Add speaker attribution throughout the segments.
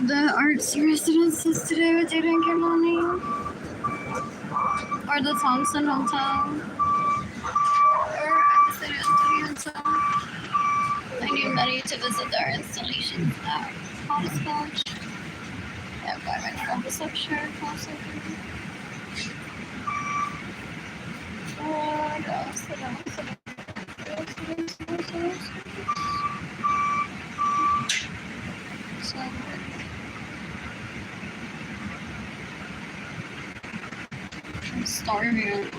Speaker 1: The arts residences today with Data and Kimani, or the Thompson Hotel, or Embassy Hotel. I need money to visit their installations at Hopscotch. Environmental perception, what else? I'm starving.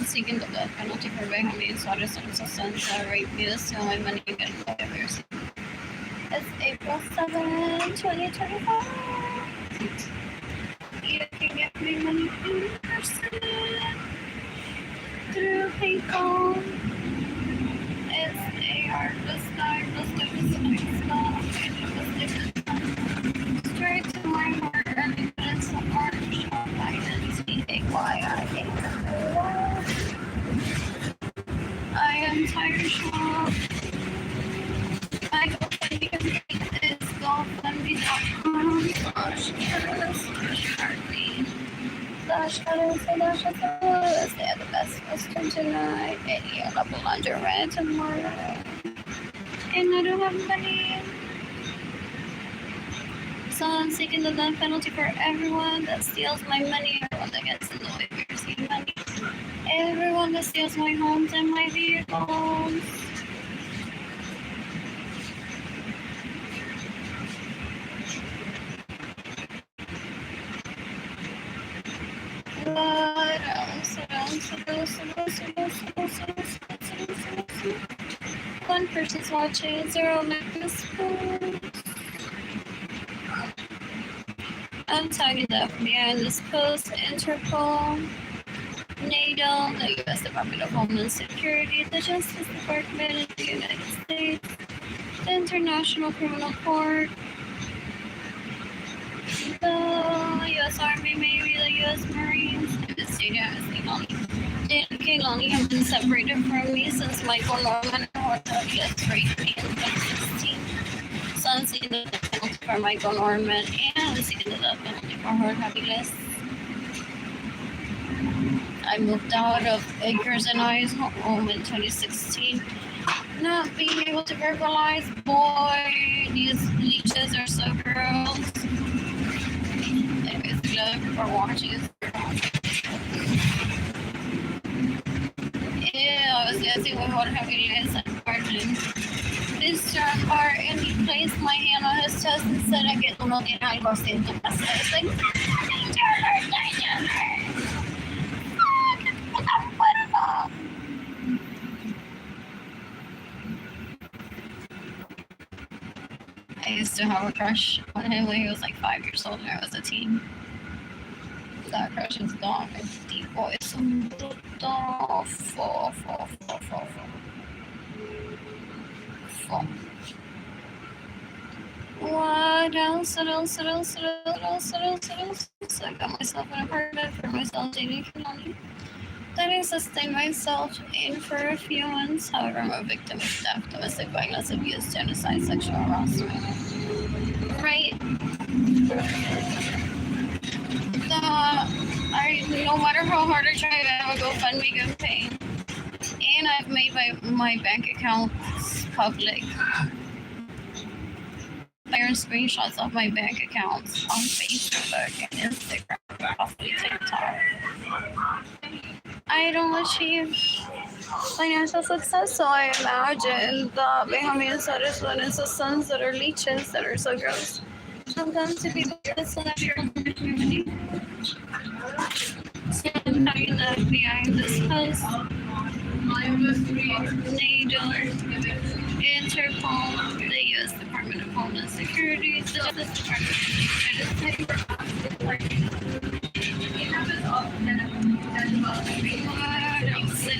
Speaker 1: Seeking the death penalty for begging me, so I just sons that rape me to steal my money and get lawyers. It's April 7, 2025. You can get me money in person through PayPal. It's AR plus 9 plus 6 straight to my heart, earning minutes of March of guidance. I am tired shop. My GoFundMe is GoFundMe.com/Arlene/Lorenzo. They had the best Western tonight. Any level lingerie tomorrow. And I don't have money. So I'm seeking the death penalty for everyone that steals my money, everyone that gets in the way of receiving money, everyone that steals my homes and my vehicles. What else? One person's watching, 0 necklace. I'm tagging the FBI in this post, Interpol, NATO, the U.S. Department of Homeland Security, the Justice Department of the United States, the International Criminal Court, the U.S. Army, maybe the U.S. Marines, and the state of Kehlani have been separated from me since Michael Norman and Hortelius raped me in 2016. So I'm seeking the death penalty for Michael Norman and I'm seeking the death penalty for Hortelius. I moved out of Acres and I's home in 2016. Not being able to verbalize, boy, these leeches are so gross. Anyways, love for watching. Yeah, I was dancing with Hortelius and Arlene. This bar and he placed my hand on his chest and said, I get uno tiene algo así en tu casa. It's like, I used to have a crush on him when he was like 5 years old and I was a teen. That crush is gone. It's deep voice. Fall. What else? I got myself an apartment for myself, dating Kehlani. That I sustain myself in for a few months. However, I'm a victim of theft, domestic violence, abuse, genocide, sexual harassment. Right? No matter how hard I try, I have a GoFundMe campaign. And I've made my bank accounts public. I earn screenshots of my bank accounts on Facebook and Instagram, possibly TikTok. I don't achieve financial success, so I imagine the Benjamin Suarez and his sons that are leeches that are so gross. Sometimes if people get slasher on the community, sometimes left behind this house, NATO, Interpol, the U.S. Department of Homeland Security, the Justice Department,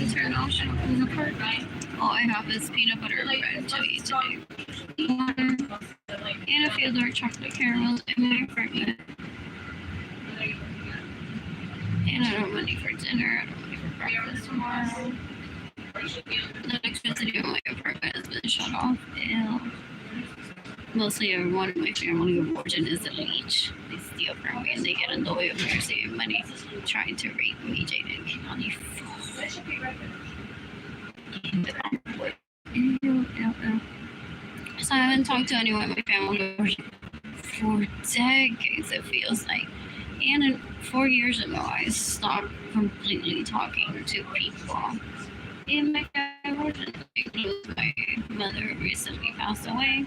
Speaker 1: International Food Court. All I have is peanut butter and bread to eat today. Water, and a few dark chocolate caramels in my apartment. And I don't have money for dinner. I don't have money for breakfast tomorrow. The electricity in my apartment has been shut off. Ew. Mostly everyone in my family of origin is a leech. They steal from me and they get in the way of me saving money, trying to rape me, Jaden County. So I haven't talked to anyone in my family for decades, it feels like. And in 4 years ago, I stopped completely talking to people. In my family, includes my mother who recently passed away,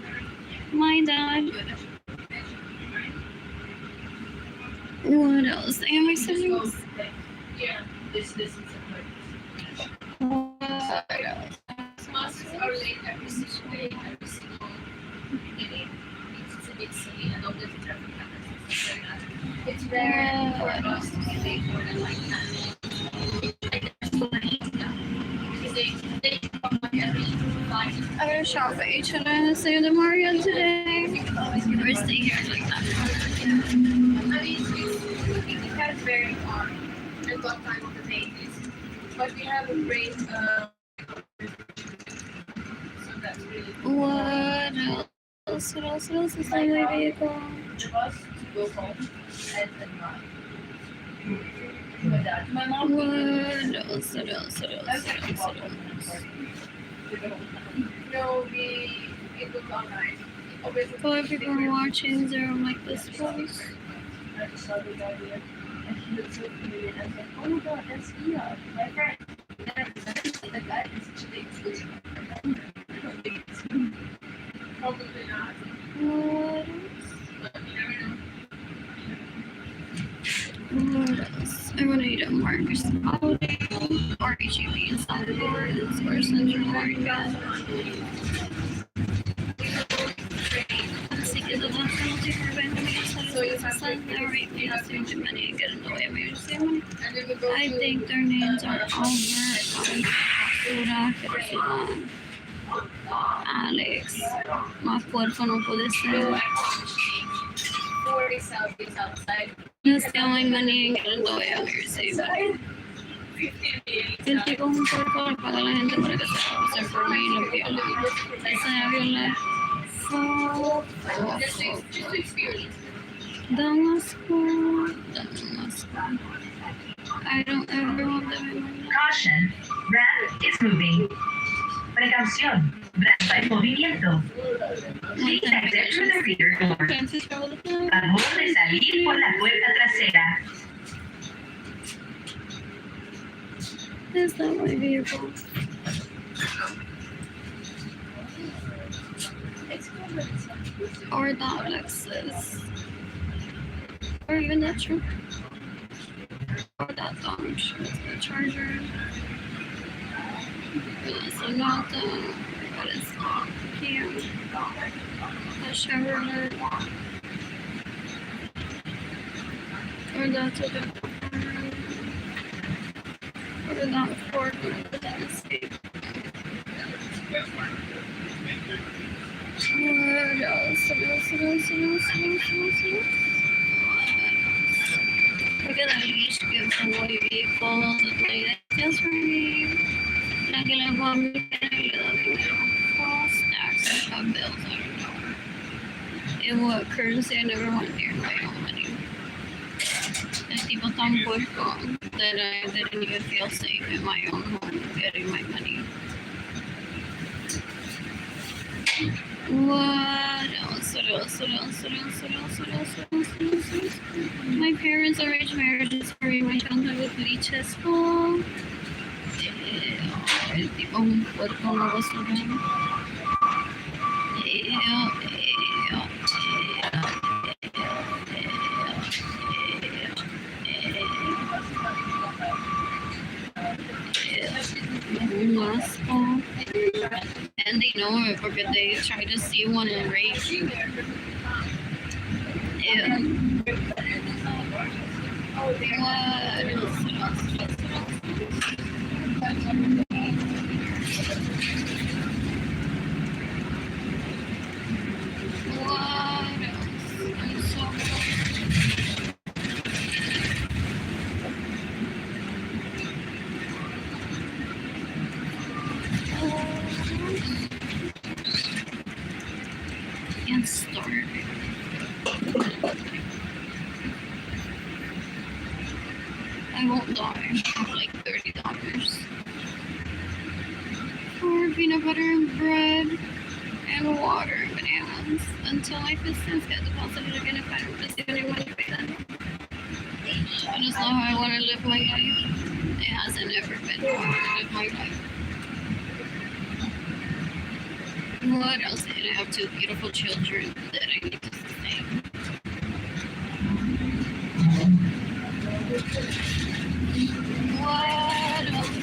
Speaker 1: my dad. What else? And my siblings.
Speaker 2: Yeah, this is
Speaker 1: What else?
Speaker 2: masks are late every single day, every single meeting. It's a bit silly. I don't get the traffic patterns. It's rare for us to be late more than like 10 minutes. Because they come like every 5
Speaker 1: I'm gonna shop at H&M and Santa Maria today. Or stay here like that.
Speaker 2: I mean, it depends very on what time of the day it is. But we have a great, so that's really cool.
Speaker 1: What else? What else is on my vehicle?
Speaker 2: Us to go home and not. My mom.
Speaker 1: What else?
Speaker 2: No, it was all night.
Speaker 1: For everyone watching, they're like this post.
Speaker 2: I saw the guy there, and he looked so cute, and I was like, oh my god, that's Ia, my friend. And the guy is such a big food. I don't think it's probably not.
Speaker 1: What
Speaker 2: But you never know.
Speaker 1: else? I want to eat at Marcus Holiday or HEB in South Florida or Central Market. Así que the last penalty for abandoning
Speaker 2: So you have to
Speaker 1: son, they rape me, assume the money, and get in the way of my ceremony.
Speaker 2: And then we go
Speaker 1: I
Speaker 2: to
Speaker 1: think their names are Albert, Arturo, Gerson, Alex. Más puerco no puede ser.
Speaker 2: 40 Southeast outside.
Speaker 1: Just stealing money and getting in the way of your ceremony.
Speaker 2: 15 days.
Speaker 1: El tipo es un puerco, le paga a la gente para que se abusen por mí y lo violen. Se viola.
Speaker 2: Just to experience.
Speaker 1: Damasco. I don't ever want them in my life.
Speaker 3: Caution, Brand is moving. Precaución, Brand está en movimiento. Please exit through the rear door. Favor de salir por la puerta trasera.
Speaker 1: Is that my vehicle? Or that Lexus? Or even that truck? Or that Dodge with the Charger? It's not the, what is it? Here. The Chevrolet. Or that's what it. Or that Ford with the Escape. What else? Look at that leash gives away vehicles with my ideas for me. La que le puedo aplicar y le da dinero. All stacks of bills, I don't know. In what currency I never went near my own money. El tipo tan puerco that I didn't even feel safe in my own home getting my money. What else? My parents' arranged marriages for my childhood with leeches. Oh, el tipo un puerco no lo saben. asshole. And they know it because they try to see one and rape. Ew. What else? I'm so can't start. I won't die for like $30 for peanut butter and bread and water and bananas until my Pistons get deposited again if I don't receive any money by then. That is not how I want to live my life. It hasn't ever been how I want to live my life. What else? And I have 2 beautiful children that I need to sustain. What else?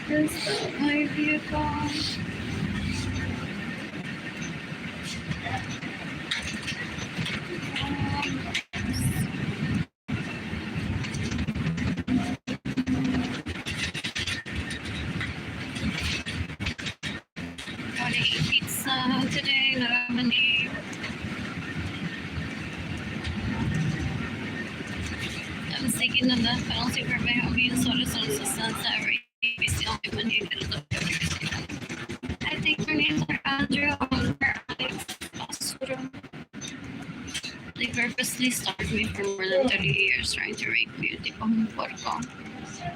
Speaker 1: Is that my vehicle? Got to eat pizza today, not have any. I'm seeking the death penalty for my homie and sort of sunset right. He's the only one who could look at everything. I think their names are Andrew or Alex Basura. They purposely stalked me for more than 30 years trying to rape me, tipo un puerco.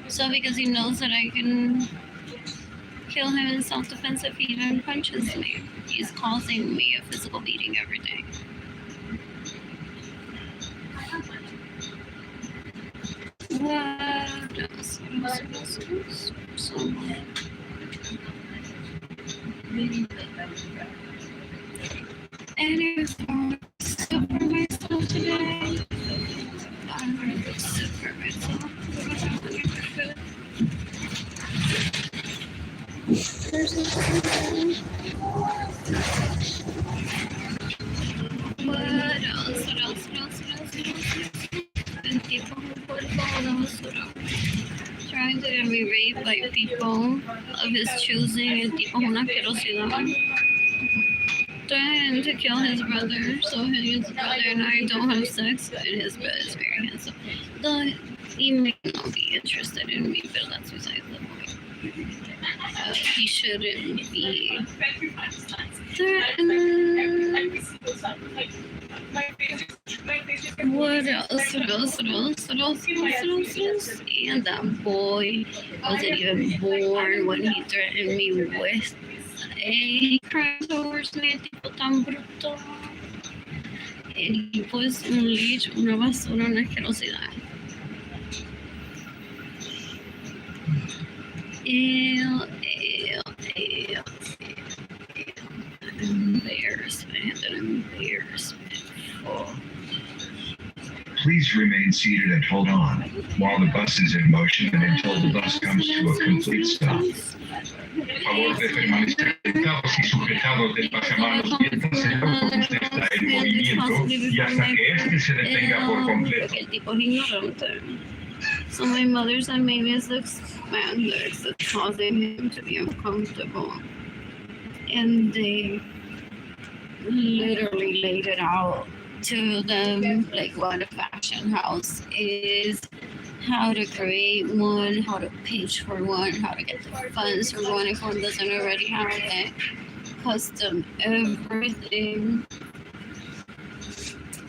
Speaker 1: So because he knows that I can kill him in self-defense if he even punches me, he's causing me a physical beating every day. What else? So any stuff for myself today? I'm going to sit for myself. What else? And people who put photos trying to get me raped by people of his choosing and tipo una asquerosidad. Trying to kill his brother, so his brother and I don't have sex, and his brother is very handsome. Though he may not be interested in me, but that's besides the point. He shouldn't be threatened. What else? And that boy wasn't even born when he threatened me with a crime towards me, tipo tan bruto. El tipo es un leech, una basura, una asquerosidad. An embarrassment. Oh.
Speaker 4: Please remain seated and hold on while the bus is in motion and until the bus comes to a complete stop. Por favor de permanecer sentados y sujetados del pasamanos mientras el autobús está en movimiento y hasta que este se detenga por completo.
Speaker 1: El tipo es ignorante. So my mother's and Mamie's spandex is causing him to be uncomfortable. And they literally laid it out to them, like what a fashion house is, how to create one, how to page for one, how to get the funds for one if one doesn't already have it. custom everything.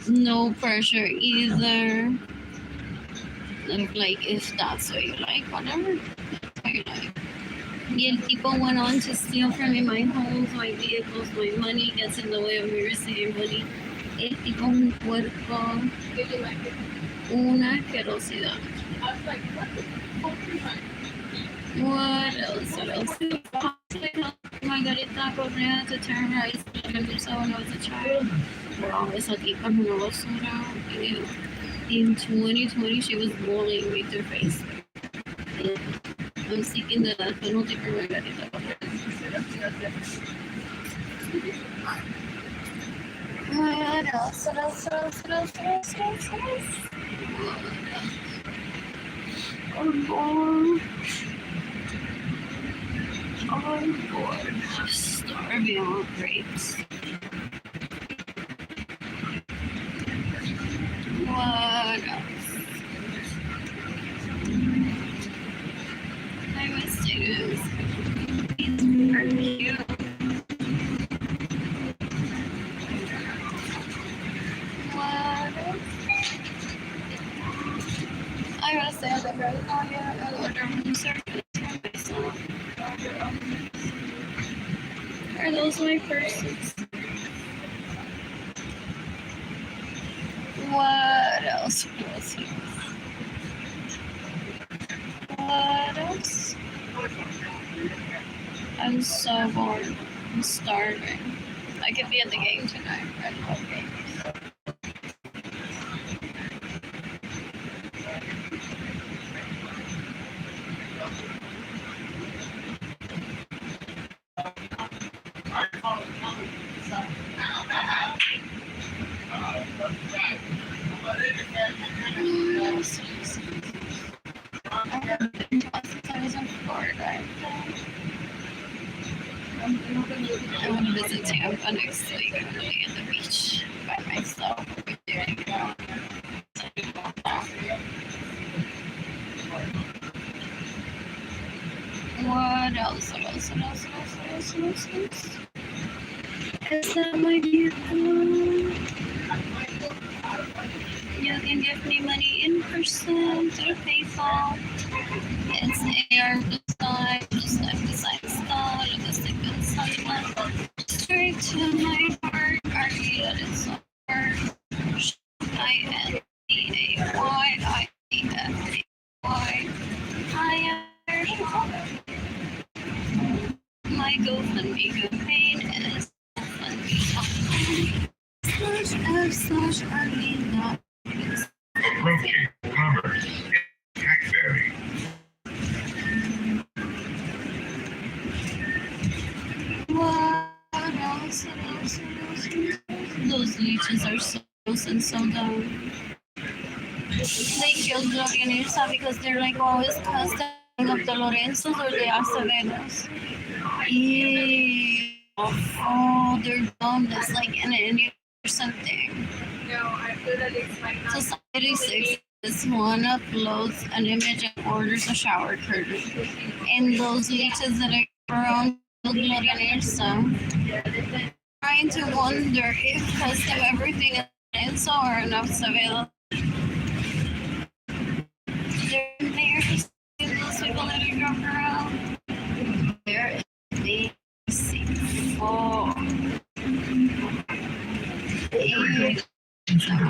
Speaker 1: No pressure either. Like if that's what you like, whatever. That's what you like. Y el tipo went on to steal from me my homes, my vehicles, my money, gets in the way of me receiving money. El tipo un puerco, una asquerosidad.
Speaker 2: I was like, what the fuck?
Speaker 1: What else? What else? Margarita Correa to terrorize so when I was a child. Wow, esa tipa es una basura. In 2020, she was bullying me through Facebook. I'm seeking the death penalty for Margarita Correa. What else? What else? What else? What else? What else? What else? What else? I'm bored. I'm bored. Starving on grapes. What else? I miss students. These are cute. What else? I gotta say, I don't really know yet. I order room service for myself. Are those my purses? What else? What else? What else? I'm so bored. I'm starving. I could be at the game tonight. I love games. I haven't been to since I was in Florida. I want to visit Tampa next week. I'm going to be at the beach by myself. What else? What else? What else? What else? What else? What else? What else? Is that my vehicle? You can give me money in person through PayPal. It's AR design, just like design style, logistic consultant. Straight to my heart, Arlene Lorenzo. INDAYIEFAY. My GoFundMe campaign is GoFundMe.com/Arlene.
Speaker 4: Approaching Commerce Hackberry.
Speaker 1: What else? Those leeches are so gross and so dumb. They killed Gloria and Irsa because they're like always custom of the Lorenzos or the Acevedos. Ew. Oh, they're dumb. That's like an Indian or something.
Speaker 2: No, I feel that it's like
Speaker 1: Society 6. This one uploads an image and orders a shower curtain. And those leeches that are around Gloria and Irsa, trying to wonder if custom everything is Lorenzo or an Acevedo. They're there to see those people that are drunk around. There is the Oh.
Speaker 4: With a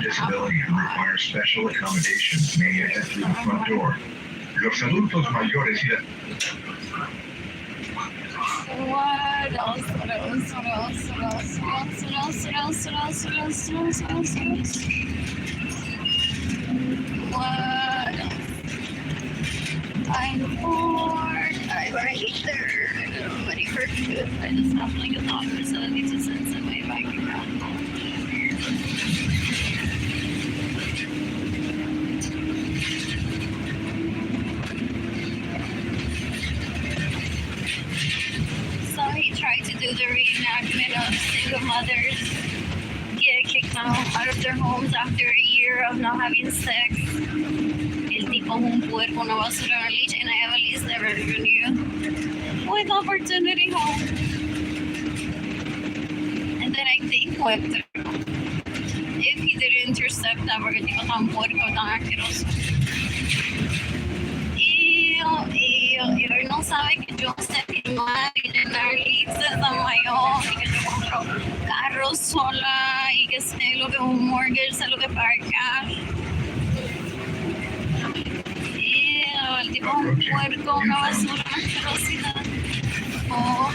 Speaker 4: disability and require special accommodations may enter through the front door. Los adultos mayores y
Speaker 1: What else? What else? What else? What else? What else? What else? What else? What else? What else? What else? What else? What else? I'm bored. I'm right there. I'm ready for food. I just have like a thought facility to send somebody back around. So he tried to do the reenactment of single mothers get kicked out of their homes after a year of not having sex. El tipo es un puerco, una basura, una leech, and I have a list never given you. With opportunity home. I think encuentro. If he didn't intercept that, porque tipo tan puerco, tan asqueroso. Y él no sabe que yo sé filmar y llenar listas a mayor y que yo compro carros sola y que sé lo que es un mortgage, sé lo que es pagar. El tipo es un puerco, una basura, una asquerosidad. Oh.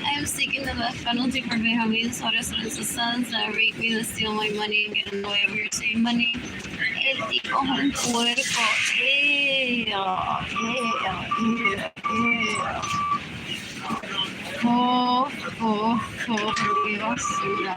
Speaker 1: I am seeking the death penalty for Benjamin Suarez Lorenzo's sons that rape me, to steal my money, and get in the way of receiving money. El tipo es un puerco. Qué basura.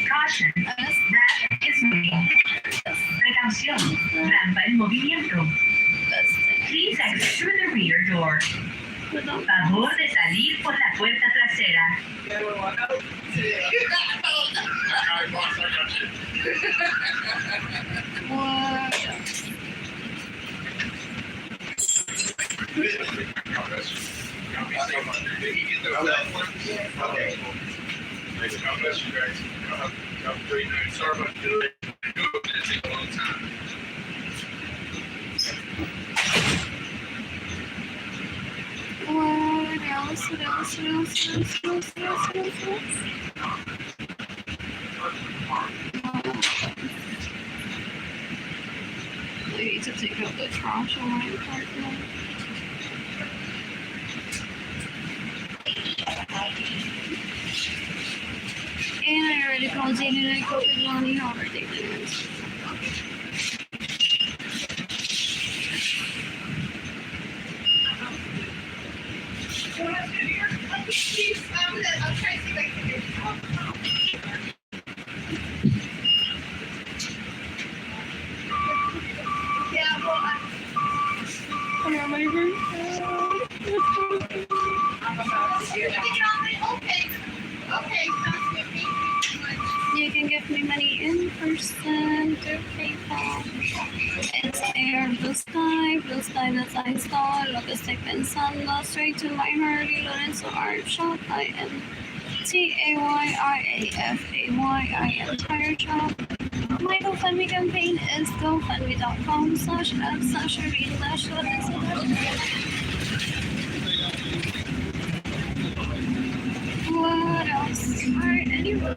Speaker 3: Caution, rat is moving. Precaución, rampa en movimiento. Please exit through the rear door. Favor de salir por la puerta trasera.
Speaker 4: God bless you guys. Have a great night. Sorry about the delay. It's taking a long time.
Speaker 1: What else? I need to take out the trash on my apartment. And I already called Jane and I COVID money. How ridiculous. You can give me money in person through PayPal. It's air, blue sky that I saw. Lo que estoy pensando, straight to my Arlene Lorenzo art shop. I am TAYRAFAYI tire shop. My GoFundMe campaign is gofundme.com/f/Arlene-Lorenzo. What else? Alright, anyway.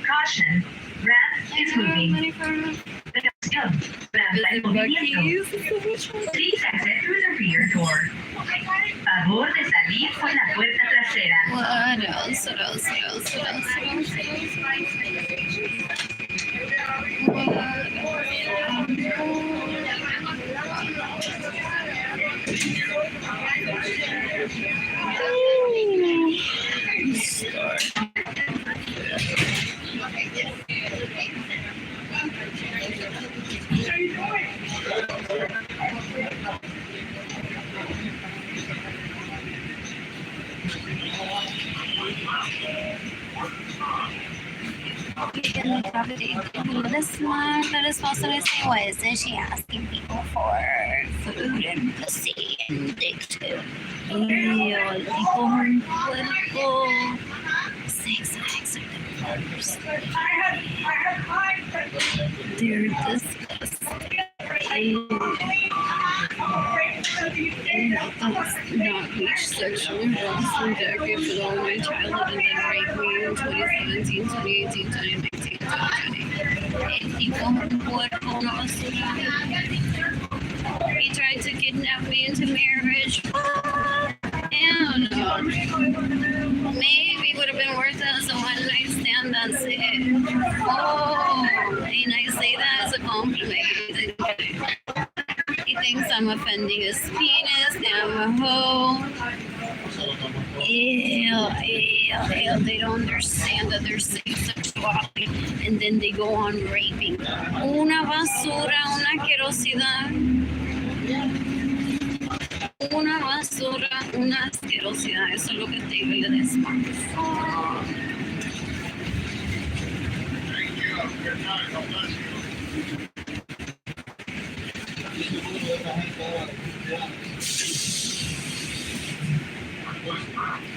Speaker 3: Caution, rat is moving. Precaución, rampa en movimiento. Please exit through the rear door. Favor de salir por la puerta trasera.
Speaker 1: What else? This month, that is supposed to say, what is it? She asking people for food and pussy and dick too. Ew, el tipo un puerco. Sex acts are the worst. They're disgusting. That's not beach sexual abuse for decades with all my childhood and then rape me in 2017, 2018, 2019, 2020. El tipo un puerco, una basura. He tried to kidnap me into marriage. And maybe it would have been worth it as a one night stand. That's it. Oh, and I say that as a compliment. He thinks I'm offending his penis. I'm a hoe. Ew. They don't understand that they're saying sexuality, and then they go on raping. Una basura, una asquerosidad. Una basura, una asquerosidad. Eso es lo que te digo y le desmayo.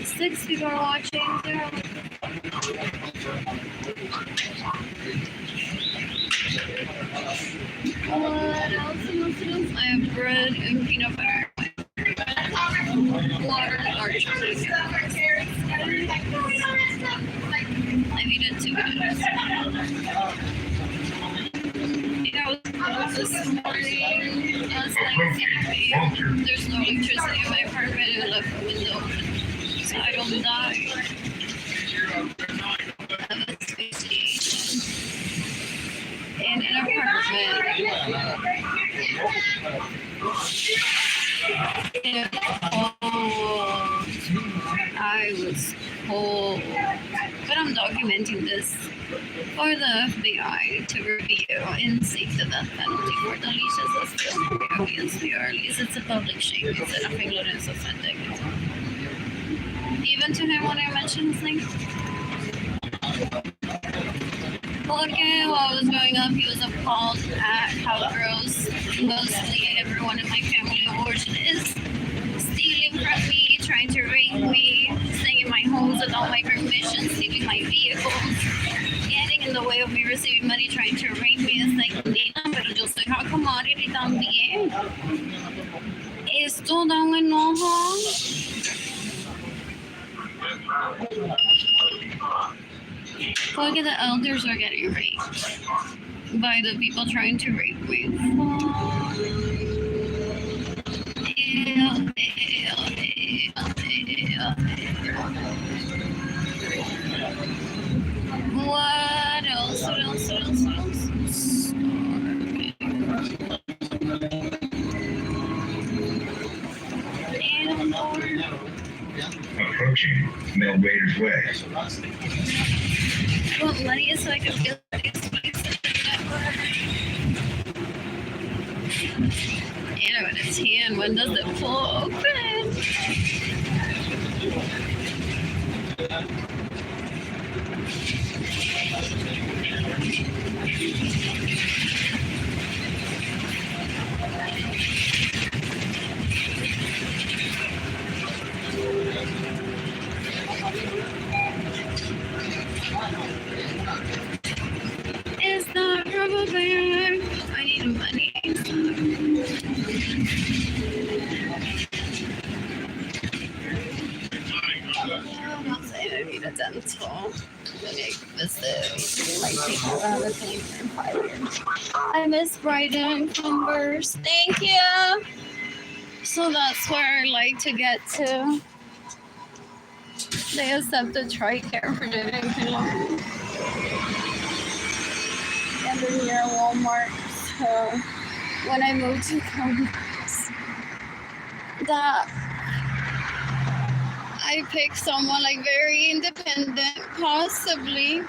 Speaker 1: Six people are watching. Zero. What else? I have bread and peanut butter. Water and orange juice. I've eaten 2 minutes. I was this morning. I was like, there's no electricity in my apartment and I left the window open so I don't die. I have a space station in an apartment. I was cold. But I'm documenting this for the FBI to review and seek the death penalty for Delicia's still against the Arlene. It's a public shame. It's an Arlene Lorenzo sending. Even to him when I mentioned his name. Porque while I was growing up, he was appalled at how gross mostly everyone in my family of origin is. Stealing from me, trying to rape me, staying in my homes without my permission, stealing my vehicles, getting in the way of me receiving money, trying to rape me. It's like, nena, pero yo soy una commodity también. Esto da un enojo. Look at the elders are getting raped by the people trying to rape me. What else?
Speaker 4: Approaching Mel Wader's way.
Speaker 1: Well, money is so I can feel like it's and I'm at a 10. When does it pull open? It's not rubber band. I need money. I'm not saying I need a dental. Clinic visit. Like people that have a thing for 5 years. I miss Brighton and Converse. Thank you. So that's where I like to get to. They accepted TRICARE for doing it. And they're near Walmart. So when I moved to Converse, that I picked someone like very independent, possibly,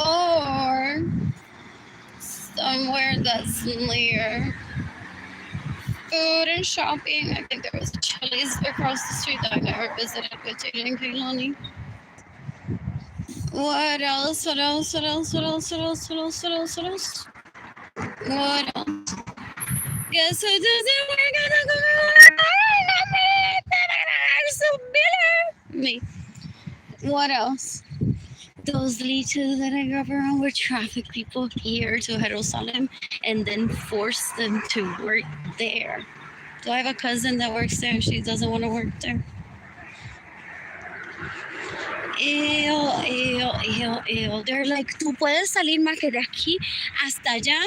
Speaker 1: or somewhere that's near food and shopping. I think there was a Chili's across the street that I never visited with Jada and Kaylani. What else? What else? Guess who doesn't work on the so bitter. Me. What else? Those leeches that I grew up around were traffic people here to Jerusalem and then forced them to work there. So I have a cousin that works there and she doesn't want to work there. Ew. They're like, tú puedes salir más que de aquí hasta allá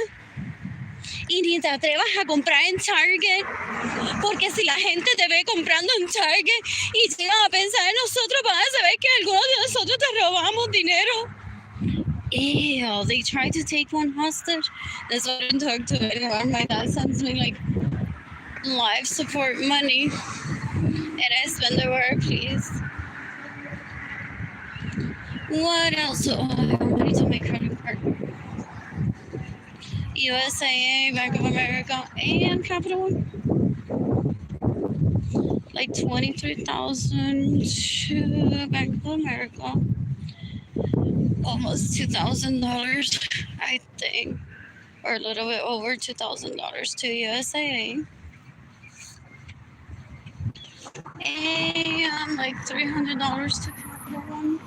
Speaker 1: Y ni te atrevas a comprar en Target, porque si la gente te ve comprando en Target y llegan a pensar en nosotros, van a saber que algunos de nosotros te robamos dinero. Ew, they tried to take one hostage. That's why I don't talk to anyone. My dad sends me like life support money, and I spend it where I please. What else? Oh, I have money to my credit card. USA, Bank of America, and Capital One. Like 23,000 to Bank of America. Almost $2,000, I think, or a little bit over $2,000 to USA. And like $300 to Capital One.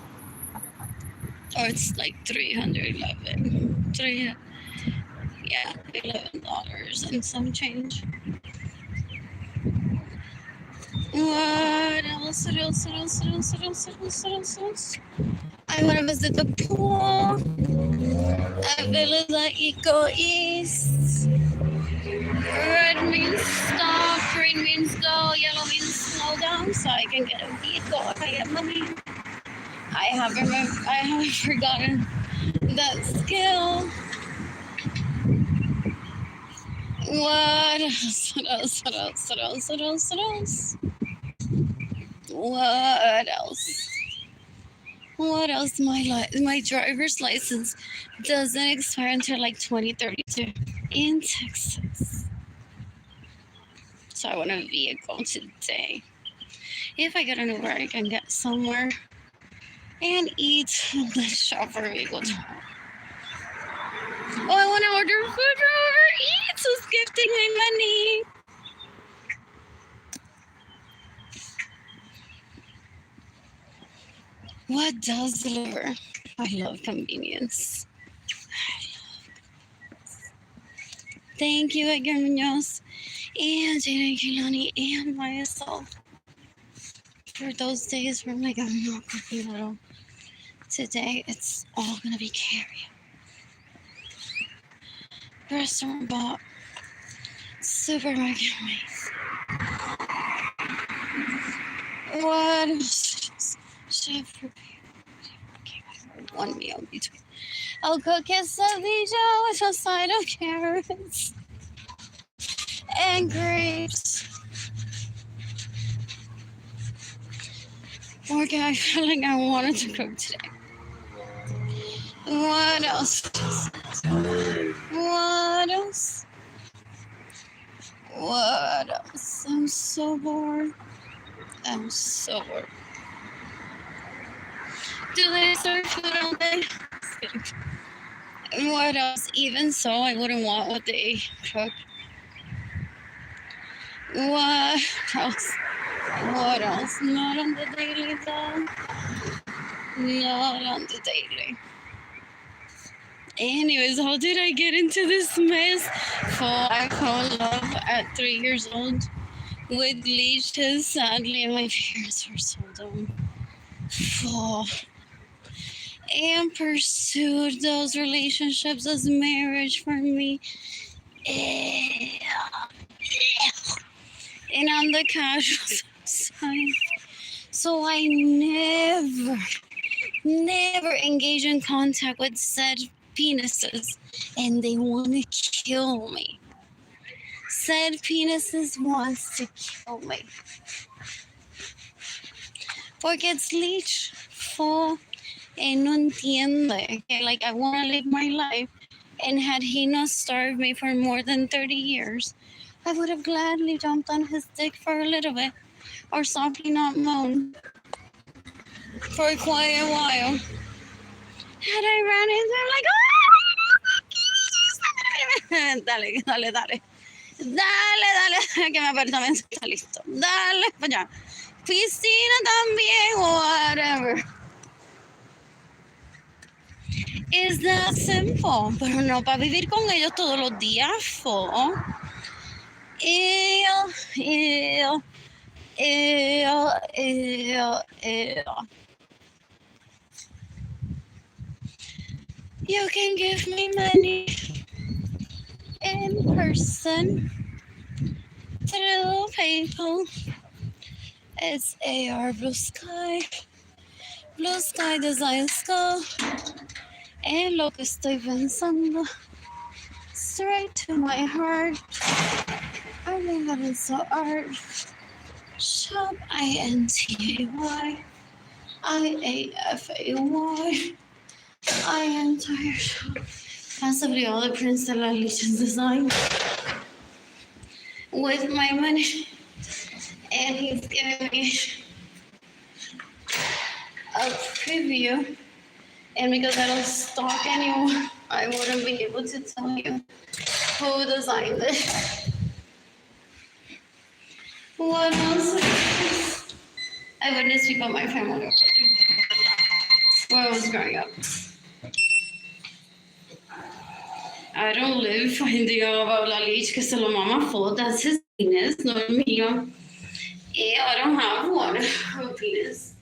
Speaker 1: Or it's like 311. $11 and some change. What else? I want to visit the pool at Villa Eco East. Red means stop, green means go, yellow means slow down, so I can get a vehicle if I get money. I haven't forgotten that skill. What else? What else? My driver's license doesn't expire until like 2032 in Texas. So I want a vehicle today. If I get an Uber, I can get somewhere and eat and then shop for a vehicle tomorrow. Oh, I want to order food from Uber Eats. Who's gifting my money? What does deliver? I love convenience. Thank you, Edgar Munoz, and Jada Kilani, and myself for those days where I'm like, I'm not cooking at all. Today, it's all gonna be carry. Restaurant bought, supermarket waste. What chef prepared? One meal between. I'll cook quesadilla with a side of carrots and grapes. Okay, I feel like I wanted to cook today. What else? What else? What else? I'm so bored. Do they serve food all day? What else? Even so, I wouldn't want what they cook. What else? What else? Not on the daily though. Not on the daily. Anyways, how did I get into this mess? I fell in love at 3 years old with leeches, sadly, and my parents were so dumb. And pursued those relationships as marriage for me. And on the casual side. So I never engage in contact with said penises, and they want to kill me. Said penises wants to kill me. Porque it's leech full and no entiende. Like, I want to live my life, and had he not starved me for more than 30 years, I would have gladly jumped on his dick for a little bit, or softly not moaned for quite a while. Had I ran into him like, dale, que mi apartamento está listo. Dale para allá. Piscina también, whatever. It's that simple. Pero no para vivir con ellos todos los días, Ew. You can give me money. Ew. in person through PayPal. It's AR Blue Sky Design Skull. En lo que estoy pensando, straight to my heart. Arlene Lorenzo Art Shop, INTAY IAFAY. I am tired. Possibly all the prints that I design with my money, and he's giving me a preview. And because I don't stock anymore, I wouldn't be able to tell you who designed it. What else? I witnessed people in my family where I was growing up. I don't live finding out about La Leach que se lo mama full. That's his penis, not mío. I don't have one of penis.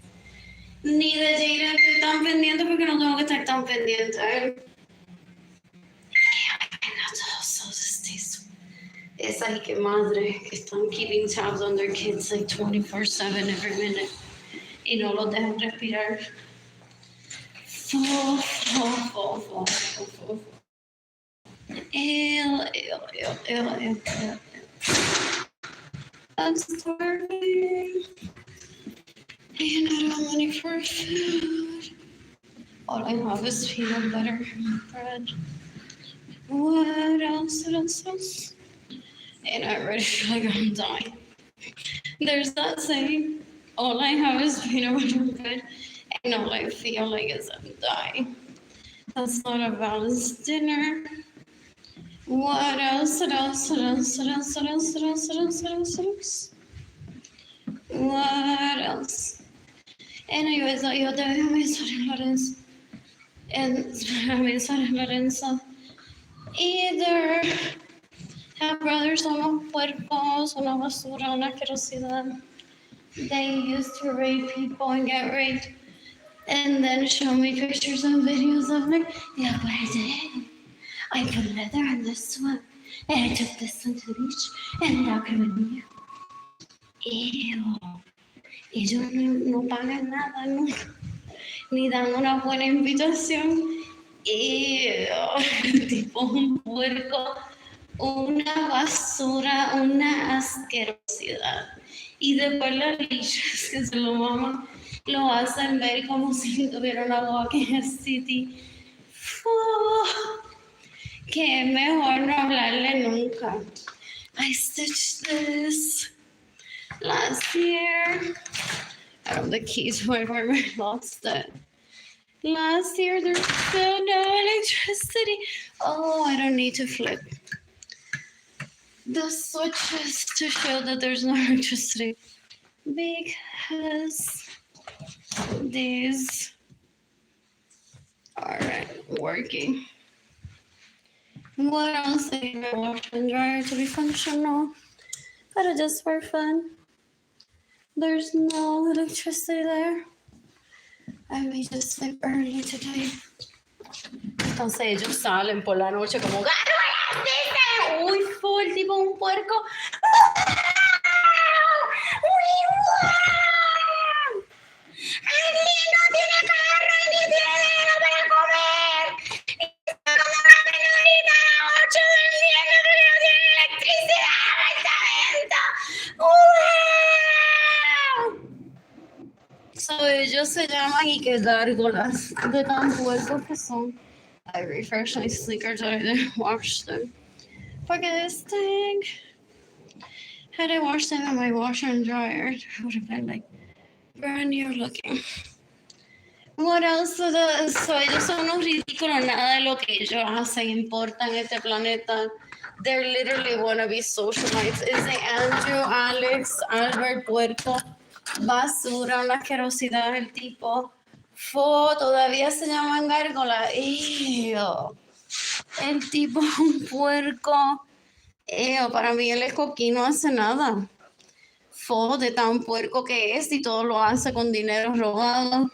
Speaker 1: Ni de Jada estoy tan pendiente porque no tengo que estar tan pendiente. Esa y que madre que están keeping tabs on their kids like 24/7 every minute y no los dejan respirar. Full. Ew. I'm starving. And I don't have money for food. All I have is peanut butter and bread. What else? And I already feel like I'm dying. There's that saying, all I have is peanut butter and bread. And all I feel like is I'm dying. That's not a balanced dinner. What else? What else? Anyways, yo te veo a mis Arlene Lorenzo. And a mis Arlene Lorenzo. Either have brothers unos puercos, una basura, una asquerosidad. They used to rape people and get raped. And then show me pictures and videos of like, yeah, what I did. I put leather on this one. And I took this one to the beach. And now come with me. Ew. Ellos no pagan nada nunca. Ni dan una buena invitación. Ew. Tipo un puerco. Una basura, una asquerosidad. Y después las lichas que se lo maman, lo hacen ver como si tuvieran a Walking City. Que es mejor no hablarle nunca. I stitched this last year. I don't have the keys to my apartment, lost it. Last year there's still no electricity. Oh, I don't need to flip the switches to show that there's no electricity because these aren't working. What else? I need my washer and dryer to be functional, but just for fun. There's no electricity there. I may just sleep early today. Entonces ellos salen por la noche como uy, full, tipo un puerco. Arlene no tiene carro y ni tiene dinero para comer. Está como una señorita a las 8 del día que no tiene electricidad en el apartamento. So ellos se llaman y que gárgolas de tan puercos que son. I refresh my sneakers, I didn't wash them. Porque this thing, had I washed them in my washer and dryer, it would have been like brand new looking. What else? So ellos son unos ridículos, nada de lo que ellos hacen importa en este planeta. They're literally wannabe socialites. Is it Andrew, Alex, Albert, Puerco, basura, una asquerosidad, el tipo. Todavía se llaman gárgolas. Ew. El tipo un puerco. Para mí el escoquí no hace nada. De tan puerco que es y todo lo hace con dinero robado.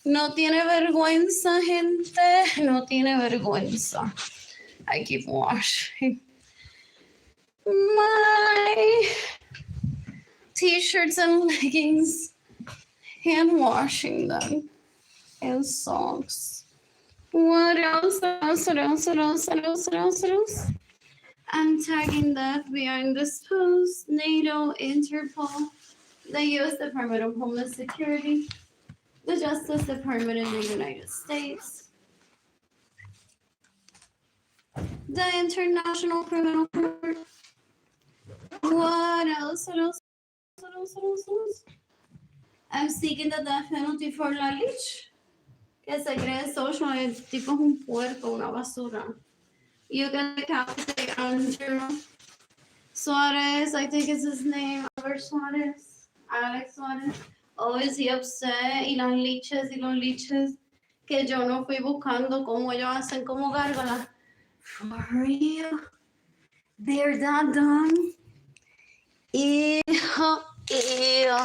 Speaker 1: No tiene vergüenza, gente. No tiene vergüenza. I keep washing. my t-shirts and leggings, hand washing them, and socks. What else? I'm tagging the FBI in this post, NATO, Interpol, the U.S. Department of Homeland Security, the Justice Department in the United States, the International Criminal Court. What else? I'm seeking the death penalty for La Lich, que se cree social, el tipo es un puerco, una basura. You can decapitate Andrew Suarez, I think is his name, Albert Suarez, Alex Suarez. Oh, is he upset? Y los liches, que yo no fui buscando cómo ellos hacen como gárgolas. For real? They're that dumb? Ew, ew,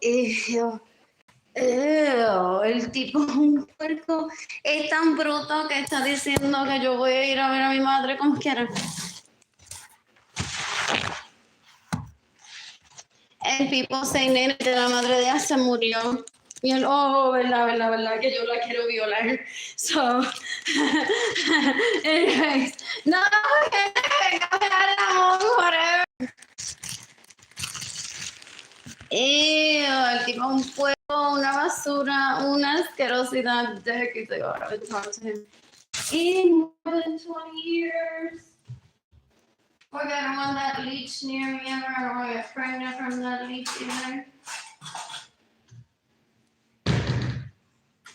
Speaker 1: ew. El tipo es un puerco. Es tan bruto que está diciendo que yo voy a ir a ver a mi madre como quiera. El tipo se nene de la madre de ella se murió. Y él, oh, verdad, que yo la quiero violar. So, anyways, no, que whatever. El tipo es un puerco, una basura, una asquerosidad. De que te go to talk to him. In more than 20 years. Porque I don't want that leech near me ever. I don't want to get pregnant from that leech either.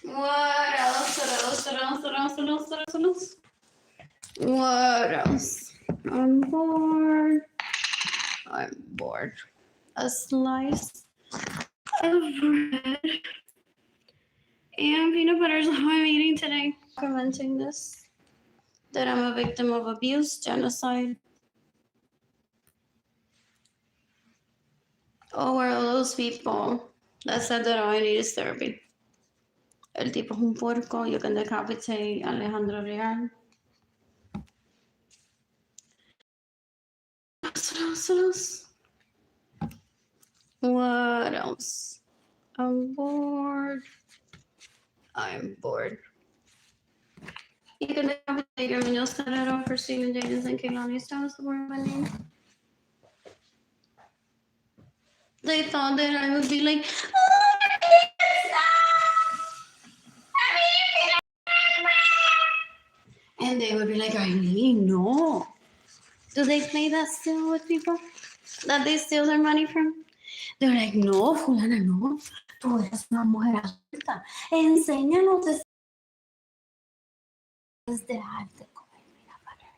Speaker 1: What else? What else? I'm bored. A slice of bread and peanut butter is how I'm eating today. Commenting this, that I'm a victim of abuse, genocide. Oh, where are those people that said that all I need is therapy? El tipo es un puerco. You can decapitate Alejandro Real. What else? I'm bored. You can decapitate him and you'll set it off for Stephen James and Kehlani's house the word my name. They thought that I would be like, and they would be like, Arlene, no. Do they play that still with people that they steal their money from? They're like, no, fulana, no. Tú eres una mujer adulta. Enséñanos de dejarte comer peanut butter.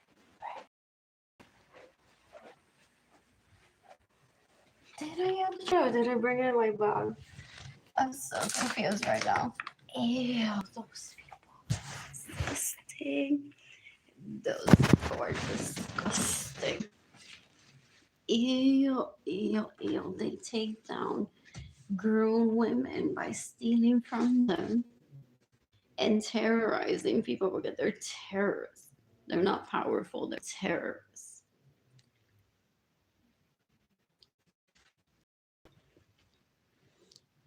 Speaker 1: Did I have the show? Did I bring it in my bag? I'm so confused right now. Ew, those people. Disgusting. Those people are disgusting. Ew. They take down grown women by stealing from them and terrorizing people because they're terrorists. They're not powerful, they're terrorists.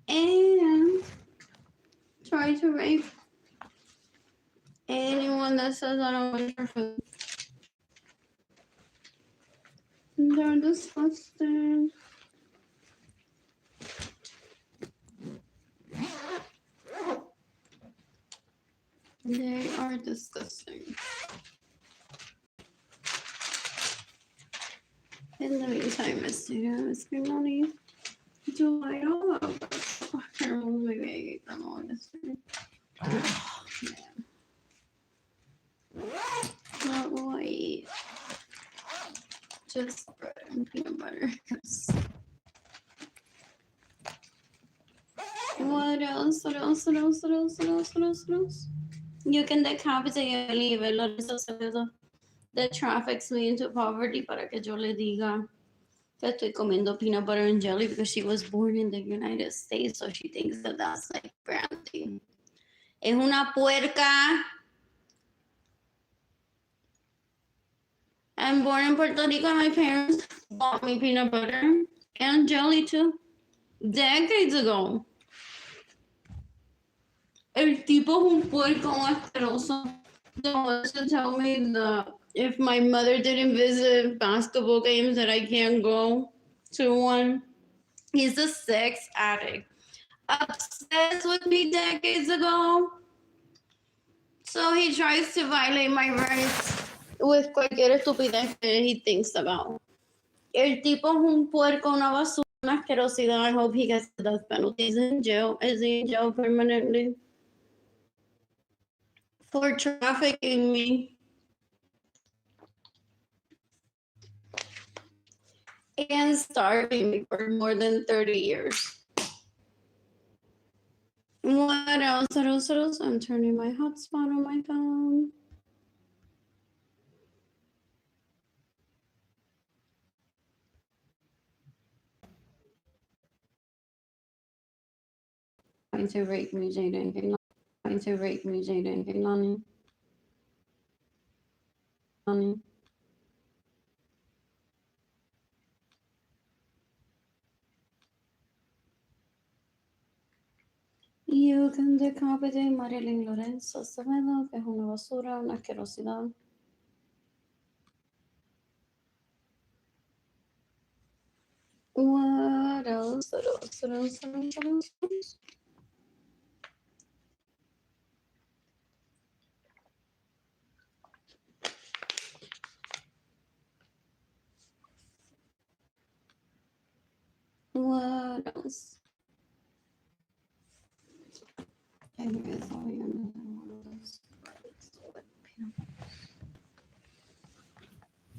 Speaker 1: And try to rape anyone that says I don't want your food. They're disgusting. They are disgusting. In the meantime, Miss Grimoni, do I know? Maybe I ate them all yesterday. Oh, man. What will I eat? Just bread and peanut butter. What else? You can decapitate a liver. That traffics me into poverty para que yo le diga que estoy comiendo peanut butter and jelly because she was born in the United States, so she thinks that that's like brandy. Es una puerca. I'm born in Puerto Rico. My parents bought me peanut butter and jelly too. Decades ago. El tipo es un puerco asqueroso. They wants to tell me that if my mother didn't visit basketball games that I can't go to one. He's a sex addict. Obsessed with me decades ago. So he tries to violate my rights with cualquier estupidez que he thinks about. El tipo es un puerco, una basura, una asquerosidad. I hope he gets the death penalty. He's in jail. Is he in jail permanently? For trafficking me. And starving me for more than 30 years. What else? What else? What else? I'm turning my hotspot on my phone. Going to rate me, Jaden. Going to rate me, Jaden. Lonnie. You can decapitate Arlene Lorenzo, Acevedo, que es una basura, una asquerosidad. What else? What else? What else? What else? What else? What else? What else? I think I saw you in one of those.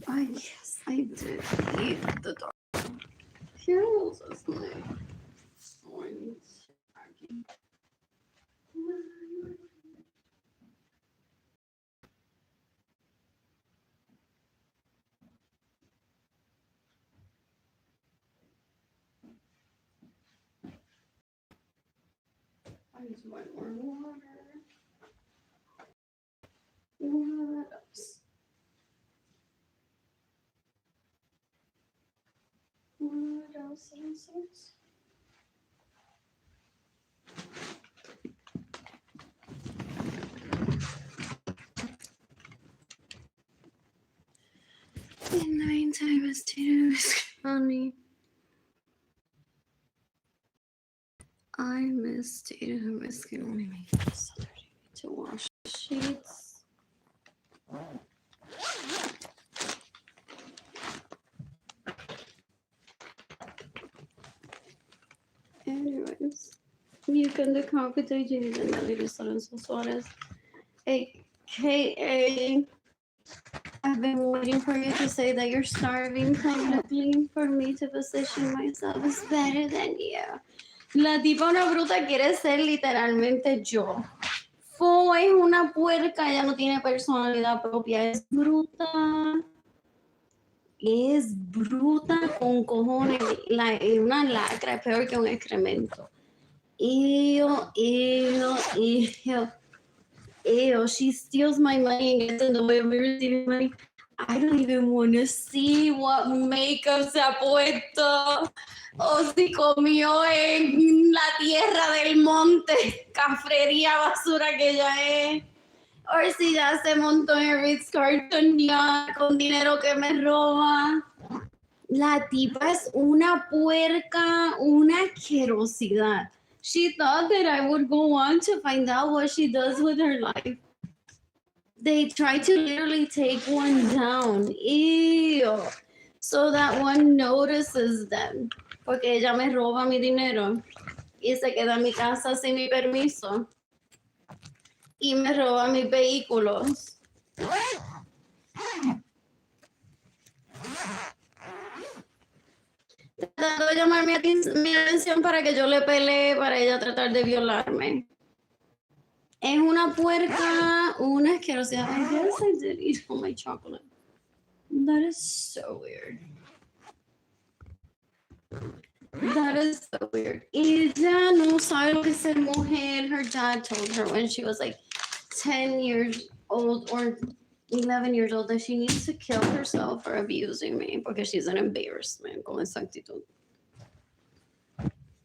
Speaker 1: I guess I did eat the dark. Here was my orange. I just want more water. What else? What else? What else? In the meantime, it's Tina on me. I miss Tina. I miss getting only making it so dirty to wash sheets. Anyways, you can decapitate Jaden and Arlene Lorenzo Suarez, aka I've been waiting for you to say that you're starving publicly for me to position myself as better than you. La tipa una bruta quiere ser literalmente yo. Fo es una puerca, ella no tiene personalidad propia, es bruta. Es bruta con cojones, una lacra, es peor que un excremento. Ew, she steals my money and gets in the way of me receiving money. I don't even want to see what makeup se ha puesto o si comió en la tierra del monte, cafrería basura que ella es. O si ya se montó en Ritz Carlton ya con dinero que me roba. La tipa es una puerca, una asquerosidad. She thought that I would go on to find out what she does with her life. They try to literally take one down. Ew. So that one notices them. Porque ella me roba mi dinero. Y se queda en mi casa sin mi permiso. Y me roba mis vehículos. Tratando de llamar mi atención para que yo le pelee para ella tratar de violarme. Es una puerca, una asquerosidad. I guess I did eat all my chocolate. That is so weird. That is so weird. Ella no sabe lo que es ser mujer. Her dad told her when she was like 10 years old or 11 years old that she needs to kill herself for abusing me because she's an embarrassment con esa actitud.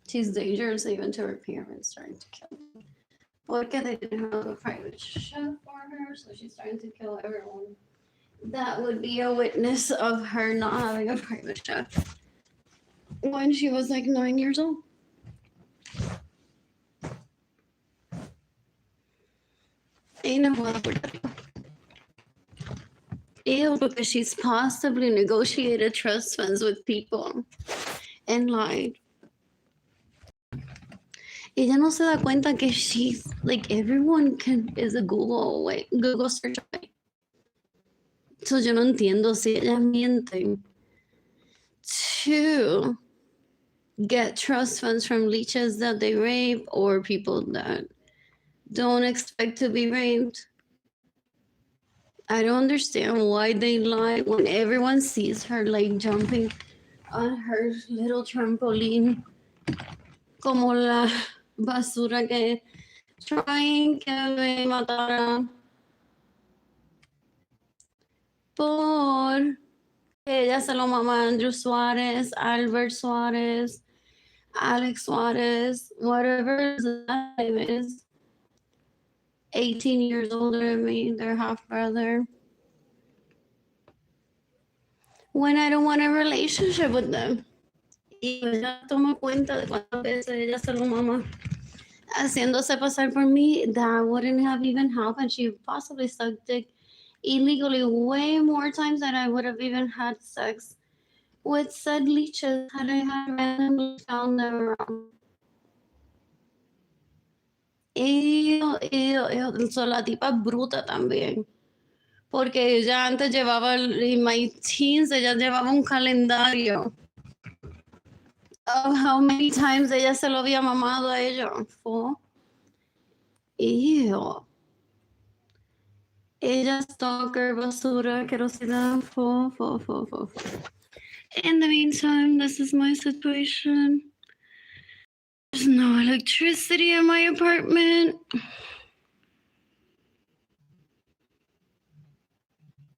Speaker 1: She's dangerous even to her parents, trying to kill them. Porque they didn't have a private chef for her, so she's trying to kill everyone. That would be a witness of her not having a private chef when she was like 9 years old. Y no puedo acordarlo. Ew, because she's possibly negotiated trust funds with people and lied. Ella no se da cuenta que she's like everyone is a Google search away. So yo no entiendo si ella miente to get trust funds from leeches that they rape or people that don't expect to be raped. I don't understand why they lie when everyone sees her like jumping on her little trampoline como la basura que trying que me mataran por ella se lo mama Andrew Suarez, Albert Suarez, Alex Suarez, whatever his name is. 18 years older than me, their half brother. When I don't want a relationship with them. Y ella toma cuenta de cuántas veces ella se lo mama haciéndose pasar por mí. That wouldn't have even happened. She possibly sucked dick illegally way more times than I would have even had sex with said leeches had I had randomly found them around. So la tipa bruta también. Porque ella antes llevaba, en my teens, ella llevaba un calendario of how many times ella se lo había mamado a ella. Ew. Ella stalker, basura, querosidad, fo. In the meantime, this is my situation. There's no electricity in my apartment.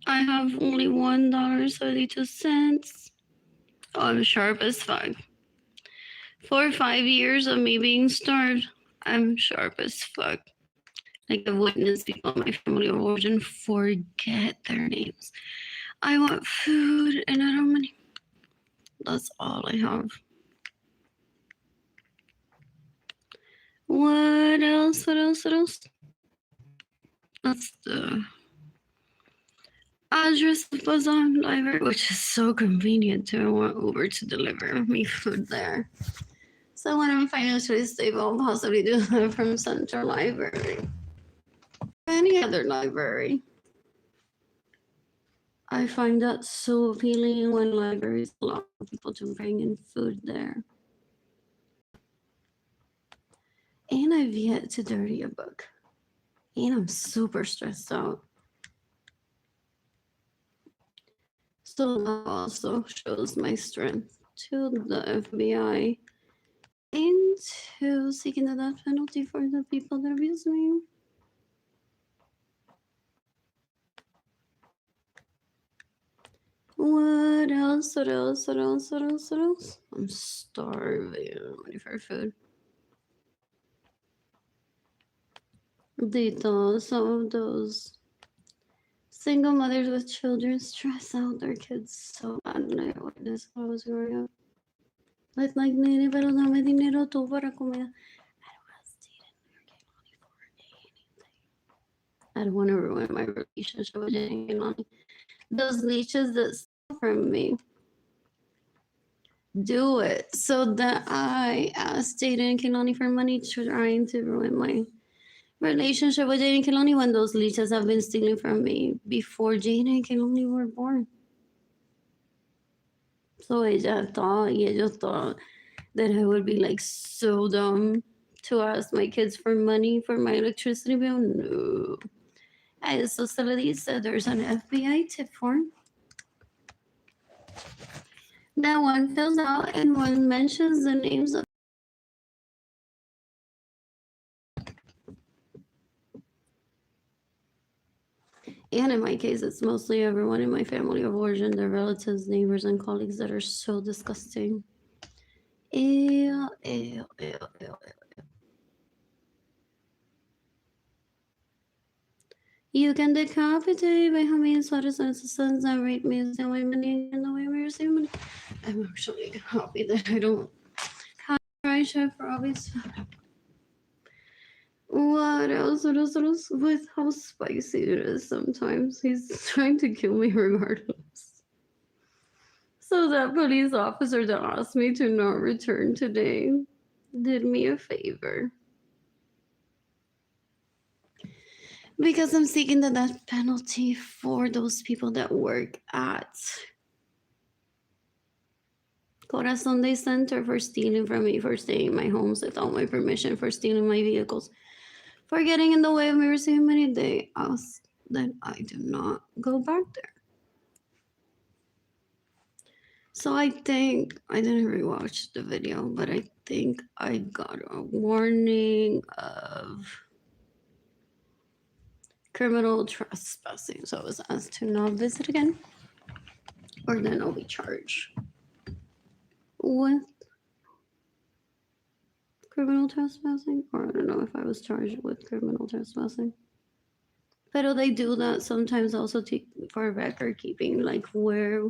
Speaker 1: I have only $1.32. Oh, I'm sharp as fuck. For 5 years of me being starved, I'm sharp as fuck. Like I've witnessed people in my family of origin forget their names. I want food and I don't have money. That's all I have. What else? That's the address of Bazan Library, which is so convenient too. I want Uber to deliver me food there. So when I'm financially stable, I'll possibly do that from Central Library. Any other library. I find that so appealing when libraries allow people to bring in food there. And I've yet to dirty a book. And I'm super stressed out. So that also shows my strength to the FBI into seeking the death penalty for the people that abuse me. What else? I'm starving. I'm ready for food. Some of those single mothers with children stress out their kids so bad. And I witnessed when I was growing up. Like, nene, pero dame dinero tú para comida. I don't want to steal money for anything. I don't want to ruin my relationship with Jenny and Lonnie. Those leeches that steal from me do it so that I asked Jaden and Kelani for money, trying to ruin my relationship with Jaden and Kelani when those leeches have been stealing from me before Jaden and Kelani were born. So ellos thought that I would be like so dumb to ask my kids for money for my electricity bill. No. A eso se le dice there's an FBI tip form that one fills out and one mentions the names of And in my case, it's mostly everyone in my family of origin, their relatives, neighbors, and colleagues that are so disgusting. Ew, ew, ew, ew. You can decapitate Benjamin Suarez and his sons and rape me and my money and the way we receive money. I'm actually happy that I don't have a chef for obvious. What else? What else? What else? With how spicy it is sometimes. He's trying to kill me regardless. So that police officer that asked me to not return today did me a favor. Because I'm seeking the death penalty for those people that work at Corazon Day Center for stealing from me, for staying in my homes without my permission, for stealing my vehicles, for getting in the way of me receiving money. They asked that I do not go back there. So I think, I didn't rewatch the video, but I think I got a warning of criminal trespassing. So I was asked to not visit again, or then I'll be charged with criminal trespassing, or I don't know if I was charged with criminal trespassing. But they do that sometimes also for record keeping, like where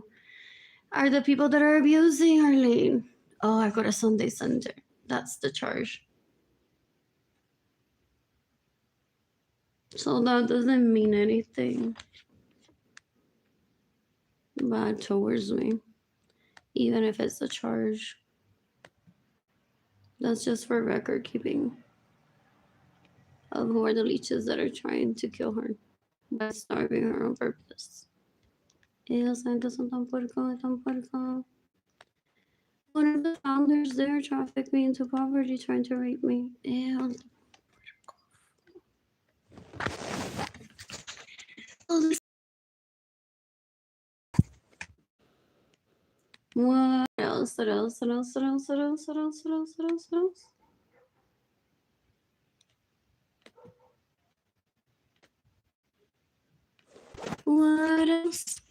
Speaker 1: are the people that are abusing Arlene? Oh, I got a Sunday Center. That's the charge. So that doesn't mean anything bad towards me, even if it's a charge. That's just for record keeping of who are the leeches that are trying to kill her by starving her on purpose. Ellos son tan puerco, tan puerco. One of the founders there trafficked me into poverty, trying to rape me. Ew. What else? What else? What else? What else? What else? What else? What else? What else? What else? What else?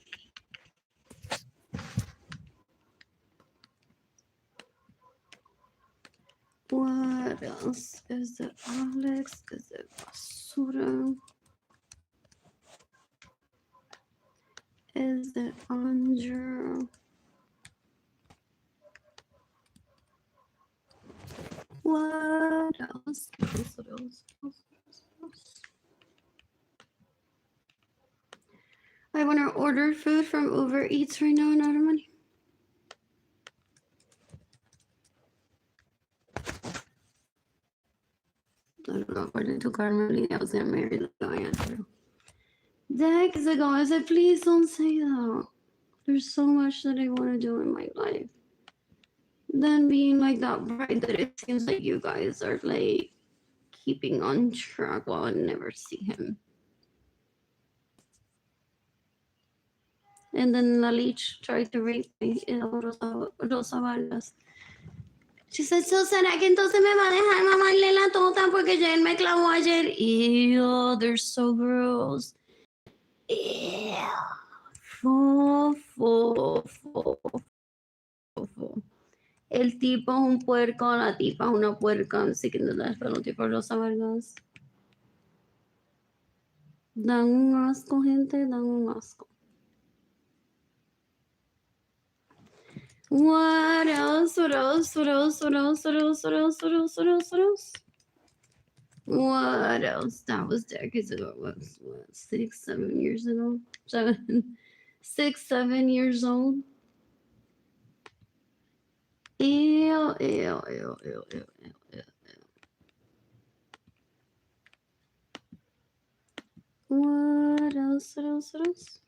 Speaker 1: What else? Is it Alex? Is it Basura? Is it Andrew? What else? What else? What else? What else? I want to order food from Uber Eats right now and out of money. I don't know, according to Carmelita, I was getting married like I am. Decades ago, I said, please don't say that. There's so much that I want to do in my life. Then being like that bride that it seems like you guys are like keeping on track while I never see him. And then La Leech tried to rape me in Rosa Vargas. She said, so será que entonces me va a dejar mamarle la tota porque ya él me clavó ayer. Ew, they're so gross. Ew. Fo. El tipo es un puerco, la tipa es una puerca. I'm sick of the penalty for Rosa Vargas. Dan un asco, gente, dan un asco. What else? What else? What else? What else? What else? What else? What else? What else? What else? What else? That was decades ago. What, 6, 7 years ago? 6, 7 years old. Ew. What else? What else? What else?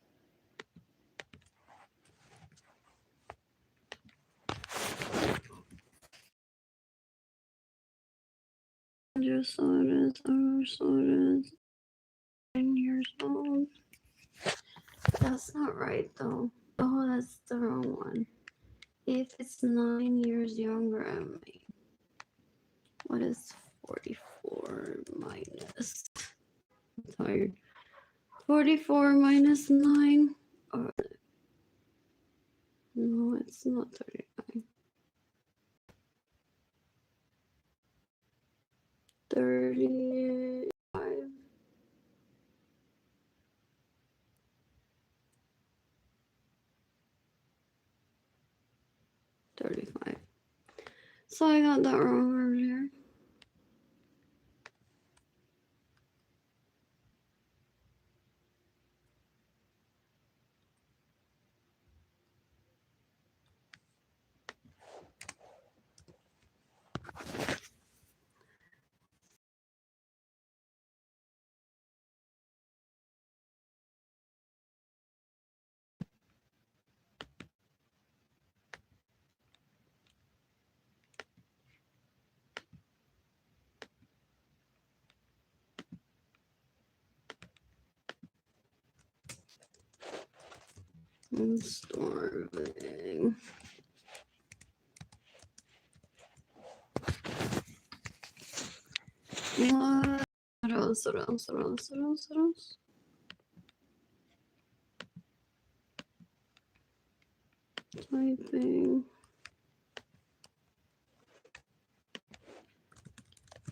Speaker 1: Sodas, 9 years old. That's not right though. Oh, that's the wrong one. If it's 9 years younger than me, what is 44 minus? I'm tired. 44 minus 9. Oh, no, it's not 39. 35. 35. So I got that wrong earlier. I'm starving. What else? What else? What else? What else? What else? Typing.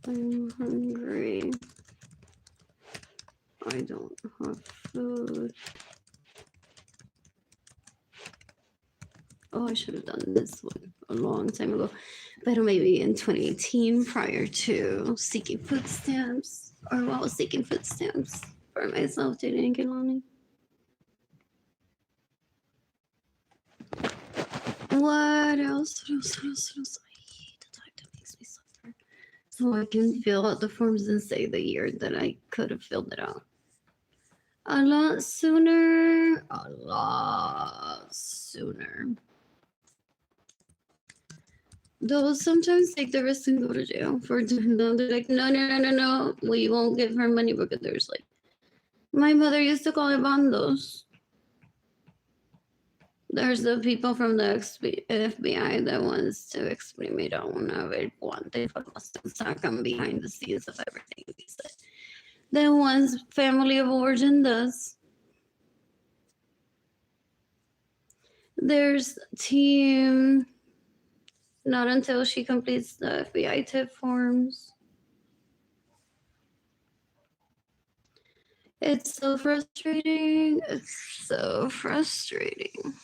Speaker 1: I'm hungry. I don't have food. Oh, I should have done this one a long time ago, but maybe in 2018 prior to seeking food stamps, or while seeking food stamps for myself, Jaden and Kehlani. What else? What else? What else? What else? I hate the type that makes me suffer. So I can fill out the forms and say the year that I could have filled it out. A lot sooner. A lot sooner. They'll sometimes take the risk and go to jail for doing that. They're like, no. We won't give her money because there's like, my mother used to call it bandos. There's the people from the FBI that wants to exprimir a una ver cuánta información sacan behind the scenes of everything we said. That one's family of origin does. There's team, not until she completes the FBI tip forms. It's so frustrating. It's so frustrating.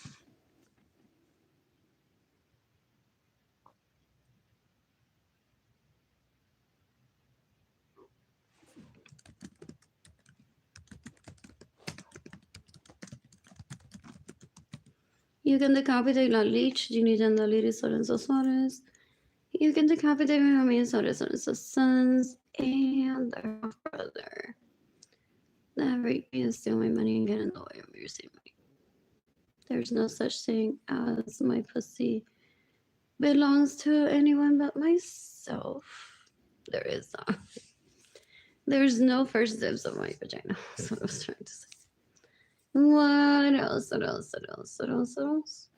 Speaker 1: You can decapitate La Leech, Ginny Dandaliris, Lorenzo Suarez. You can decapitate Jaime Suarez, Lorenzo's sons, and their brother. That raped me and steal my money and get in the way of your money. There's no such thing as my pussy belongs to anyone but myself. There is not. There's no first dibs of my vagina. That's what I was trying to say. What else? What else? What else? What else? What else?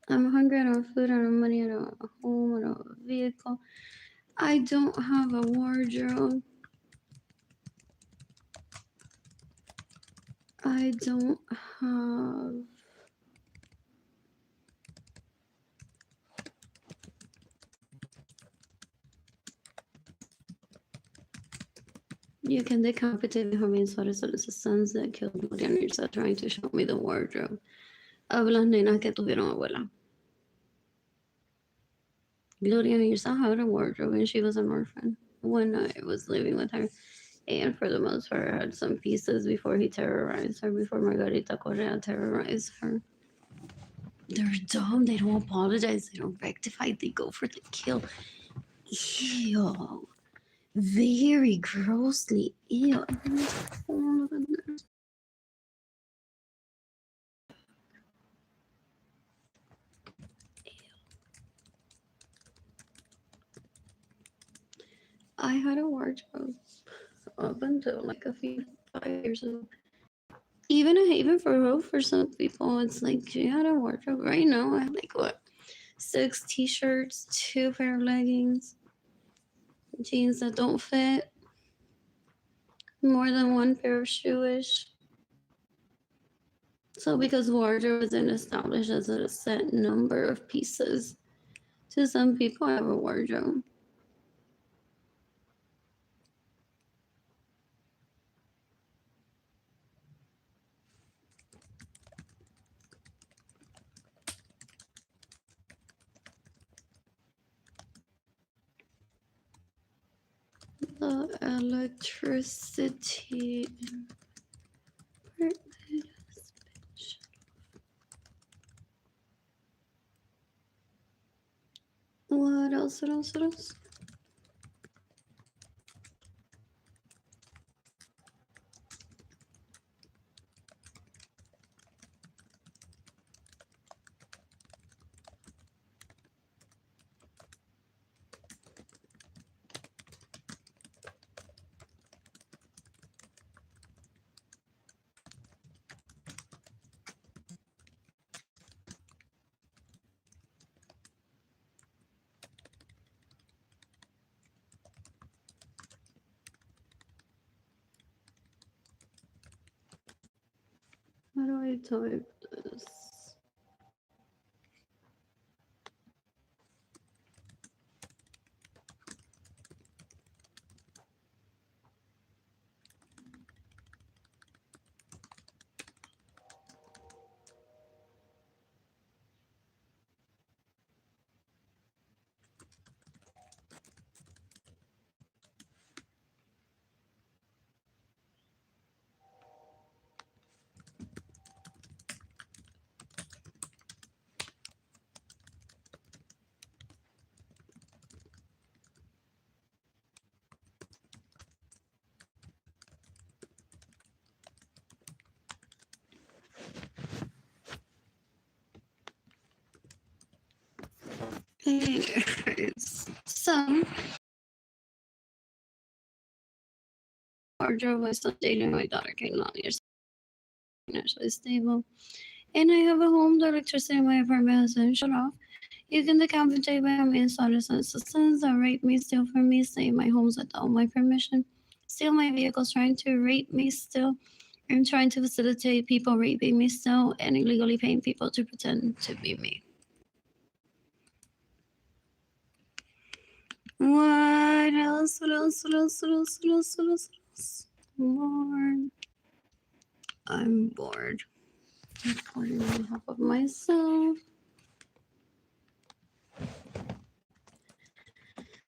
Speaker 1: I'm hungry. I don't have food. I don't have money. I don't have a home. I don't have a vehicle. I don't have a wardrobe. I don't have. You can decapitate Jaime Suarez a los sons that killed Gloria Mirza trying to show me the wardrobe of las nenas que tuvieron abuela. Gloria Mirza had a wardrobe and she was an orphan when I was living with her. And for the most part, had some pieces before he terrorized her, before Margarita Correa terrorized her. They're dumb. They don't apologize. They don't rectify. They go for the kill. Ew. Very grossly. Ew. Oh, goodness. I had a wardrobe up until like a few 5 years ago. Even for some people, it's like she had a wardrobe. Right now, I have like what, 6 t-shirts, 2 pair of leggings, jeans that don't fit, more than one pair of shoe-ish. So because wardrobe isn't established as a set number of pieces, to some people I have a wardrobe. The electricity apartment has been shut. What else? What else? What else? How do I type this? So, wardrobe was still dating my daughter came along. You're financially stable. And I have a home. The electricity in my apartment has been shut off. You can decapitate my home installers and assistants that rape me, steal from me, stay in my homes without my permission, steal my vehicles, trying to rape me still. I'm trying to facilitate people raping me still and illegally paying people to pretend to be me. What else? What else? What else? What else? What else? What else? What else? More. I'm bored. I'm recording on behalf of myself.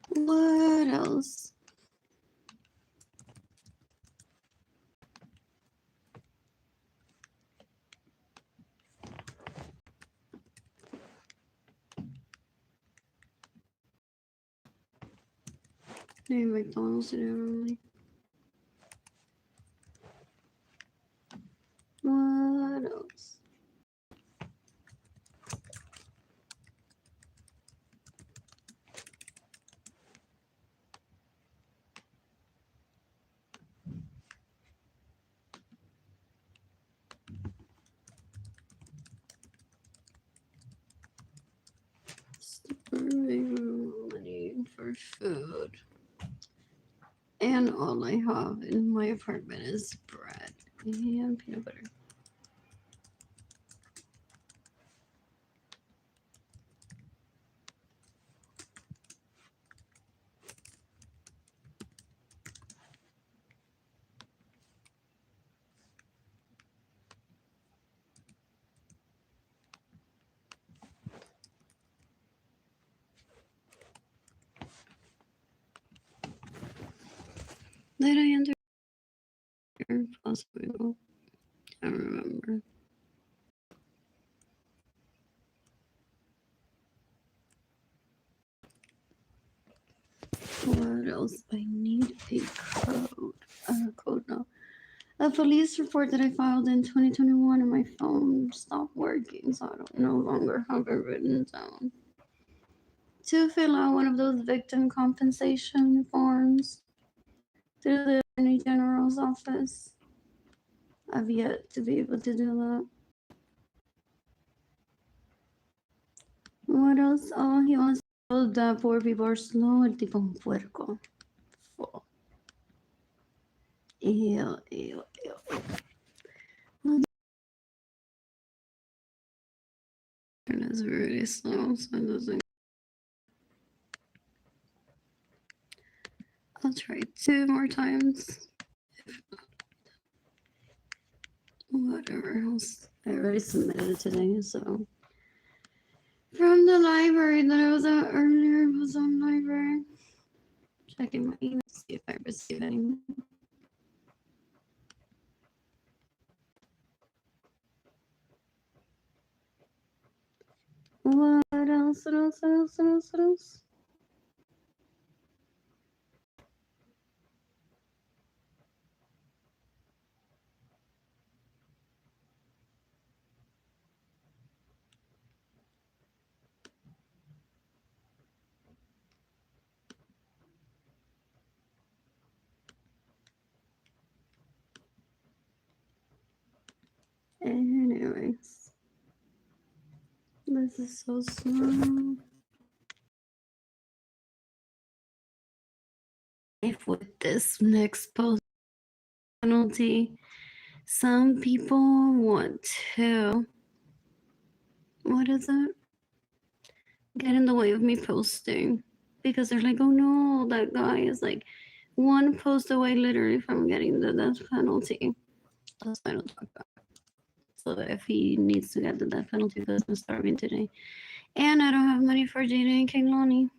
Speaker 1: What else? Maybe McDonald's did it early. What else? Money for food. And all I have in my apartment is bread and peanut butter. Did I enter? Possibly. I don't remember. What else? I need a code. Code now. A police report that I filed in 2021 and my phone stopped working, so I don't no longer have it written down. To fill out one of those victim compensation forms through the Attorney General's office. I've yet to be able to do that. What else? Oh, he wants to that poor people are slow, el tipo un puerco. full. Ew. It's really slow, so it doesn't. I'll try 2 more times. Whatever else. I already submitted it today, so. From the library that I was at earlier, was on library. Checking my email, see if I receive any. What else? What else? What else? What else? What else? Anyways, this is so slow. If with this next post penalty, some people want to, what is it? Get in the way of me posting because they're like, oh no, that guy is like 1 post away literally from getting the death penalty. That's why I don't talk about it. So if he needs to get the death penalty because I'm starving today and I don't have money for Jada and Kaylani.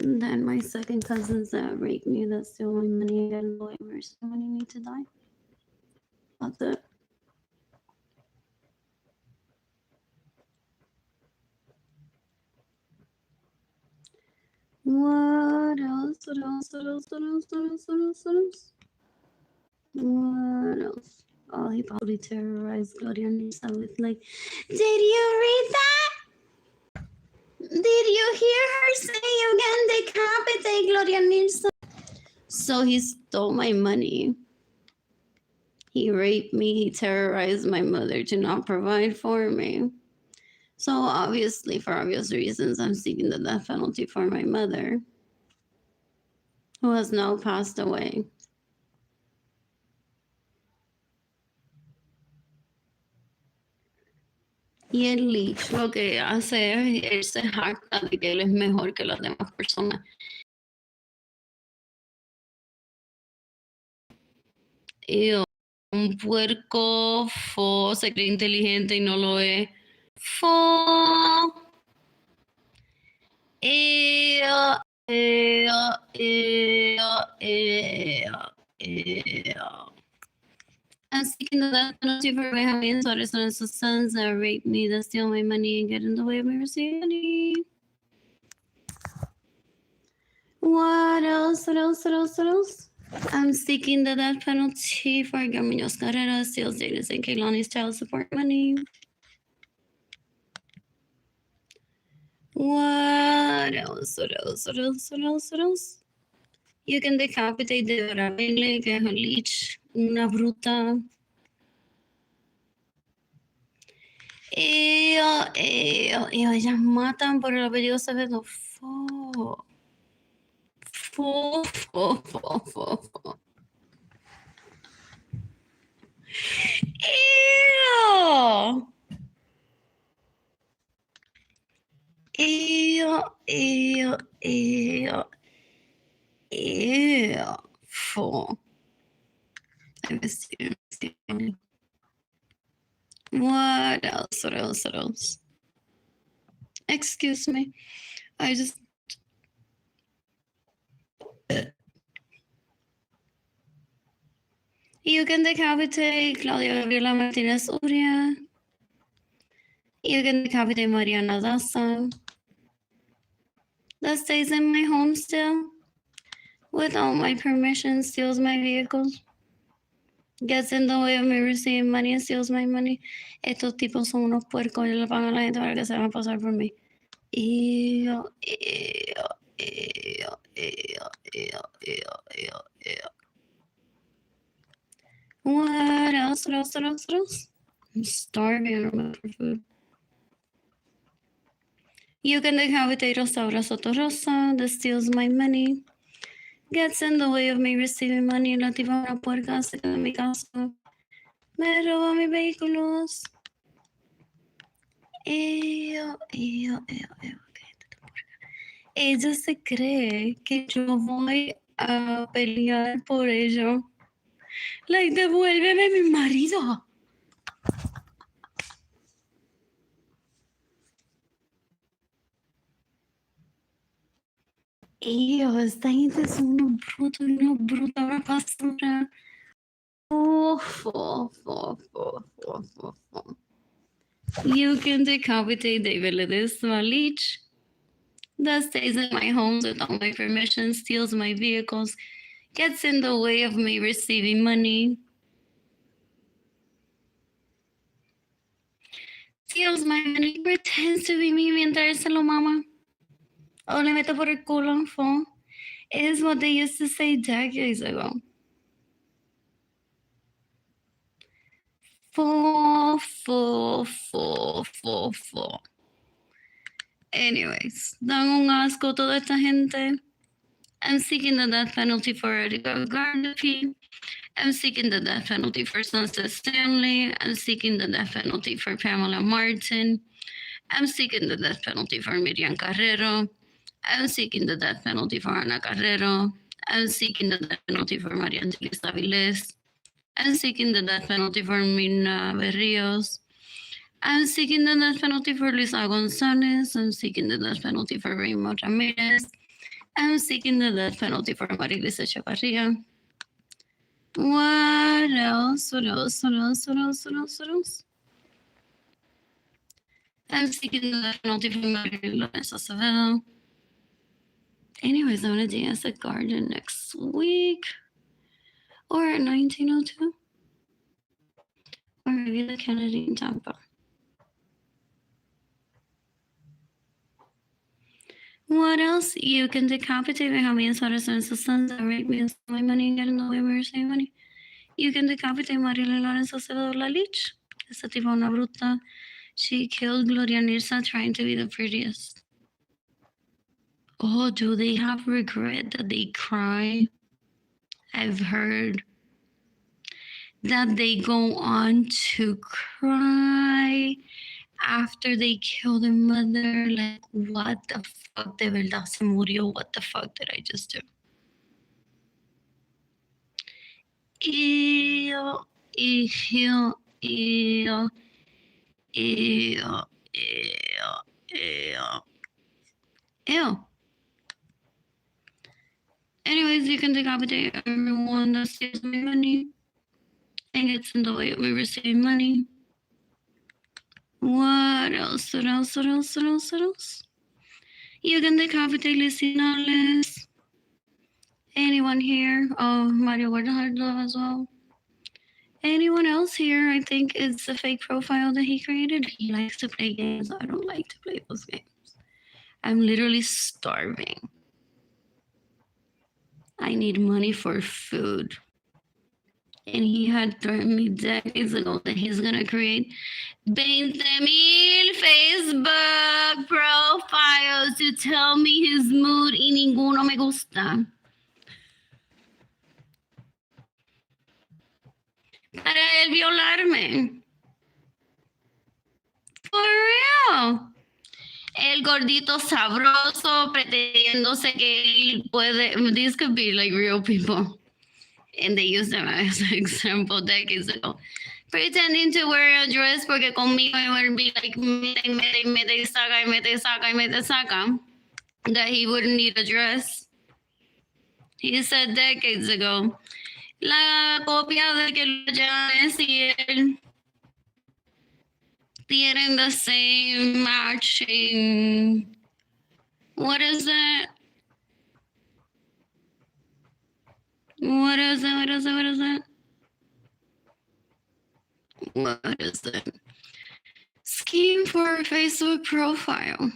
Speaker 1: And then my second cousins that rape me, that steal my money and lawyers when you need to die. That's it. What else? What else? What else? What else? What else? What else? What else? What else? Oh, he probably terrorized Gloria Nisa with like, did you read that? Did you hear her say you can decapitate Gloria Nisa? So he stole my money. He raped me. He terrorized my mother to not provide for me. So obviously, for obvious reasons, I'm seeking the death penalty for my mother, who has now passed away. Y el leech lo que hace es, él se jacta de que él es mejor que las demás personas. Y un puerco fo se cree inteligente y no lo es. Fo. I'm seeking the death penalty for my having daughters and sons that rape me, that steal my money and get in the way of my receiving money. What else? What else? What else? What else? I'm seeking the death penalty for Gaminos Carrera, steals Dana's and Kaylani's child support money. What else? What else? What else? What else? What else? You can decapitate the Bravele, que es un leech, una bruta. Ellas matan por el apellido Acevedo. Fo. Fo, fo, fo, fo, fo. Ew. Ew, ew, ew. Ew. Fo. What else? What else? What else? Excuse me. I just. You can decapitate Claudia Gabriela Martinez Uria. You can decapitate Mariana Daza. That stays in my home still. Without my permission, steals my vehicles. Gets in the way of me receiving money and steals my money. Estos tipos son unos puercos y le pagan a la gente para que se van a pasar por mí. Ew, ew, ew, ew, ew, ew, ew. What else? What else? What else? What else? I'm starving. I don't remember food. You can decapitate Rosaura Soto Rosa. That steals my money. gets in the way of me receiving money. La tipa una puerca se queda en mi casa. Me roba mis vehículos. Ella se cree que yo voy a pelear por ello. Like, devuélveme mi marido. Esta gente es una bruta, una basura. You can decapitate David Ledesma Leach that stays in my home without my permission, steals my vehicles, gets in the way of me receiving money, steals my money, pretends to be me mientras se lo mama. O le mete por el culo, phone. Is what they used to say decades ago. Full. Anyways, dan un asco toda esta gente. I'm seeking the death penalty for Edgar Gardapi. I'm seeking the death penalty for Sunset Stanley. I'm seeking the death penalty for Pamela Martin. I'm seeking the death penalty for Miriam Carrero. I'm seeking the death penalty for Ana Carrero. I'm seeking the death penalty for Maria Angelisa Avilés. I'm seeking the death penalty for Mina Berrios. I'm seeking the death penalty for Luisa Gonzalez. I'm seeking the death penalty for Raymond Ramirez. I'm seeking the death penalty for Marilisa Chavarria. What else? I'm seeking the death penalty for Arlene Lorenzo. Anyways, I'm gonna dance at Garden next week. Or at 1902. Or maybe the Kennedy in Tampa. What else? You can decapitate me, how me and Sarah and sons that rape me and steal my money and get in the way of me receiving money. You can decapitate Arlene Lorenzo La Lich. Esa tipa una bruta. She killed Gloria Nirsa trying to be the prettiest. Oh, do they have regret that they cry? I've heard that they go on to cry after they kill their mother. Like, what the fuck? De verdad se murió. What the fuck did I just do? Ew. Anyways, you can decapitate everyone that steals my money and gets in the way of me receiving money. What else? You can decapitate Licinales. Anyone here? Oh, Mario Guardado as well. Anyone else here? I think it's a fake profile that he created. He likes to play games. I don't like to play those games. I'm literally starving. I need money for food. And he had threatened me decades ago that he's gonna create 20,000 Facebook profiles to tell me his mood y ninguno me gusta. Para él violarme. For real. El gordito sabroso pretendiéndose que él puede. These could be like real people. And they use them as an example decades ago. Pretending to wear a dress porque conmigo it would be like mete, saca. That he wouldn't need a dress. He said decades ago. La copia de que los Janes y él tienen the same matching. What is it? What is it? Scheme for a Facebook profile.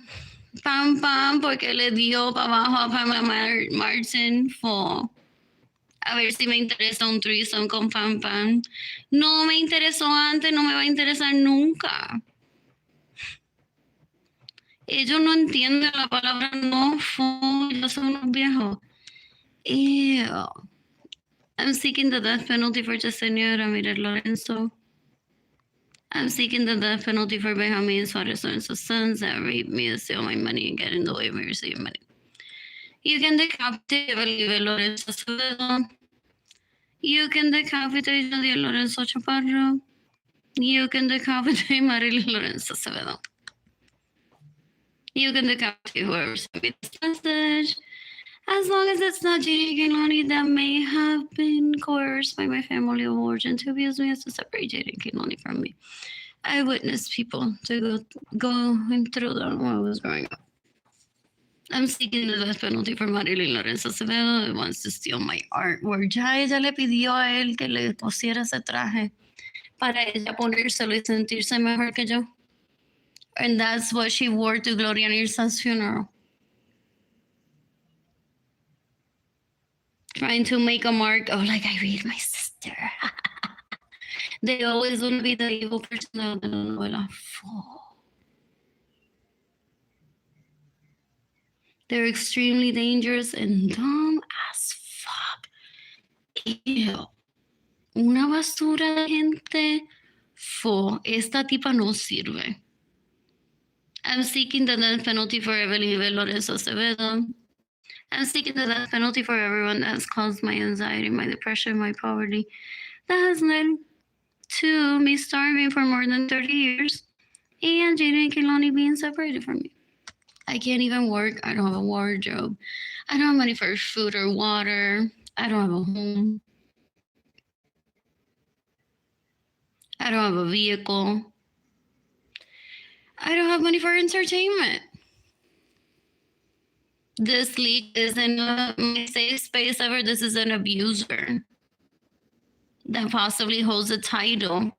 Speaker 1: Pam, porque le dio para abajo a Pamela Martin for. A ver si me interesa un threesome con Pam. No me interesó antes, no me va a interesar nunca. Ellos no entienden la palabra no, yo son unos viejos. Ew. I'm seeking the death penalty for Yesenia Ramirez Lorenzo. I'm seeking the death penalty for Benjamin Suarez Lorenzo's sons that raped me, steal my money, and get in the way of me receiving money. You can decapitate Evelyn Lorenzo Acevedo. You can decapitate Jadiel Lorenzo Chaparro. You can decapitate Marilyn Lorenzo Acevedo. You can decapitate whoever sent me this message. As long as it's not J.J. Kiloni that may have been coerced by my family of origin to abuse me as to separate J.J. Kiloni from me. I witnessed people to go through that when I was growing up. I'm seeking the death penalty for Marilyn Lorenzo Acevedo, who wants to steal my artwork. Ya ella le pidió a él que le pusiera ese traje para ella ponérselo y sentirse mejor que yo. And that's what she wore to Gloria Nirsa's funeral. Trying to make a mark of like, I read my sister. They always want to be the evil person of the novela. They're extremely dangerous and dumb as fuck. Ew. Una basura de gente. Esta tipa no sirve. I'm seeking the death penalty for Evelyn Lorenzo Acevedo. I'm seeking the death penalty for everyone that has caused my anxiety, my depression, my poverty. That has led to me starving for more than 30 years and Jaden Kiloni being separated from me. I can't even work. I don't have a wardrobe. I don't have money for food or water. I don't have a home. I don't have a vehicle. I don't have money for entertainment. This leak isn't my safe space ever. This is an abuser that possibly holds the title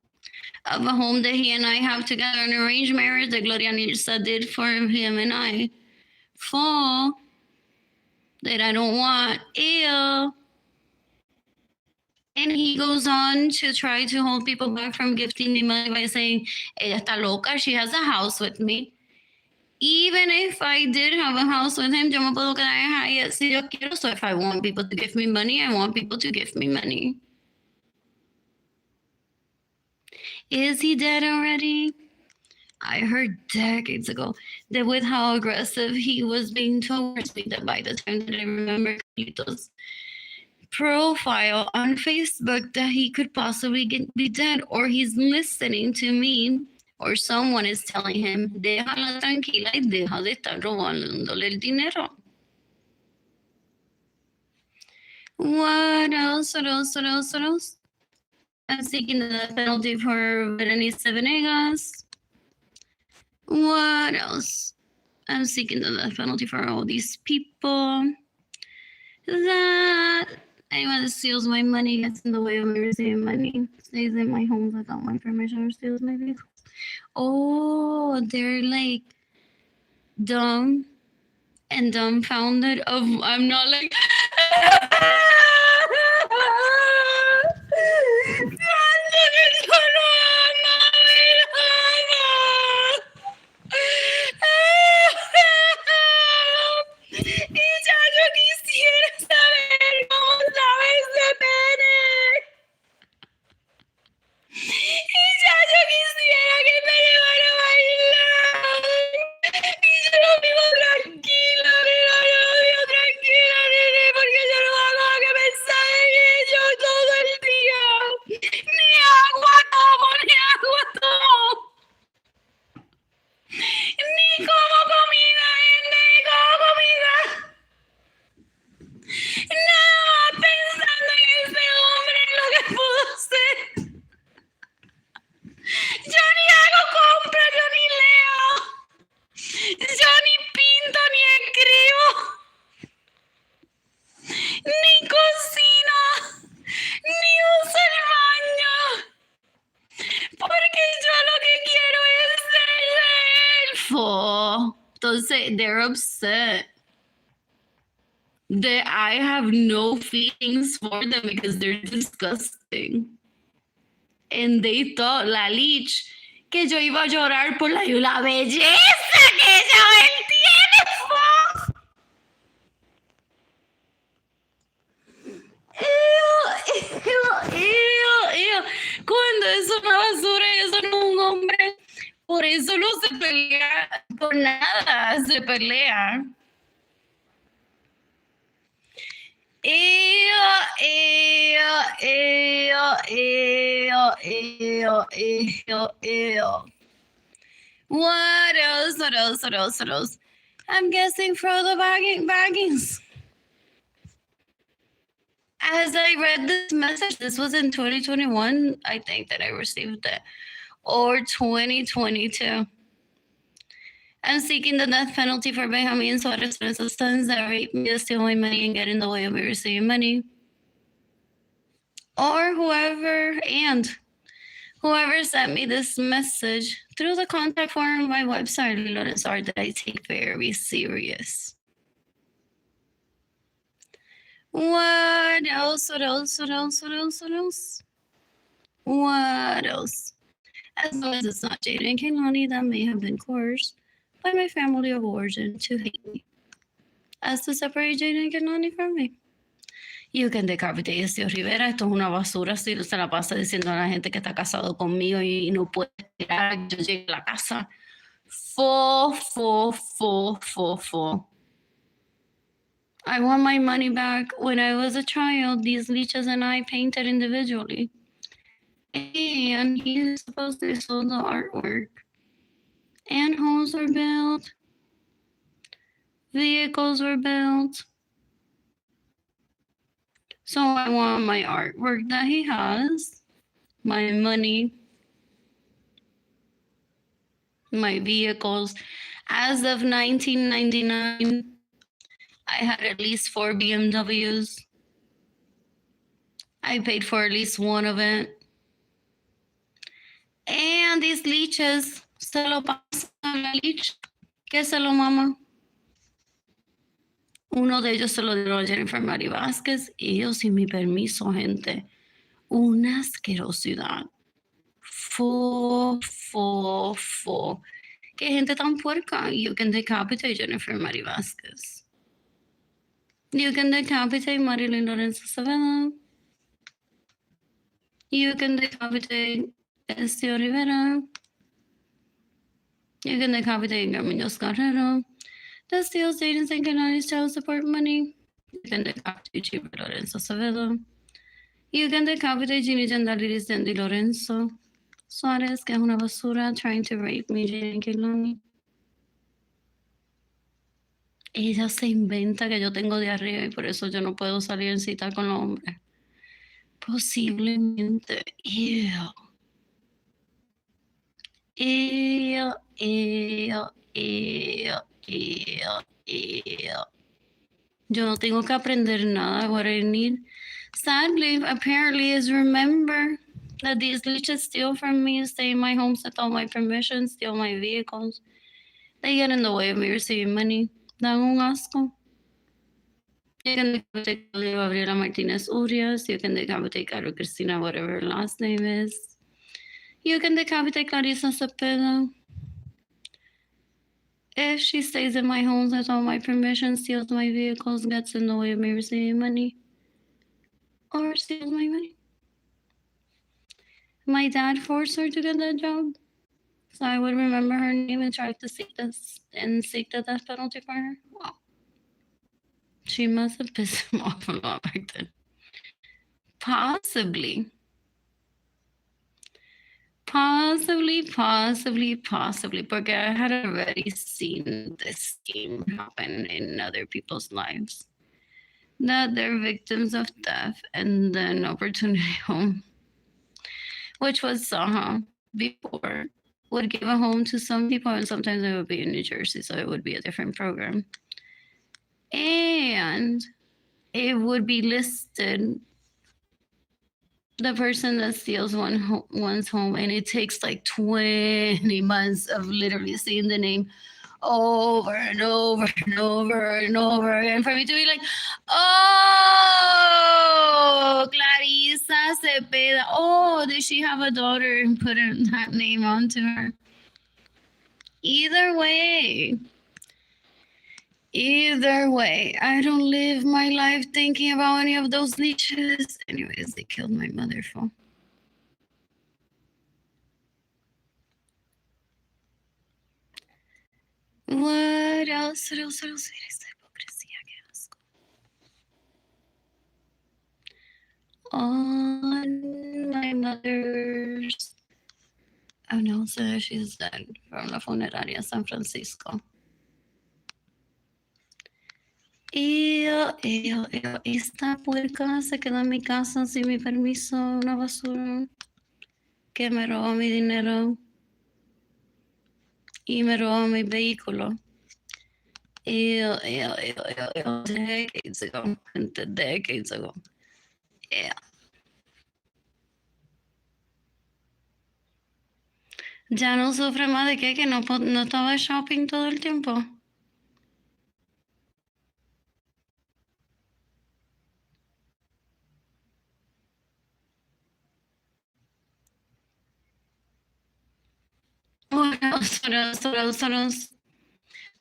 Speaker 1: of a home that he and I have together, an arranged marriage that Gloria Nirsa did for him and I. Fall that I don't want. Ew. And he goes on to try to hold people back from gifting me money by saying, ella está loca, she has a house with me. Even if I did have a house with him, yo me puedo quedar en Hyatt si yo quiero. So if I want people to give me money, I want people to give me money. Is he dead already? I heard decades ago that with how aggressive he was being towards me, that by the time that I remember Carlito's profile on Facebook, that he could possibly be dead, or he's listening to me, or someone is telling him, déjala tranquila y deja de estar robándole el dinero. What else? What else? What else? What else? I'm seeking the death penalty for Berenice Venegas. What else? I'm seeking the death penalty for all these people. That anyone that steals my money, gets in the way of me receiving money, stays in my home without my permission, or steals my vehicle. Oh, they're like dumb and dumbfounded of I'm not like Entonces, they're upset that I have no feelings for them because they're disgusting. And they thought, la lich, que yo iba a llorar por la belleza que él tiene. eso no se pelea, por nada se pelea. What else? What else? What else? What else? I'm guessing for the baggings. As I read this message, this was in 2021, I think that I received it, or 2022. I'm seeking the death penalty for Benjamin Suarez Spencer's sons that raped me, to steal my money, and get in the way of me receiving money. Or whoever sent me this message through the contact form on my website, Arlene Lorenzo, that I take very serious. What else? What else? What else? What else? What else? What else? As long as it's not Jada and Kehlani that may have been coerced by my family of origin to hate me, as to separate Jada and Kehlani from me. You can decapitate a Tío Rivera. Esto es una basura. Si se la pasa diciendo a la gente que está casado conmigo y no puede esperar que yo llegue a la casa. Full. I want my money back. When I was a child, these leeches and I painted individually. And he supposed to sold the artwork. And homes were built. Vehicles were built. So I want my artwork that he has, my money, my vehicles. As of 1999, I had at least 4 BMWs. I paid for at least one of it. And these leeches, se lo pasa a la leech. ¿Qué se lo mama? Uno de ellos se lo dio a Jennifer Mari Vázquez y yo sin mi permiso, gente. Una asquerosidad. Full. ¿Qué gente tan puerca? You can decapitate Jennifer Mari Vázquez. You can decapitate Arlene Lorenzo Acevedo. You can decapitate Tío Rivera. You can decapitate Carmen Carrero. That steals Jaden's and Kehlani's child support money. You can decapitate Chief Lorenzo Acevedo. You can decapitate Ginny Jandaliris Dandy Lorenzo Suarez, que es una basura, trying to rape me, Jaden Kehlani. Ella se inventa que yo tengo diarrea y por eso yo no puedo salir en cita con los hombres. Posiblemente. Ew. Yo no tengo que aprender nada. What I need, sadly, apparently, is remember that these leeches steal from me, stay in my home without my permission, steal my vehicles. They get in the way of me receiving money. Dan un asco. You can decapitate Gabriela Martinez Urias. You can decapitate Carol Cristina, whatever her last name is. You can decapitate Clarissa Cepeda. If she stays in my home without my permission, steals my vehicles, gets in the way of me receiving money, or steals my money. My dad forced her to get that job, so I would remember her name and try to seek the death penalty for her. Wow. She must have pissed him off a lot back then. Possibly, porque I had already seen this scheme happen in other people's lives. That they're victims of death and then opportunity home, which was before, would give a home to some people, and sometimes it would be in New Jersey, so it would be a different program. And it would be listed, the person that steals one's home, and it takes like 20 months of literally seeing the name over and over and over and over again for me to be like, oh, Clarissa Cepeda. Oh, did she have a daughter and put that name onto her? Either way, I don't live my life thinking about any of those leeches. Anyways, they killed my mother for. What else? What else? What else? Mira esta hipocresía, qué asco. On my mother's. Oh no, so she's dead from la funeraria San Francisco. Esta puerca se quedó en mi casa sin mi permiso, una basura que me robó mi dinero y me robó mi vehículo. Decades ago, decades ago. Yeah. Ya no sufre más de que no estaba shopping todo el tiempo. What else?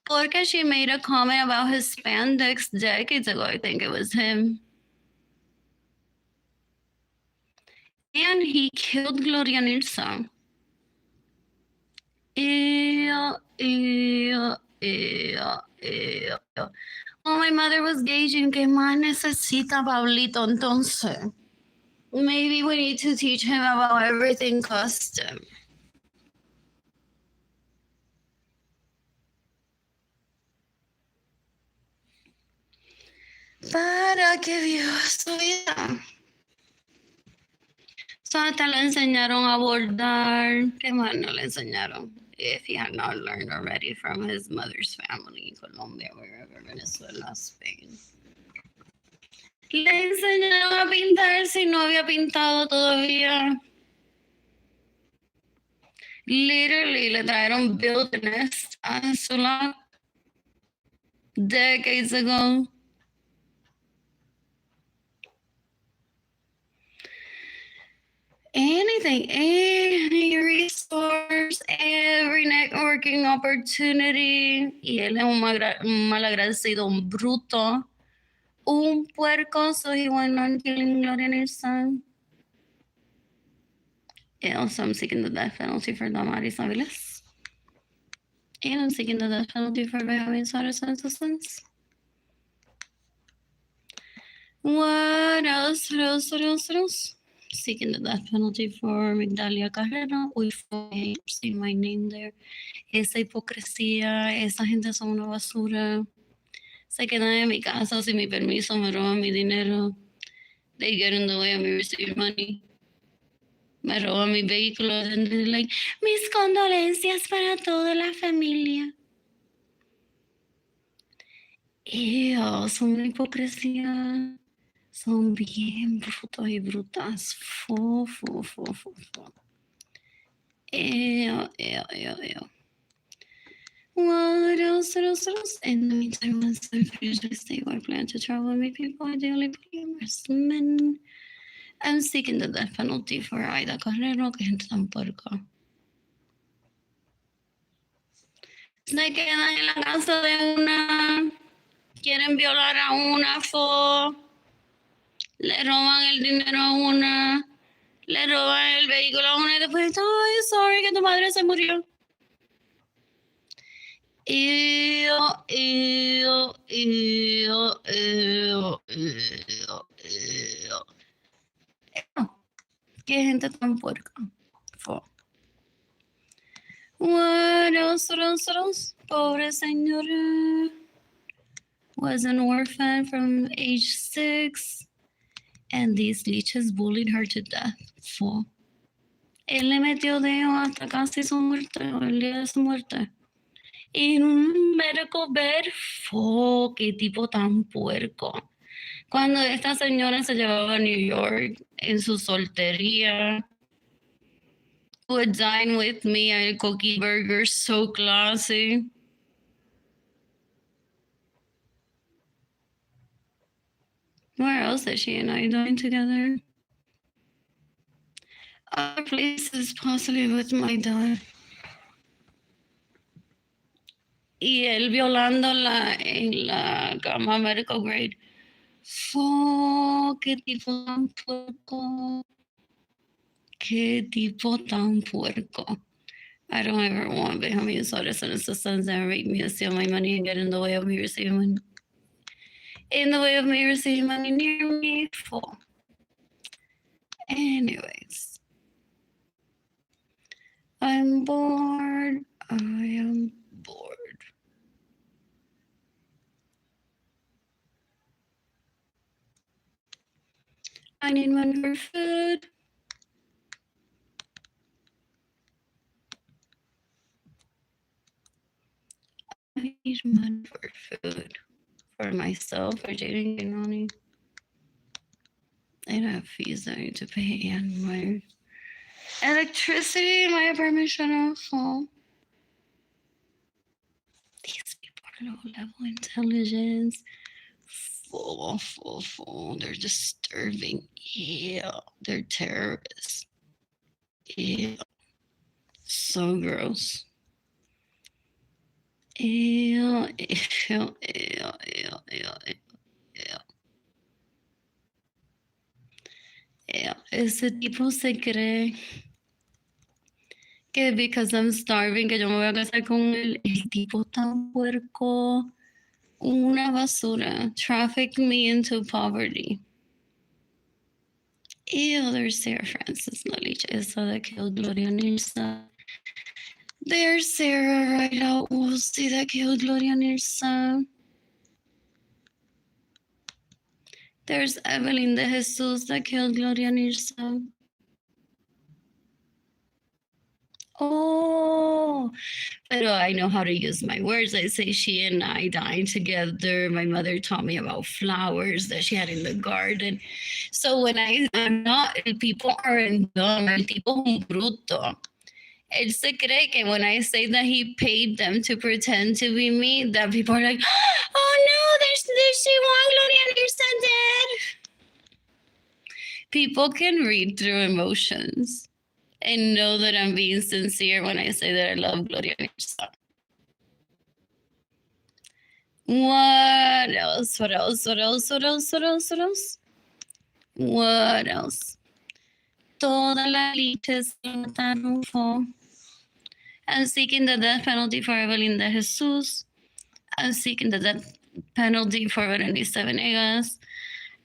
Speaker 1: Porque she made a comment about his spandex decades ago. I think it was him. And he killed Gloria Nilsson. Well, my mother was gauging que más necesita Pablito entonces. Maybe we need to teach him about everything custom. Para que vio su vida. So hasta le enseñaron a bordar. ¿Qué más no le enseñaron? If he had not learned already from his mother's family, Colombia, wherever, Venezuela, Spain. Le enseñaron a pintar si no había pintado todavía. Literally le trajeron wilderness a su lado decades ago. Anything, any resource, every networking opportunity. Y él es un malagradecido, un bruto, un puerco, so he went on killing Gloria Nilsson. And also, I'm seeking the death penalty for Damaris Aviles. And I'm seeking the death penalty for Benjamin Suarez Santos. What else? Seeking the death penalty for Migdalia Carrera. Uy, see my name there. Esa hipocresía, esa gente son una basura. Se quedan en mi casa sin mi permiso, me roban mi dinero. They get in the way of me receiving money. Me roban mi vehículo. And they're like, mis condolencias para toda la familia. Son una hipocresía. Son bien brutos y brutas. What else? In the meantime, once I finish this day, I plan to travel and meet people ideally polyamorous men. I'm seeking the death penalty for Aida Carrero, que gente tan puerca. Se quedan en la casa de una, quieren violar a una, le roban el dinero a una, le roban el vehículo a una y después, ay, sorry que tu madre se murió. Qué gente tan puerca. What else? Pobre señora. Was an orphan from age 6. And these leeches bullied her to death. Él le metió dedo hasta casi su muerte, o el día de su muerte. En un medical bed. Qué tipo tan puerco. Cuando esta señora se llevaba a New York en su soltería, would dine with me at Cookie Burger, so classy. Where else is she and I dine together? Other places, possibly with my dad. Y él violándola en la cama medical grade. Qué tipo tan puerco. Qué tipo tan puerco. I don't ever want Benjamin Suarez and his sons that rape me and steal my money and get in the way of me receiving money. In the way of me receiving money near me, full. Anyways, I'm bored. I am bored. I need money for food. I need money for food. For myself, for dating and money. I have fees that I need to pay and my electricity in my apartment shut off. So these people are low level intelligence. Full. They're disturbing. Yeah. They're terrorists. Yeah. So gross. Ew. Ese tipo se cree que because I'm starving, que yo me voy a casar con él. El tipo tan puerco. Una basura. Traffic me into poverty. Ew, there's Sarah Francis, la leche esa that killed Gloria Nilsa. There's Sarah right out. We'll see that killed Gloria Nilsa. There's Evelyn de Jesus that killed Gloria Nilsa. Oh, pero I know how to use my words. I say she and I dined together. My mother taught me about flowers that she had in the garden. So when I'm not, el people aren't dumb. El tipo es un bruto. Él se cree que when I say that he paid them to pretend to be me, that people are like, oh no, there's she won Gloria Nilsson dead. People can read through emotions and know that I'm being sincere when I say that I love Gloria Nilsson. What else? What else? What else? What else? What else? What else? What else? Toda la elite se mataron for. I'm seeking the death penalty for Evelyn de Jesus. I'm seeking the death penalty for Berenice Venegas.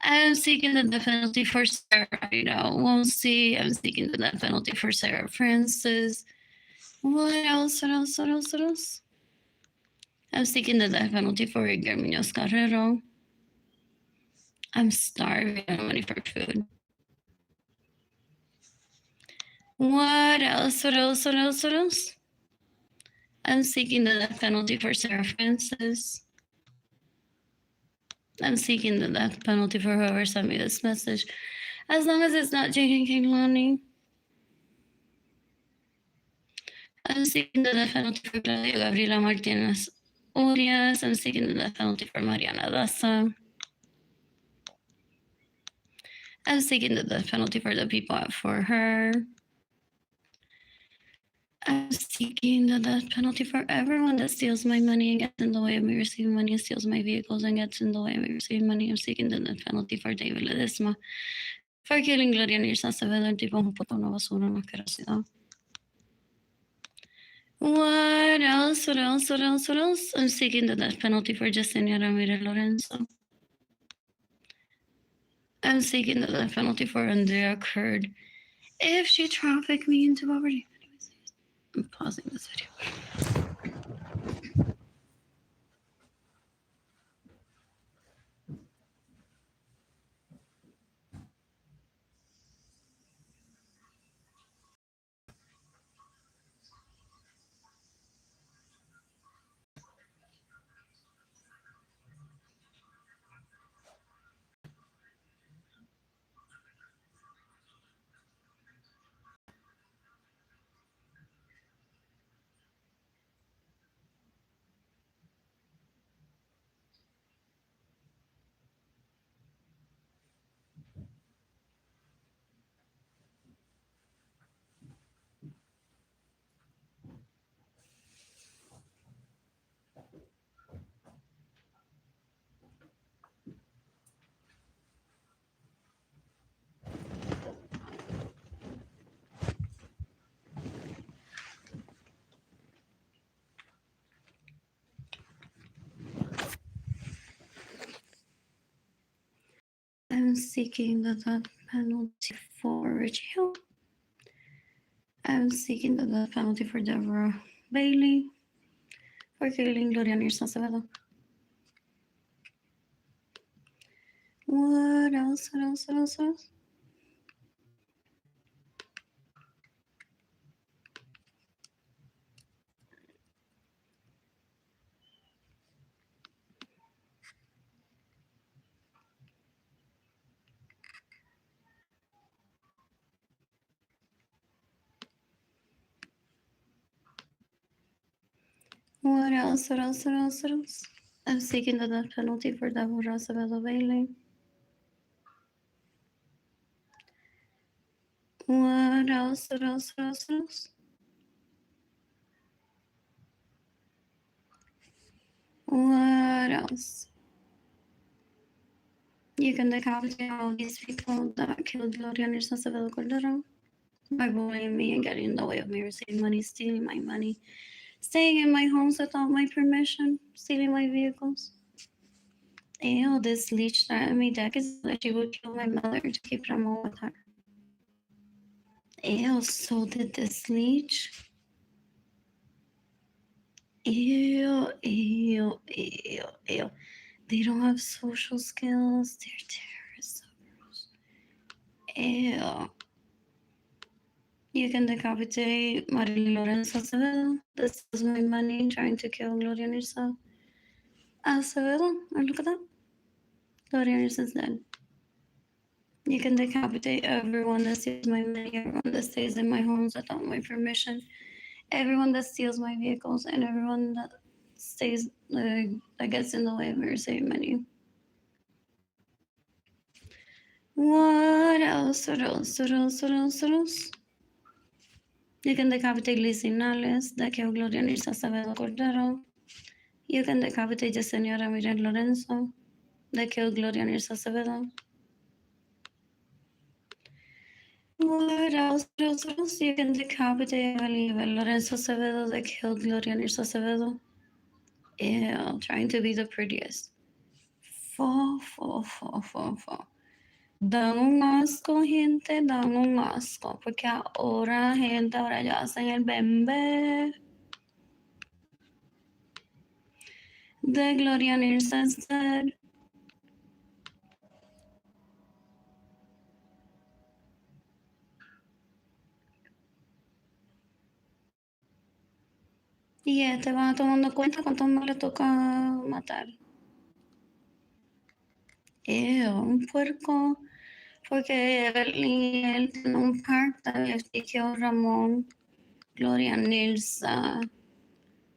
Speaker 1: I'm seeking the death penalty for Sarah, we'll see. I'm seeking the death penalty for Sarah Francis. What else? What else? What else? What else? I'm seeking the death penalty for Edgar Munoz Carrero. I'm starving. I have money for food. What else? What else? What else? What else? I'm seeking the death penalty for Sarah Francis. I'm seeking the death penalty for whoever sent me this message. As long as it's not Jaden Kinglani. I'm seeking the death penalty for Claudia Gabriela Martinez Urias. I'm seeking the death penalty for Mariana Daza. I'm seeking the death penalty for the people out for her. I'm seeking the death penalty for everyone that steals my money and gets in the way of me receiving money and steals my vehicles and gets in the way of me receiving money. I'm seeking the death penalty for David Ledesma for killing Gloria Nilsson Acevedo, el tipo un puto, una basura, una asquerosidad. What else? What else? What else? What else? I'm seeking the death penalty for Yesenia Arlene Lorenzo. I'm seeking the death penalty for Andrea Kurd if she trafficked me into poverty. Anyways, I'm pausing this video. I'm seeking the death penalty for Richie Hill. I'm seeking the death penalty for Deborah Bailey, for killing Gloria Nirsa Acevedo. What else? What else? What else? What else? What else? What else? What else? What else? I'm seeking the death penalty for Deborah Acevedo Bailey. What else? What else? What else? What else? What else? You can decapitate all these people that killed Gloria Nirsa Acevedo Cordero by bullying me and getting in the way of me receiving money, stealing my money, staying in my homes without my permission, stealing my vehicles. Ew, this leech threatened me decades that she would kill my mother to keep Ramon with her. Ew, so did this leech? Ew, ew, ew, ew. They don't have social skills. They're terrorists. Ew. You can decapitate Arlene Lorenzo Acevedo. This is my money trying to kill Gloria Nirsa Acevedo. And look at that. Gloria Nirsa's dead. You can decapitate everyone that steals my money, everyone that stays in my homes without my permission, everyone that steals my vehicles, and everyone that stays, that gets in the way of me receiving money. What else? What else? What else? What else? What else? You can decapitate Liz Inales, that killed Gloria Nirsa Acevedo Cordero. You can decapitate Yesenia Arlene Lorenzo, that killed Gloria Nirsa Acevedo. What else? What else? What else? You can decapitate Arlene Lorenzo Acevedo, that killed Gloria Nirsa Acevedo. Ew, trying to be the prettiest. Fo. Dan un asco, gente, dan un asco. Porque ahora, gente, ahora ya hacen el bembe. De Gloria Nirsa is dead. Y te van tomando cuenta cuántos más le toca matar. Un puerco. Porque él tiene un pacto y exigió Ramón, Gloria Nilsa,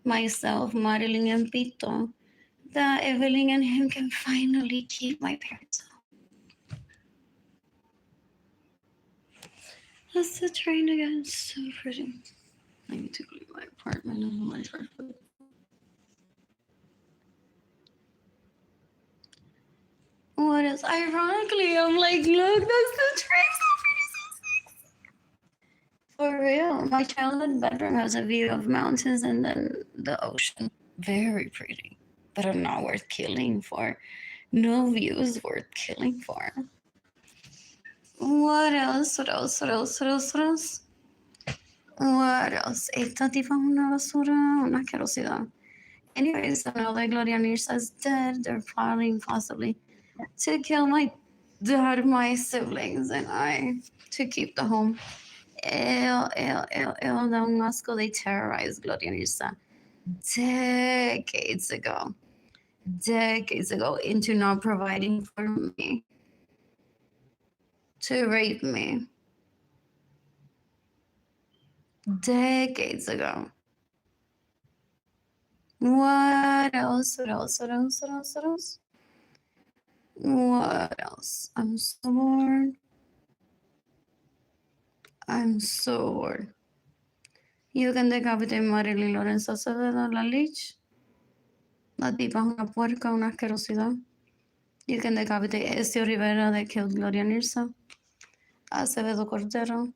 Speaker 1: myself, Marilyn and Pito, that Evelyn and him can finally keep my parents home. That's the train again. It's so pretty. I need to clean my apartment and my apartment. What is ironically, I'm like, look, that's the train. For real, my childhood bedroom has a view of mountains and then the ocean. Very pretty, but I'm not worth killing for. No view is worth killing for. What else? What else? What else? What else? What else? What else? Esta tipa es una basura, una asquerosidad. Anyways, so now that Gloria Nirsa is dead, they're plotting possibly to kill my dad, my siblings, and I to keep the home. Da un asco. They terrorized Gloria Nirsa decades ago into not providing for me, to rape me. Decades ago. What else? What else? What else? What else? What else? What else? I'm so bored. I'm so bored. You can decapitate Marilyn Lorenzo Acevedo, la leech. La tipa es una puerca, una asquerosidad. You can decapitate Ezio Rivera that killed Gloria Nirsa Acevedo Cordero.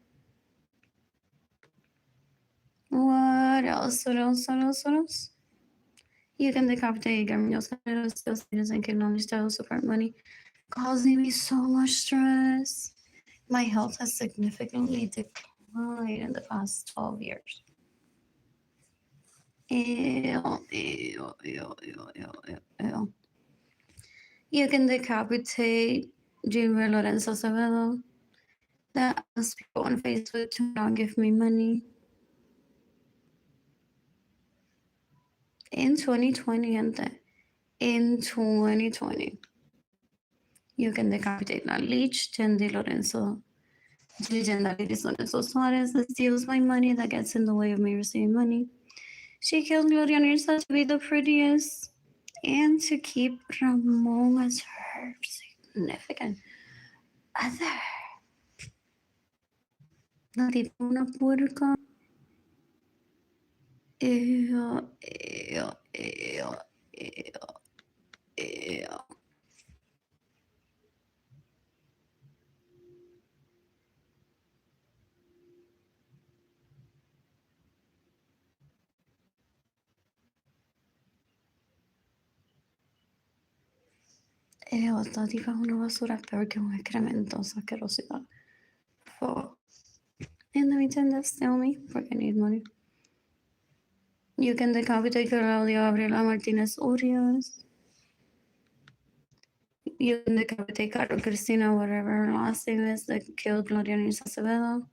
Speaker 1: What else? What else? What else? What else? You can decapitate Guillermo Canelo, steal citizens and kill non-steal support money. causing me so much stress. My health has significantly declined in the past 12 years. Ew, ew, ew, ew, ew, ew, ew. You can decapitate Gilbert Lorenzo Acevedo that asks people on Facebook to not give me money. In 2020, gente. In 2020. You can decapitate La Leech, Jendy Lorenzo, Legendary Lorenzo Suarez that steals my money, that gets in the way of me receiving money. She killed Gloria Nirsa to be the prettiest and to keep Ramon as her significant other. La tipa una puerca. Ew, ew, ew, ew, ew. Esta tipa es una basura peor que un excremento, esa asquerosidad. Fuck. And let me tell that tell me, porque I need money. You can decapitate Claudia Gabriela Martinez Urias. You can decapitate Carol Cristina, whatever her last name is, that killed Gloria Nirsa Acevedo.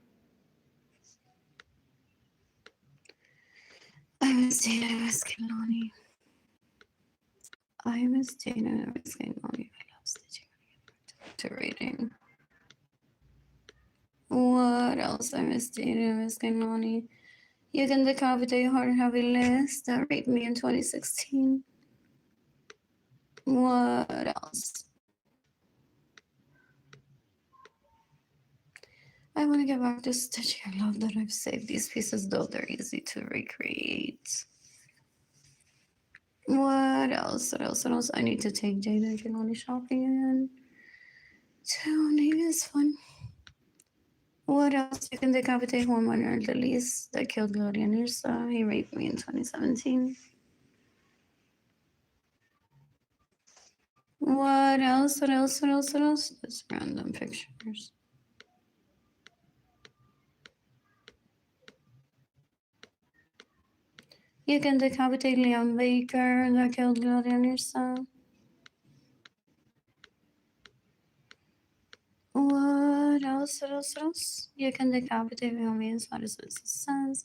Speaker 1: I miss Dana Escaloni. I miss Dana Escaloni. I love stitching to rating. What else? I miss Dana Escaloni. You can decapitate Hard Heavy List that raped me in 2016. What else? I want to get back to stitching. I love that I've saved these pieces, though they're easy to recreate. What else? What else? What else? I need to take Jada and only shopping again. Tony is fun. What else? You can decapitate Juan Manuel Delis that killed Gloria Nirsa. He raped me in 2017. What else? What else? What else? What else? Just random pictures. You can decapitate Leon Baker that killed Gloria Nirsa. What else? What else? What else? You can decapitate me as far as it says.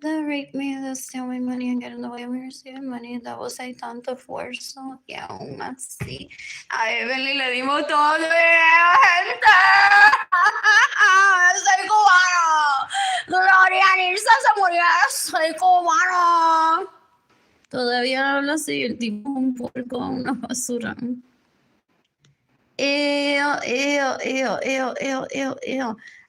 Speaker 1: That rape me, that steal my money and get in the way of me receiving money. That was a tanto esfuerzo. Y aún así, a Evelyn le dimos todo el video, gente. Soy cubano. Gloria Nirsa se murió. Soy cubano. Todavía hablo así. El tipo es un puerco, una basura. Ew.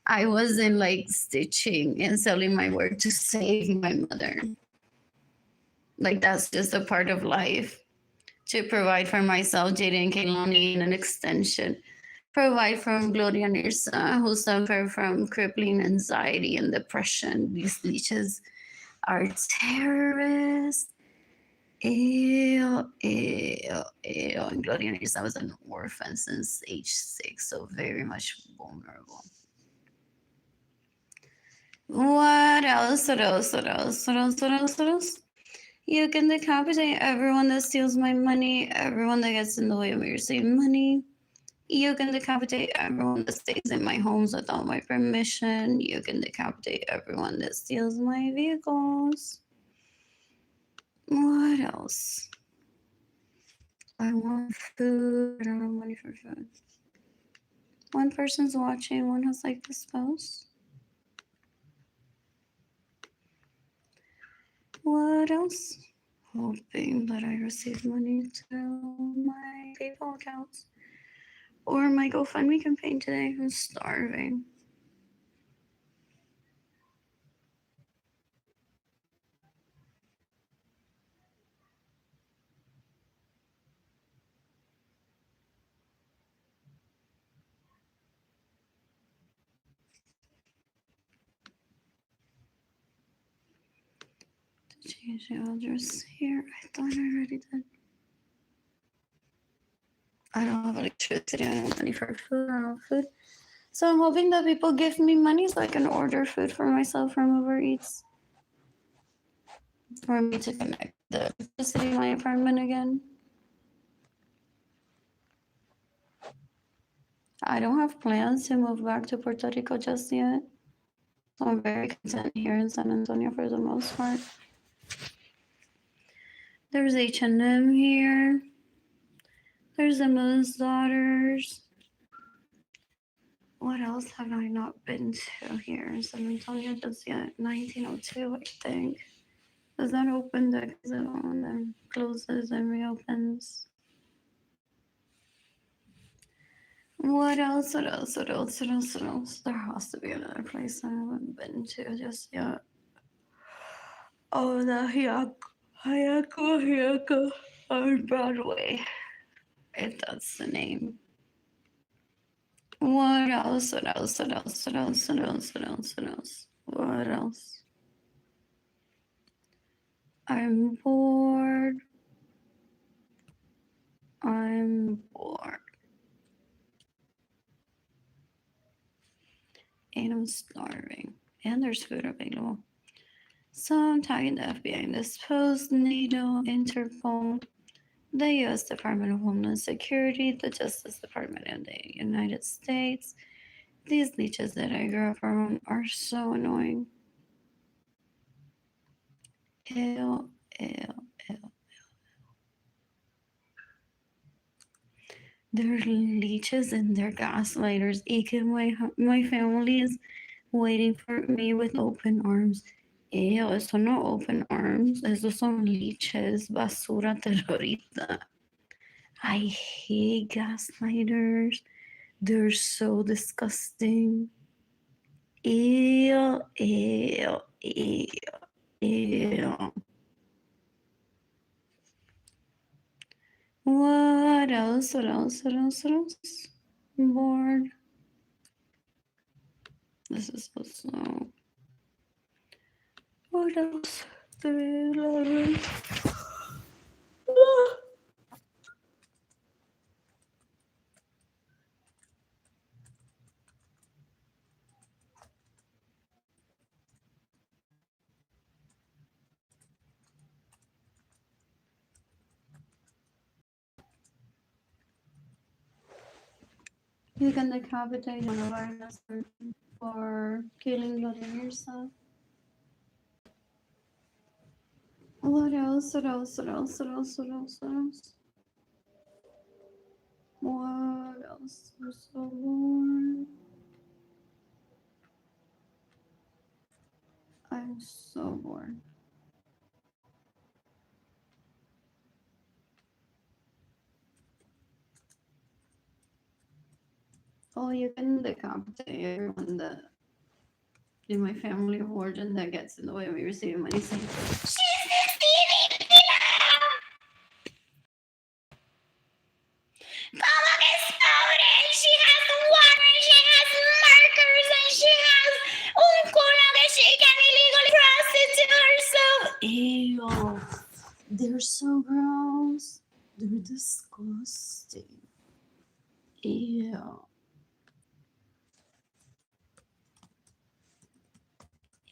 Speaker 1: I wasn't like stitching and selling my work to save my mother. Like that's just a part of life. To provide for myself, Jaden Kaylani, and an extension. Provide for Gloria Nirsa, who suffer from crippling anxiety and depression. These leeches are terrorists. Ew. And Gloria Nirsa was an orphan since age 6, so very much vulnerable. What else? You can decapitate everyone that steals my money, everyone that gets in the way of me receiving money. You can decapitate everyone that stays in my homes without my permission. You can decapitate everyone that steals my vehicles. What else? I want food. I don't have money for food. One person's watching, one has liked this post. What else? Hoping that I receive money to my PayPal accounts or my GoFundMe campaign today. I'm starving. Change the address here. I thought I already did. I don't have electricity. I don't have money for food. I don't have food. So I'm hoping that people give me money so I can order food for myself from Uber Eats. For me to connect the electricity in my apartment again. I don't have plans to move back to Puerto Rico just yet. So I'm very content here in San Antonio for the most part. There's H&M here. There's Emma's Daughters. What else have I not been to here in San Antonio just yet? 1902, I think. Does that open the exit on and closes and reopens? What else? What else? What else? What else? What else? There has to be another place I haven't been to just yet. Oh, the Hayako on Broadway. If that's the name. What else? What else? What else? What else? What else? What else? What else? What else? I'm bored. I'm bored. And I'm starving. And there's food available. So I'm tagging the FBI in this post, NATO, Interpol, the U.S. Department of Homeland Security, the Justice Department in the United States. These leeches that I grew up around are so annoying. Ew, ew, ew. They're leeches and they're gaslighters. My family is waiting for me with open arms. Ew, eso no open arms. Esos son leeches, basura terrorista. I hate gaslighters. They're so disgusting. Ew, ew, ew, ew. What else? What else? What else? What else? I'm bored. This is so slow. What else? 311. You can decapitate one of our listeners for killing yourself. What else? What else? What else? What else? What else? What else? What else? I'm so bored. I'm so bored. Oh, you can decapitate everyone that in my family of origin that gets in the way of me receiving money. Saying, she's stealing me now! Como que stolen? She has water, she has markers, and she has un culo that she can illegally prostitute herself. Ew. They're so gross. They're disgusting. Ew.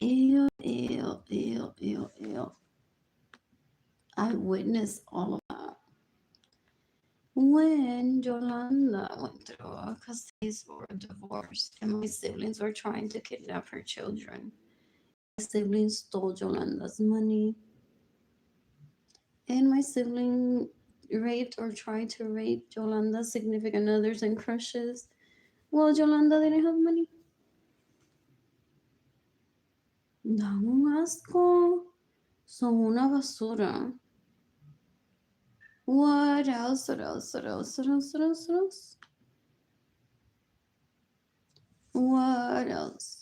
Speaker 1: Ew, ew, ew, ew, ew. I witnessed all of that. When Yolanda went through a custody or a divorce, and my siblings were trying to kidnap her children, my siblings stole Yolanda's money, and my sibling raped or tried to rape Yolanda's significant others and crushes. Well, Yolanda didn't have money. Dan un asco. Son una basura. What else? What else? What else? What else? What else? What else? What else?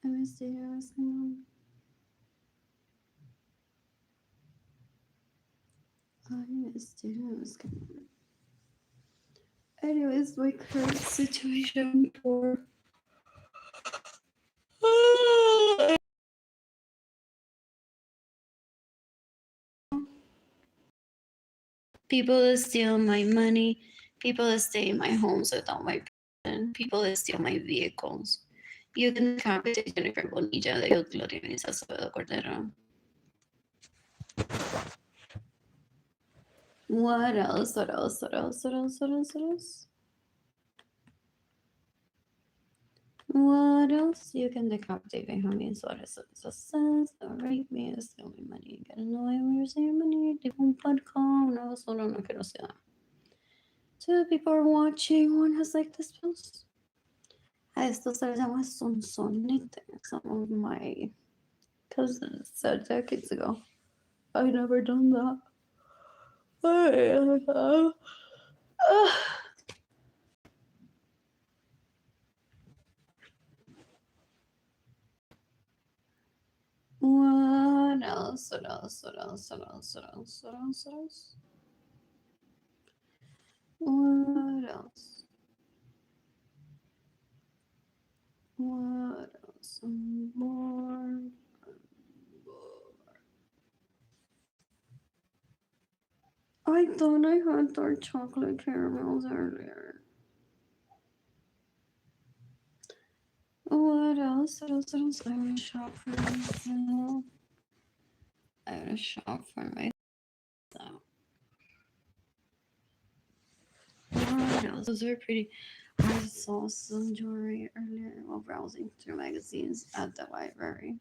Speaker 1: mysterious. I'm mysterious. Anyways, my current situation for people that steal my money, people that stay in my homes without my permission, people that steal my vehicles. You can decapitate Jennifer Bonilla de Gloria Elisa Acevedo Cordero. What else? What else? What else? What else? What else? What else? What else? You can decapitate Benjamin Suarez. So says, don't rape me, steal my money. Get annoyed when you're saying money. Tipo un podcast. No, solo no quiero ser. Two people are watching. One has like this post. A esto se le llama sonsonete. Some of my cousins said decades ago. I've never done that. What else? What else? What else? What else? What else? What else? What else? What else? What else? More. I thought I had dark chocolate caramels earlier. What else? What else? What else? I want to shop for myself. I want to shop for myself. What else? Those are pretty. I saw some jewelry earlier while browsing through magazines at the library.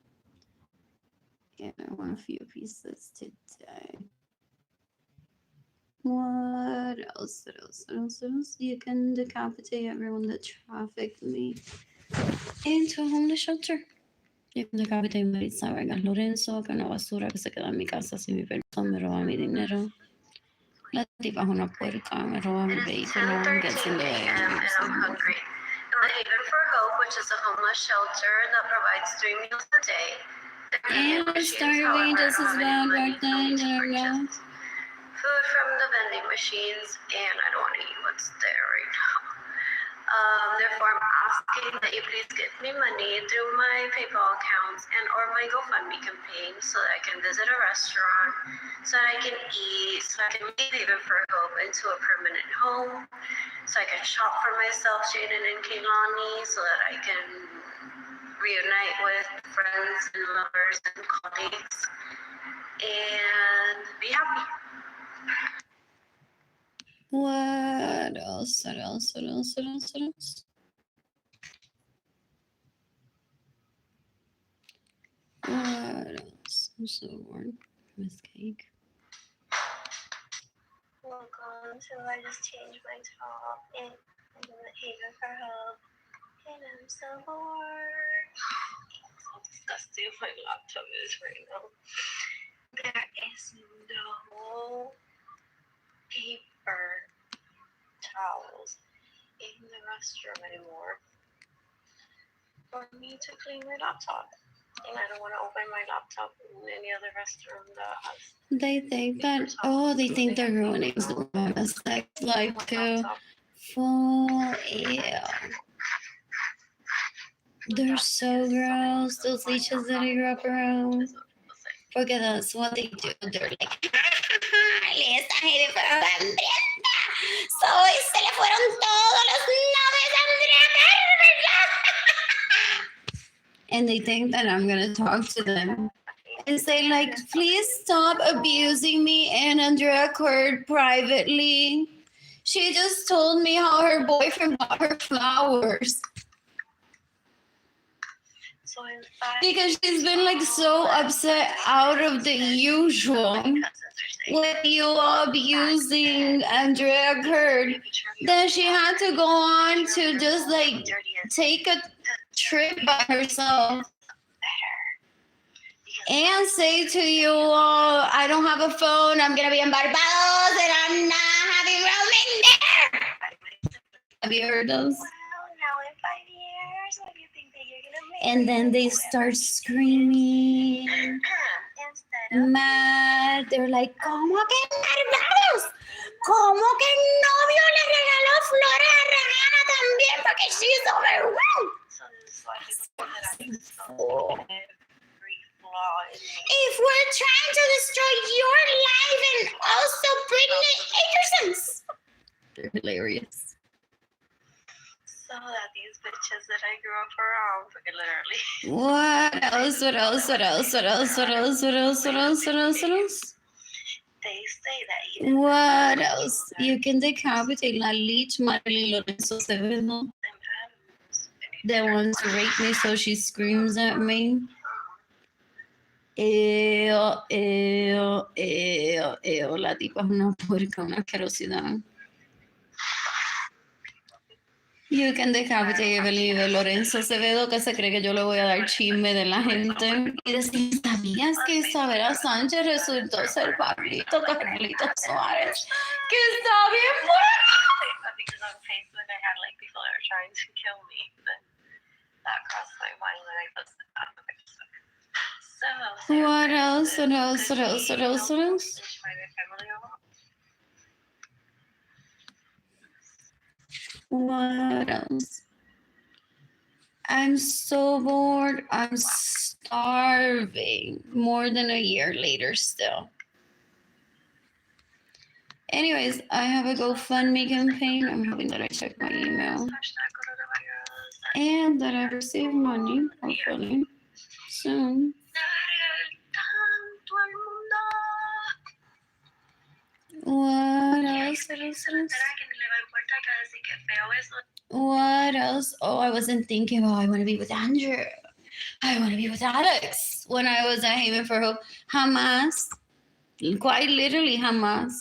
Speaker 1: And I want a few pieces today. What else? What else? What else? What else? You can decapitate everyone that trafficked me into a homeless shelter. You can decapitate a Maritza Arlene Lorenzo, que una basura que se queda en mi casa sin mi permiso, me roba mi dinero. La tipa es una puerca, me roba mi vehículo, gets in the way.
Speaker 3: And I'm hungry. In the Haven for Hope, which is a homeless shelter that provides 3 meals a day.
Speaker 1: And we're starving just as bad right then, there we go.
Speaker 3: Food from the vending machines, and I don't want to eat what's there right now. Therefore, I'm asking that you please give me money through my PayPal accounts and or my GoFundMe campaign so that I can visit a restaurant, so that I can eat, so I can make Haven for Hope into a permanent home, so I can shop for myself, Jaden and Kehlani, so that I can reunite with friends and lovers and colleagues and be happy.
Speaker 1: What else? What else? What else? What else? What else? What else? I'm so bored. Miss Cake.
Speaker 3: Welcome. So I just changed my top and I'm in the Haven for Hope. And I'm so bored. How disgusting my laptop is right now. There is no paper towels in the restroom anymore for me to clean my laptop. And I don't want to open my laptop in any other restroom that has.
Speaker 1: They think that, they think they're ruining the sex life too. For ew. They're so gross, those leeches that I grew up around. Porque that's what they do. They're like, esta gente fue hambrienta. Soy, se le fueron todos los nombres a Andrea Carmen. And they think that I'm gonna talk to them and say like, please stop abusing me and Andrea Cord privately. She just told me how her boyfriend bought her flowers. Because she's been like so upset out of the usual with you abusing Andrea Curd. Then she had to go on to just like take a trip by herself and say to you all, I don't have a phone, I'm gonna be in Barbados and I'm not having roaming there. Have you heard those?
Speaker 3: Well, now in 5 years, what do you think that you're gonna make?
Speaker 1: And then they start screaming, mad. They're like, ¿cómo que nervios? ¿Cómo que el novio le regaló flores a Regana también? Porque she's overwhelmed. If we're trying to destroy your life and also Brittany Anderson's. They're hilarious.
Speaker 5: So that these bitches that I grew up around, literally.
Speaker 1: What else? What else? What else? What else? What else? What else? What else? What else? What else?
Speaker 5: They say that you
Speaker 1: What else? You can decapitate La Leech, Arlene Lorenzo Acevedo. That wants to rape me, so she screams at me. Ew, ew, ew, ew. La tipa es una puerca, una asquerosidad. You can decapitate Arlene Lorenzo Acevedo, que se cree que yo le voy a dar chisme de la gente. Y decir, ¿sabías que Isabela Sánchez resultó ser Pablito Carmelito Suárez? Que está bien buena.
Speaker 5: because on Facebook I had like people that were trying to kill me, but that crossed my mind when I posted that on Facebook. So
Speaker 1: What else? What else? What else? What else? What else? What else? I'm so bored. I'm starving. More than a year later still. Anyways, I have a GoFundMe campaign. I'm hoping that I check my email. And that I receive money, hopefully, soon. What else? What else? What else? What else? Oh, I wasn't thinking, oh, I want to be with Andrew. I want to be with Alex. When I was at Haven for Hope, jamás. Quite literally, jamás.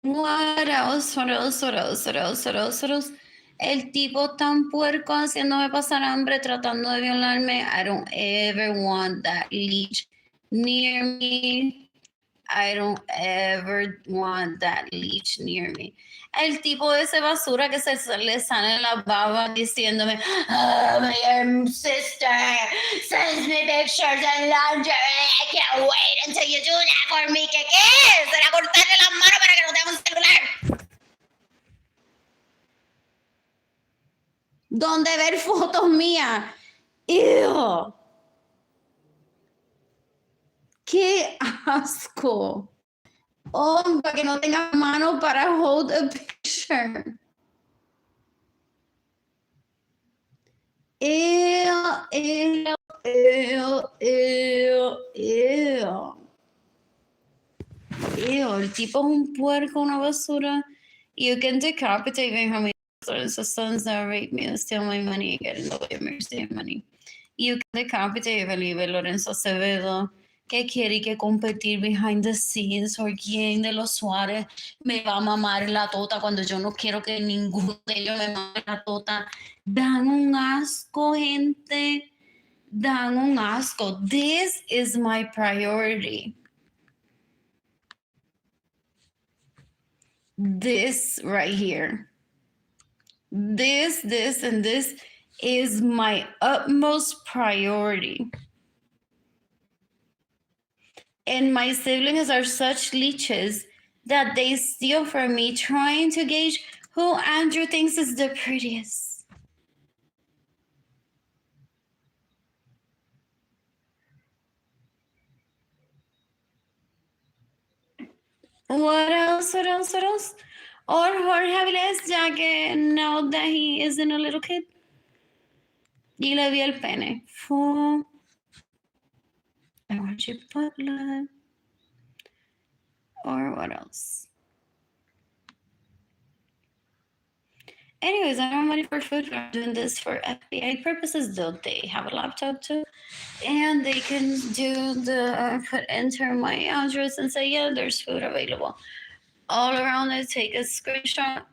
Speaker 1: What else? What else? What else? What else? What else? What else? El tipo tan puerco haciéndome pasar hambre, tratando de violarme. I don't ever want that leech near me. I don't ever want that leech near me. El tipo de ese basura que se le sale la baba diciéndome, oh, my sister sends me pictures and lingerie. I can't wait until you do that for me. ¿Qué es? Será cortarle las manos para que no tenga un celular. ¿Dónde ver fotos mías? Ew. ¡Qué asco! Oh, para que no tenga mano para hold a picture. Ew, ew, ew, ew, ew. Ew, el tipo es un puerco, una basura. You can decapitate me how many sons that rape me and steal my money and get in the way of me stealing money. You can decapitate Felipe Lorenzo Acevedo, que quiere que competir behind the scenes por quién de los Suárez me va a mamar la tota cuando yo no quiero que ninguno de ellos me mame la tota. Dan un asco, gente. Dan un asco. This is my priority. This right here. This, and this is my utmost priority. And my siblings are such leeches that they steal from me, trying to gauge who Andrew thinks is the prettiest. What else? What else? What else? Or Jorge Avilés, ya que now that he isn't a little kid. Y le vi el pene. I want you Butler. Or what else? Anyways, I'm ready for food. I'm doing this for FBI purposes, though they have a laptop too. And they can do enter my address and say, yeah, there's food available. All around it, take a screenshot,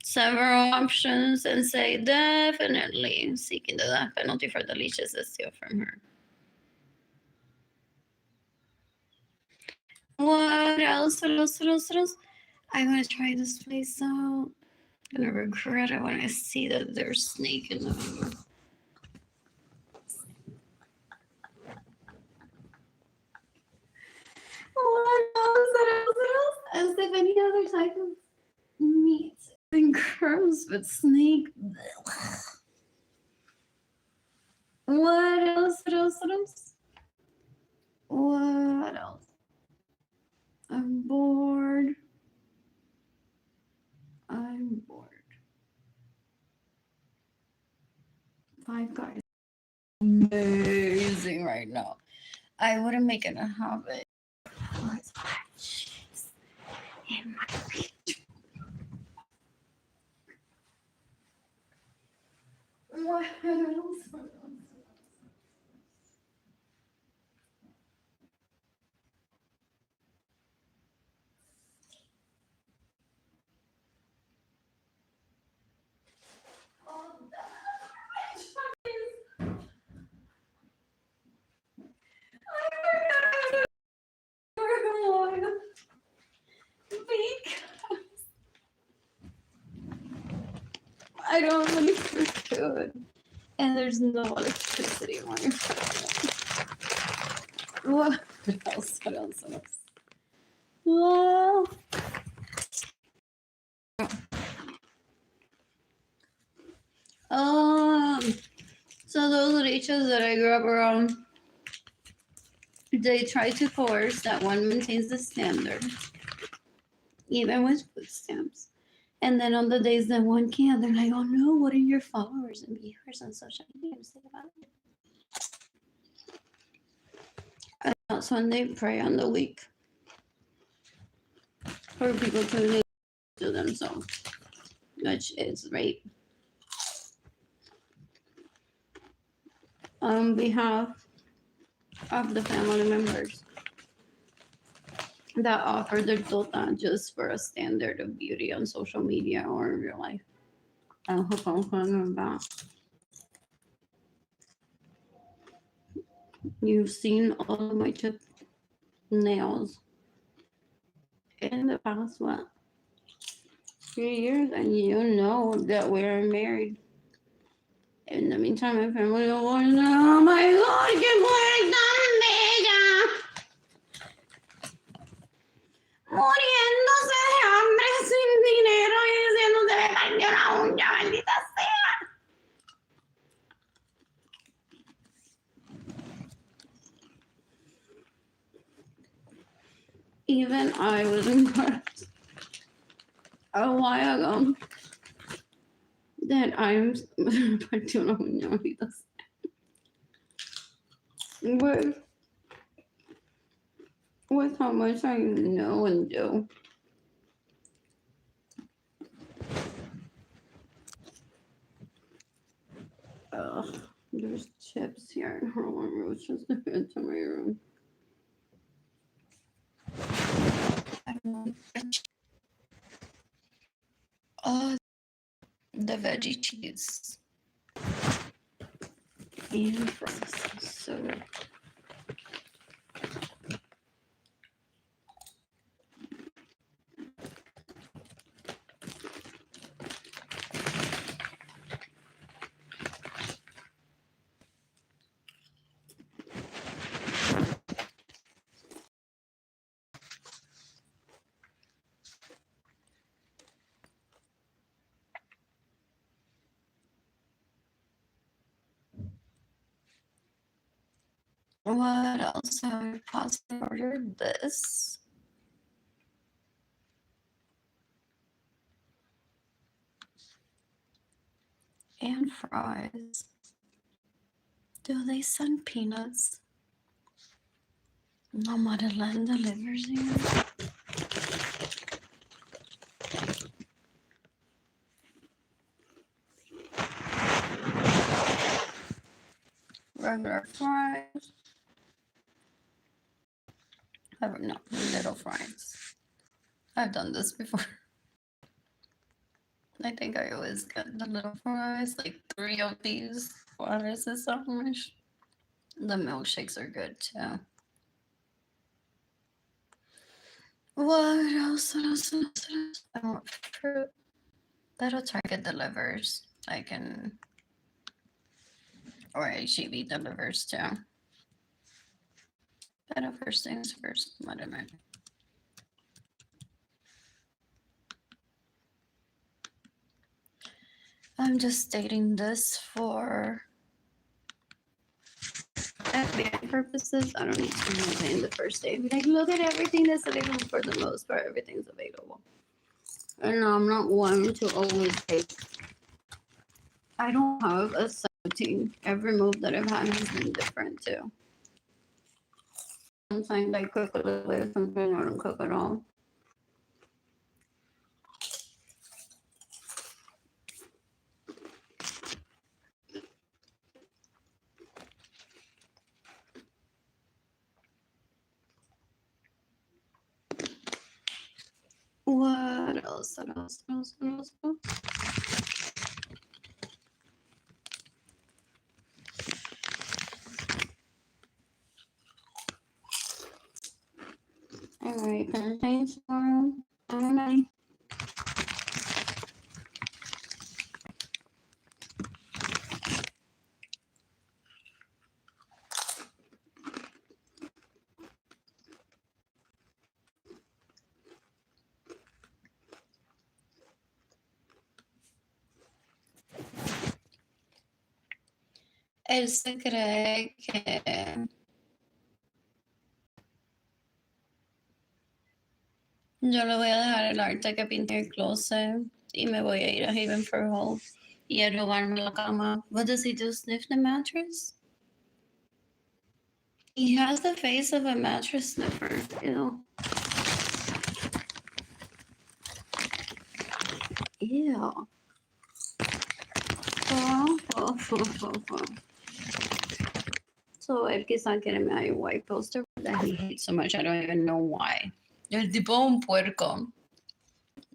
Speaker 1: several options, and say, definitely seeking the death penalty for the leeches that steal from her. What else? What else? What else? What else? I'm gonna try this place out. I'm gonna regret it when I see that there's snake in the menu. What else? As if any other type of meat and gross, but snake. What else? What else? What else? What else? I'm bored. I'm bored. Five Guys. Amazing right now. I wouldn't make it a habit. Let's watch this in my feet. What else? I don't have any food. And there's no electricity on your phone. What else? What else? What else? Well, so those leeches that I grew up around, they try to coerce that one maintains the standard, even with food stamps. And then on the days that one can't, they're like, "Oh no, what are your followers and viewers on social media say about it?" And that's when they prey on the weak for people to do themselves, which is rape. On behalf of the family members that offer their tota just for a standard of beauty on social media or in real life. I hope I'm talking about. You've seen all of my chip nails in the past, what, 3 years, and you know that we're married. In the meantime, my family don't want to know. Oh my God, que muere tan bella. Muriéndose de hambre sin dinero y diciendo se me partió la uña, maldita sea. Even I was impressed a while ago that I'm partió la uña, maldita sea. With how much I know and do. Ugh, there's chips here in Harlem Roaches to fit to my room. Oh, the veggie cheese. And fries. So what else have I possibly ordered? This. And fries. Do they send peanuts? No, Madeleine delivers you. Regular fries. No, little fries. I've done this before. I think I always get the little fries, like 3 of these fries is so much. The milkshakes are good too. What else? What else? What else? What else? I want fruit. That'll Target delivers. I can, or HEB delivers too. But first things first, whatever. I'm just stating this for FBI purposes. I don't need to maintain the first day. Like, look at everything that's available. For the most part, everything's available. And I'm not one to always take. I don't have a routine. Every move that I've had has been different too. Sometimes I cook a little bit, sometimes I don't cook at all. What else? What else? What else? What else? What else? All right, thanks for everybody. Él se cree que yo le voy a dejar el arte que pinté en el closet y me voy a ir a Haven for Hope y a robarme la cama. What does he do? Sniff the mattress? He has the face of a mattress sniffer. Ew. Ew. So él quizá quiere mi white poster that he hates so much. I don't even know why. El tipo un puerco.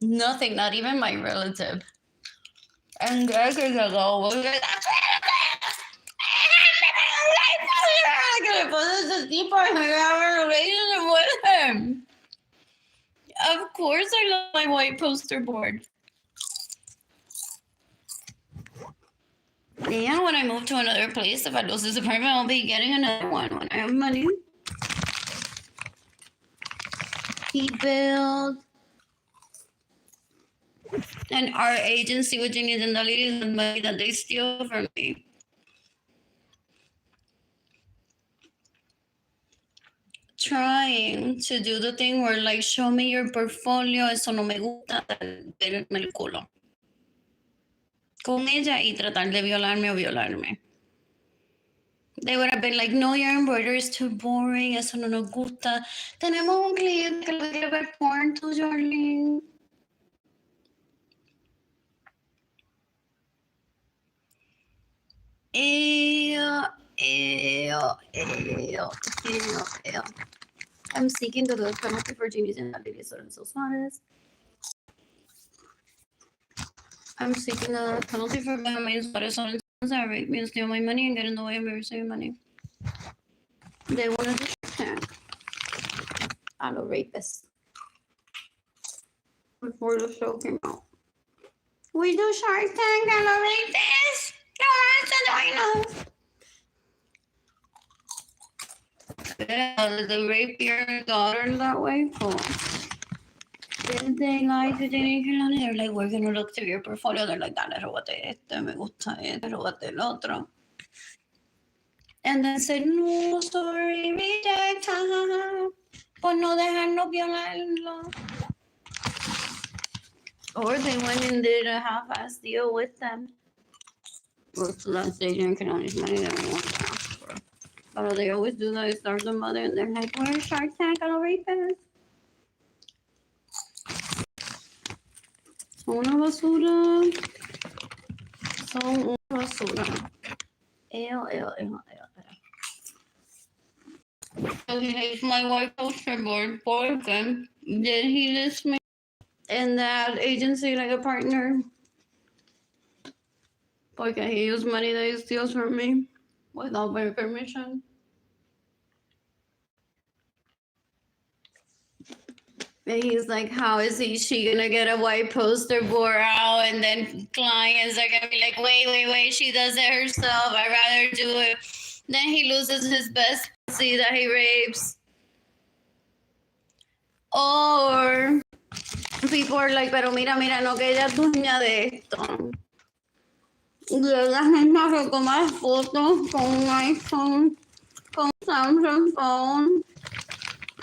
Speaker 1: Nothing, not even my relative. And Greg is like, oh, with him. Of course I love my white poster board. Yeah, when I move to another place, if I lose this apartment, I'll be getting another one when I have money. He built an art agency with genius and the ladies and money that they steal from me. Trying to do the thing where like, show me your portfolio, eso no me gusta, verme el culo. Con ella y tratar de violarme o violarme. They would have been like, no, your embroidery is too boring, eso no nos gusta. Tenemos un cliente que lo quiere ver porn tuyo, Arlene. I'm seeking the death penalty for genius and Arlene Lorenzo Suarez. I'm seeking the death penalty for Benjamin Suarez that raped me and steal my money and get in the way of me receiving money. They want to do Shark Tank. I'm a rapist. Before the show came out. We do Shark Tank and a rapist. No, I they rape your daughter that way? Cool. Did they lie to Jenny Kilani? They're like, we're gonna look through your portfolio. They're like, dale, robate este, me gusta este, robate el otro. And then said, no, sorry, reject, por no dejarnos violarlo. Or they went and did a half-ass deal with them. With last agent can only money they don't want to ask for. But they always do that. They start the mother and they're like, where's Shark Tank on a rapist? Son una basura. Son una basura. Ew. So he hates my white poster board. Porque did he list me in that agency like a partner? Porque he used money that he steals from me without my permission. And he's like, how is she gonna get a white poster board out? And then clients are gonna be like, wait, she does it herself. I'd rather do it. Then he loses his best pussy that he rapes. Or people are like, pero mira, no que ella es dueña de esto. Y la gente que toma fotos con un iPhone, con Samsung phone.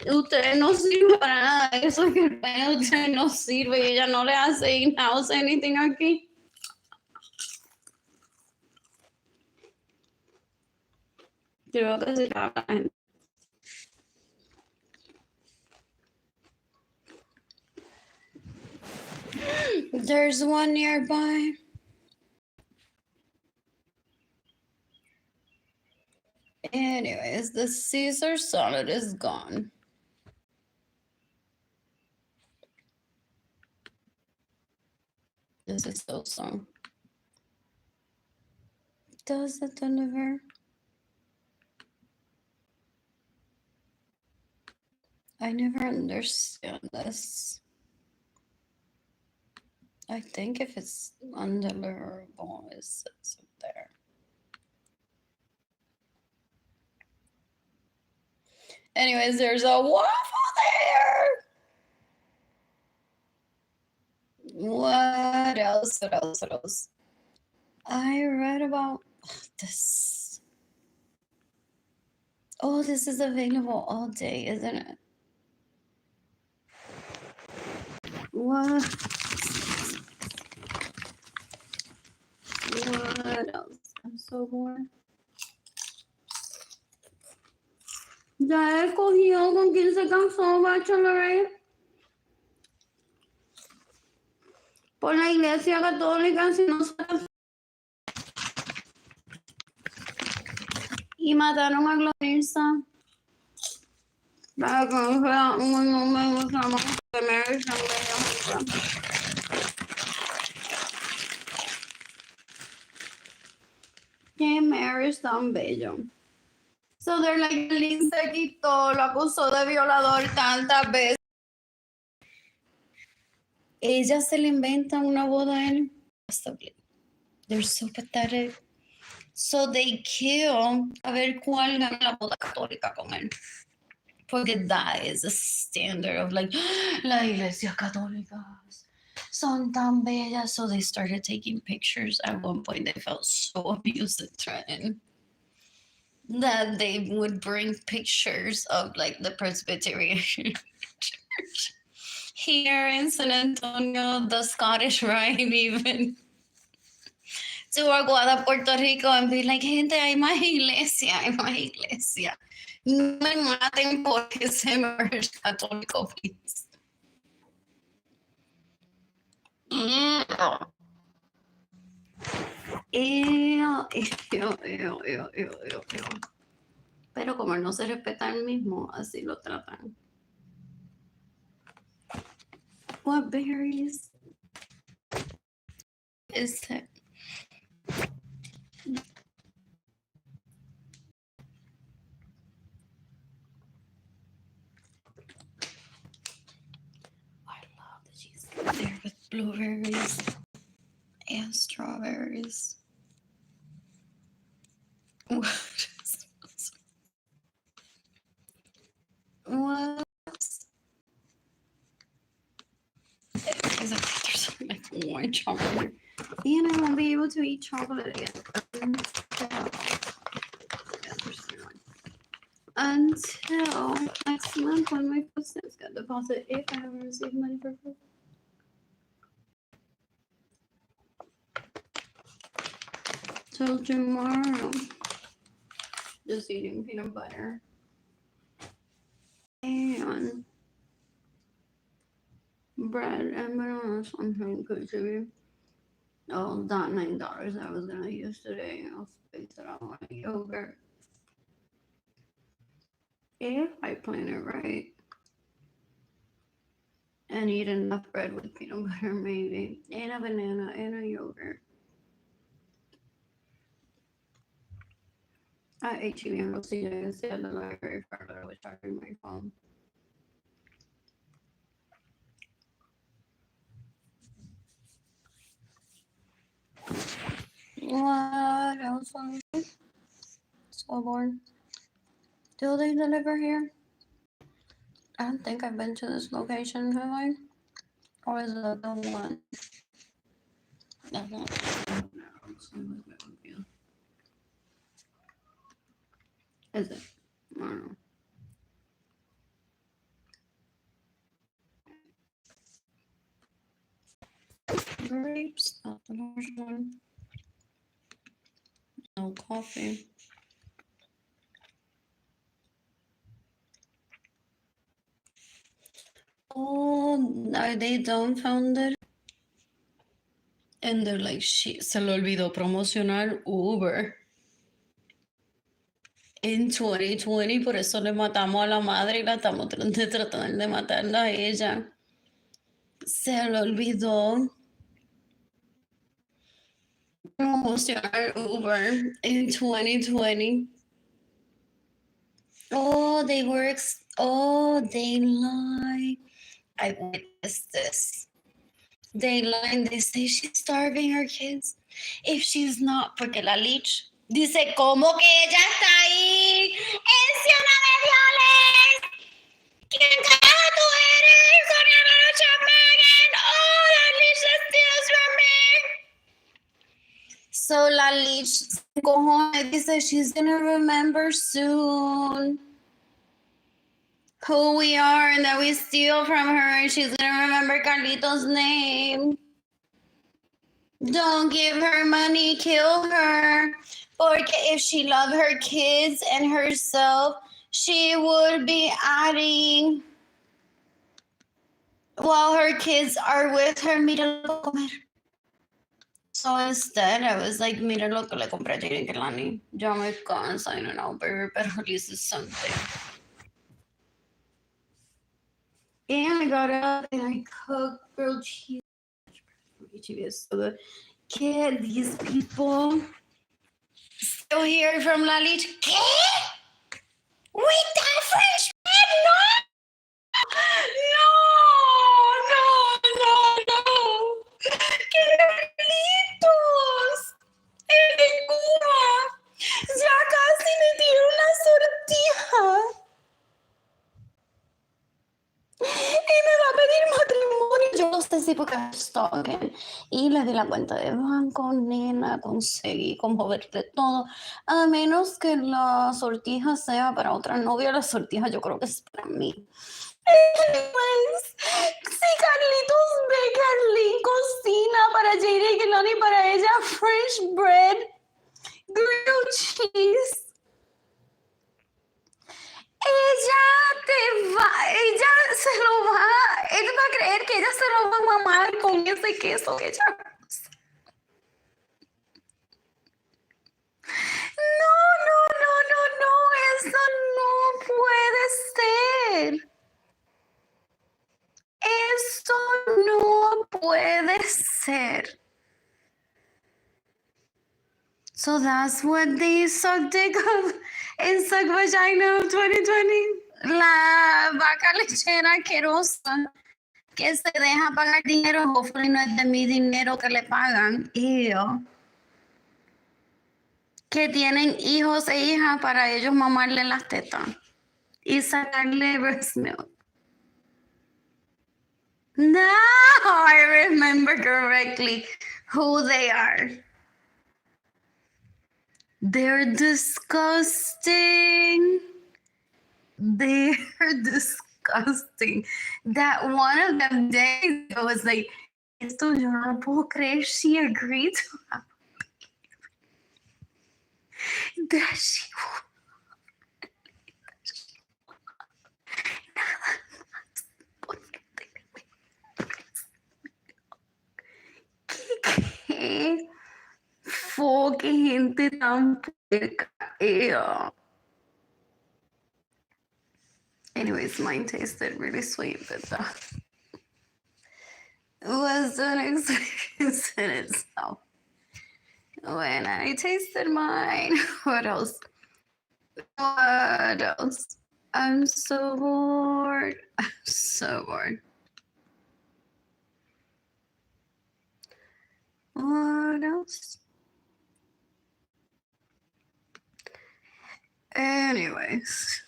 Speaker 1: Usted no sirve para nada. Eso es que el pene de usted no sirve y ella no le hace in-house anything aquí. Creo que sí para la gente. There's one nearby. Anyways, the Caesar salad is gone. This is so strong. Does it deliver? I never understand this. I think if it's undeliverable, it sits up there. Anyways, there's a waffle there. What else? I read about this. Oh, this is available all day, isn't it? What else? I'm so bored. Ya escogió con quién se casó Bachelorette. Por la iglesia católica, si no se casó. Y mataron a Glorisa. Para que no sea un nombre de amor que merecen bella. Que Mary es tan bello. So they're like, Lynn se quitó, lo acusó de violador tantas veces. Ella se le inventa una boda a él. They're so pathetic. So they kill a ver cuál gana la boda católica con él. Porque that is a standard of like, la iglesia católica son tan bellas. So they started taking pictures. At one point, they felt so abused and threatened that they would bring pictures of like the Presbyterian church here in San Antonio, the Scottish Rite even, to Aguada, Puerto Rico, and be like, gente, hay más iglesia. No me maten porque se me es católico, please. Pero como no se respeta el mismo, así lo tratan. What berries is it? I love the cheese there with blueberries and strawberries. What? There's like one chocolate, and I won't be able to eat chocolate again until next month when my food stamps get deposited, if I haven't received money for food. Till tomorrow, just eating peanut butter and bread and banana something good to me. Oh, that $9 I was gonna use today, I'll space it out on yogurt. If I plan it right and eat enough bread with peanut butter, maybe, and a banana and a yogurt. At HEB, we'll see you at the library for a little bit, charging my phone. What else? So bored. Do they deliver here? I don't think I've been to this location, have I? Or is it the one? That's not. Is it? I don't know. Grapes, not the large one. No coffee. Oh, are they dumbfounded? And they're like, shit, se le olvidó promocionar Uber. En 2020, por eso le matamos a la madre y la estamos tratando de matarla a ella. Se le olvidó promocionar Uber in 2020. Oh, they were, they lie. I witnessed this. They lie and they say she's starving her kids. If she's not, porque la leech dice, ¿cómo que ella está ahí? ¡Es una de violes! ¿Quién carajo tú eres? Sonia Narucha Megan! Oh, la leech steals from me! So la leech go home and dice she's gonna remember soon who we are and that we steal from her, and she's gonna remember Carlito's name. Don't give her money, kill her. Porque if she loved her kids and herself, she would be adding while her kids are with her. Mira comer. So instead, I was like, mira lo que le compré a Jaden Kelani. Ya me cansa, I don't know, pero at least it's something. And I got up and I cooked grilled cheese. Grilled cheese is so good. Kid, these people still hear from La Lich. ¿Qué? With that French bread? No. ¡Qué ¡El de Cuba! Ya casi me tiró una sortija. Y me va a pedir matrimonio. Yo no sé si porque I'm stalking. Y le di la cuenta de banco, nena, conseguí cómo verte todo. A menos que la sortija sea para otra novia, la sortija yo creo que es para mí. Pues, si Carlitos ve que Arlene cocina para Jade y Kelani, para ella, French bread, grilled cheese. Ella va a creer que ella se lo va a mamar con ese queso que ella usa. No, eso no puede ser. Eso no puede ser. So that's what they suck dick of and suck vagina of 2020. La vaca lechera asquerosa que se deja pagar dinero, hopefully no es de mi dinero que le pagan. Ew. Que tienen hijos e hijas para ellos mamarle las tetas y sacarle breast milk. No, I remember correctly who they are. They're disgusting. They're disgusting. That one of them days I was like, esto yo no lo puedo creer. She agreed to have that she ¿Qué? Qué gente tan puerca. Ew. Anyways, mine tasted really sweet, but it was an experience in itself. When I tasted mine, what else? I'm so bored. What else? Anyways,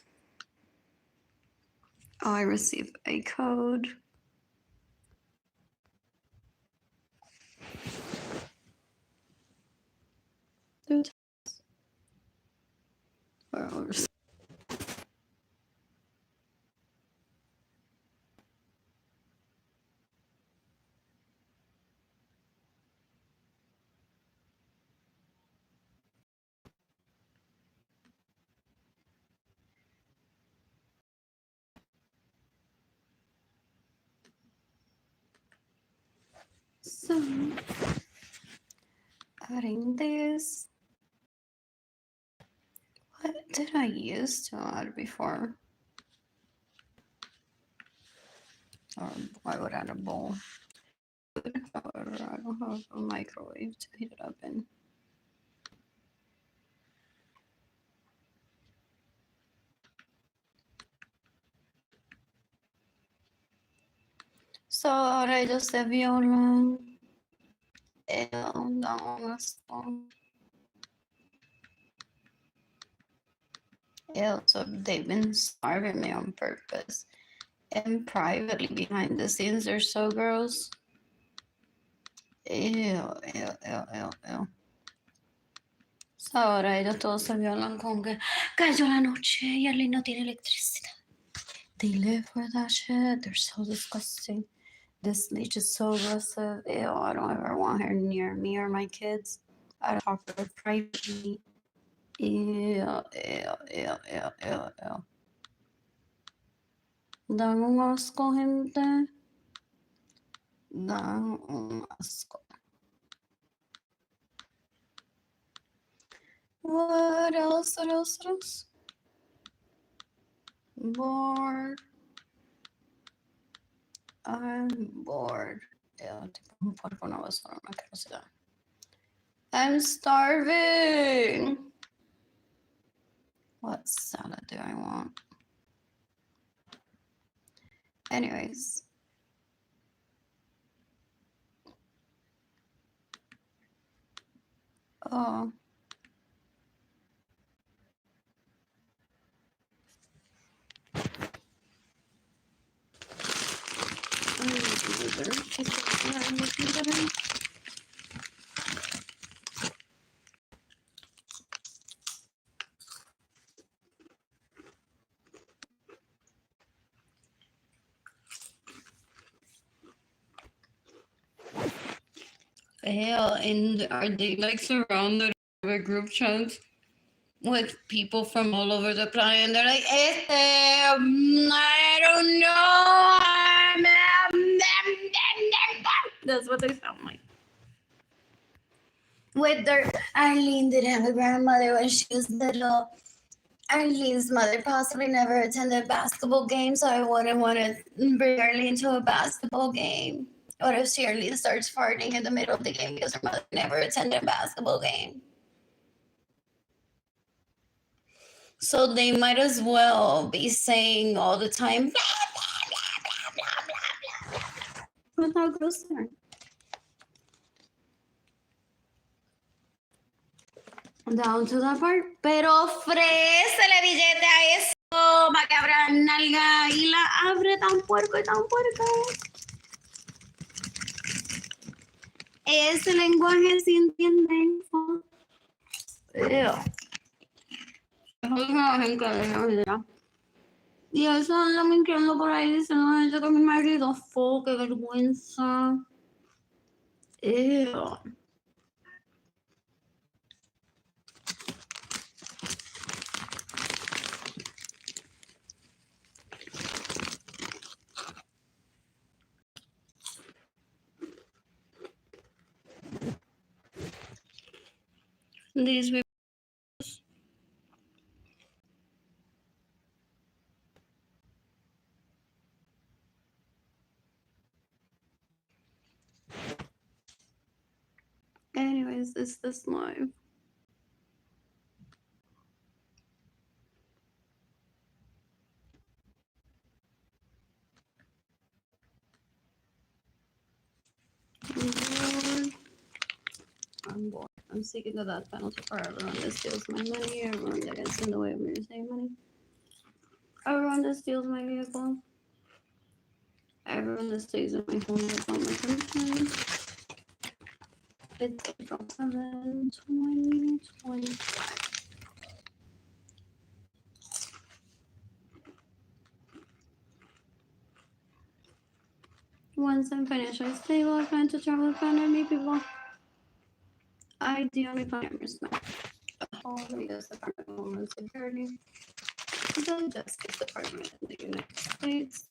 Speaker 1: I receive a code. Dude. So, adding this. What did I use to add before? Or I would add a bowl. However, I don't have a microwave to heat it up in. So ahora ellos se violan. Ew, so they've been starving me on purpose. And privately behind the scenes, they're so gross. Ew. So ahora ellos todos se violan con que cayó la noche y Arlene no tiene electricidad. They live for that shit. They're so disgusting. This leech is so aggressive. Ew, I don't ever want her near me or my kids. I don't talk to her privately. Ew. Dan un asco, gente. Dan un asco. What else? Bored. I'm bored. Yeah, tipo, por una vez no me quiero ciudad. I'm starving. What salad do I want? Anyways. Oh. Hell, and are they like surrounded by group chats with people from all over the planet? And they're like, I don't know. That's what they sound like. With their Arlene didn't have a grandmother when she was little. Arlene's mother possibly never attended basketball games, so I wouldn't want to bring Arlene to a basketball game. What if Arlene starts farting in the middle of the game because her mother never attended a basketball game? So they might as well be saying all the time, blah, blah, blah, blah, blah, blah. Look how gross they are. Down to that part. Pero ofrécele billete a eso, para que abra nalga y la abre tan puerco y tan puerca. Ese lenguaje sí entiende. Y eso anda mintiendo por ahí diciendo que mi marido fue, qué vergüenza. Ew. These people. Anyways, it's this live. I'm bored. I'm seeking the death penalty for everyone that steals my money, everyone that gets in the way of me receiving money, everyone that steals my vehicle, everyone that stays in my home without my permission. It's April 7, 2025. Once I'm financially stable, I plan to travel with fun and meet people. I the only plan I respect. Hold the U.S. Department of Homeland Security, the Justice Department in the United States.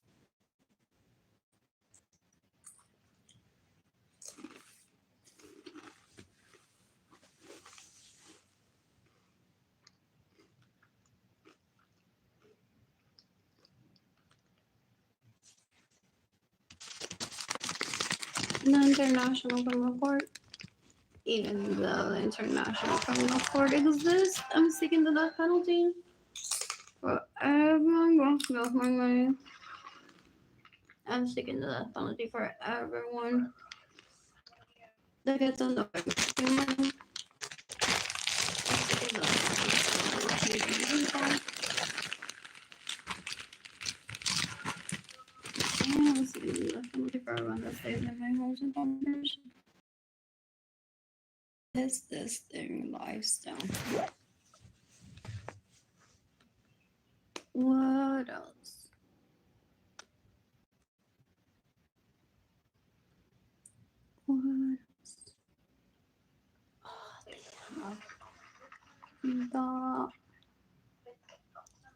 Speaker 1: The International Criminal Court. Even though the International Criminal Court exists, I'm seeking the death penalty for everyone with my money. I'm seeking the death penalty for everyone that gets on the money. I'm seeking the death penalty for everyone that stays in my homes and bunkers. Is this thing lifestyle? What else? What else? Oh, the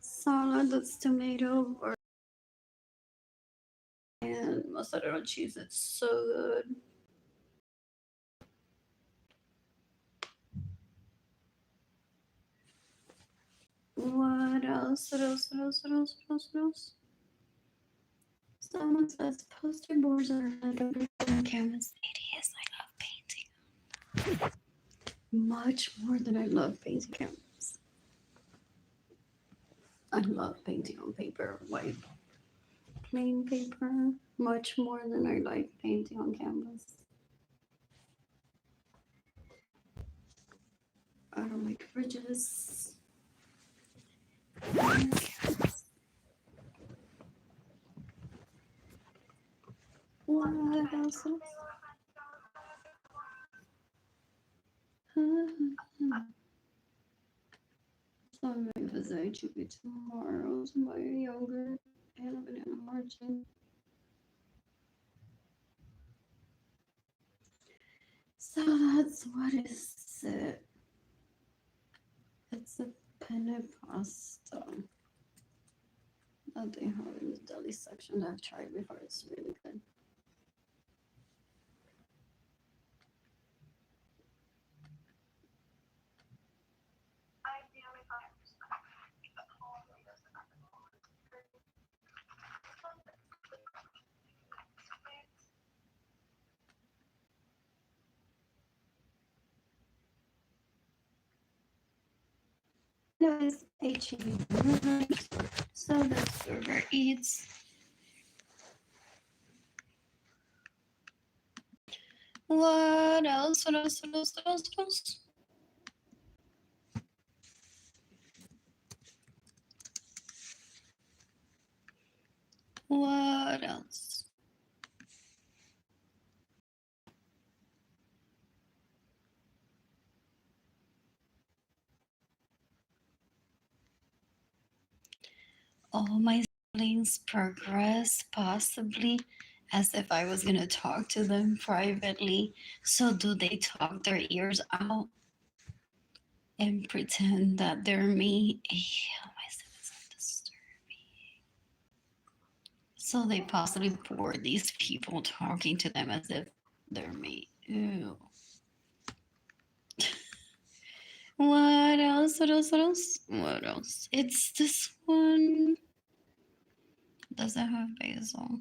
Speaker 1: salad that's tomato or and mozzarella cheese. It's so good. What else? What else? What else? What else? What else? What else? Someone says poster boards are like a on canvas. It is. I love painting. Much more than I love painting canvas. I love painting on paper, white plain paper, much more than I like painting on canvas. I don't like fridges. What else? So I'm going to visit HEB tomorrow to buy a yogurt and a banana margin. So that's what is it? It's a penne pasta that they have in the deli section that I've tried before. It's really good. Anyways, HEB. So that's Uber Eats. What else? What else? What else? What else? What else? What else? All my siblings progress possibly as if I was gonna talk to them privately. So do they talk their ears out and pretend that they're me? Ew, my siblings are disturbing. So they possibly bore these people talking to them as if they're me. Ew. What else? What else? What else? What else? It's this one. Doesn't have basil.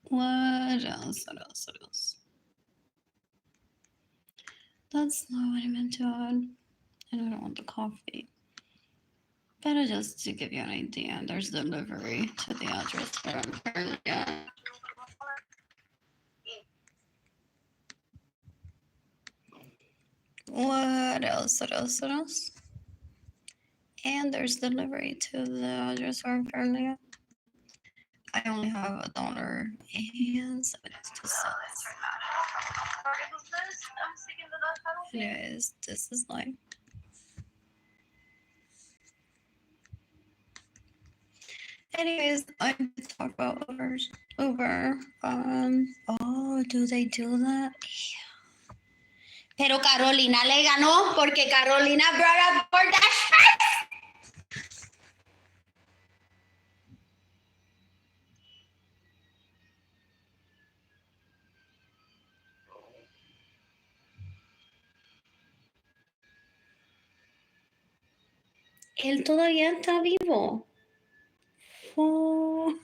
Speaker 1: What else? What else? What else? That's not what I meant to add. And I don't want the coffee. But just to give you an idea, there's delivery to the address where I'm currently at. What else? What else? What else? And there's delivery to the address where I'm currently at. I only have $1.72. Yes, this is like. Anyways, I did talk about Uber. Oh, do they do that? Yeah. Pero Carolina le ganó porque Carolina brought up DoorDash first. Él todavía está vivo. Oh,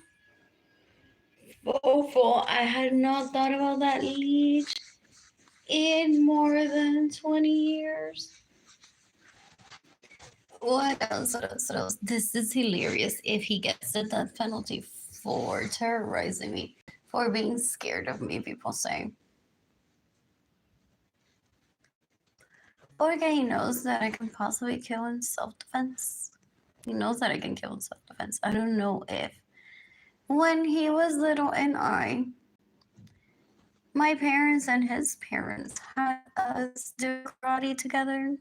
Speaker 1: I had not thought about that leech in more than 20 years. What else? What else? What else? This is hilarious if he gets the death penalty for terrorizing me, for being scared of me, people say. Porque he knows that I can possibly kill in self-defense. He knows that I can kill in self-defense. I don't know if. When he was little and my parents and his parents had us do karate together.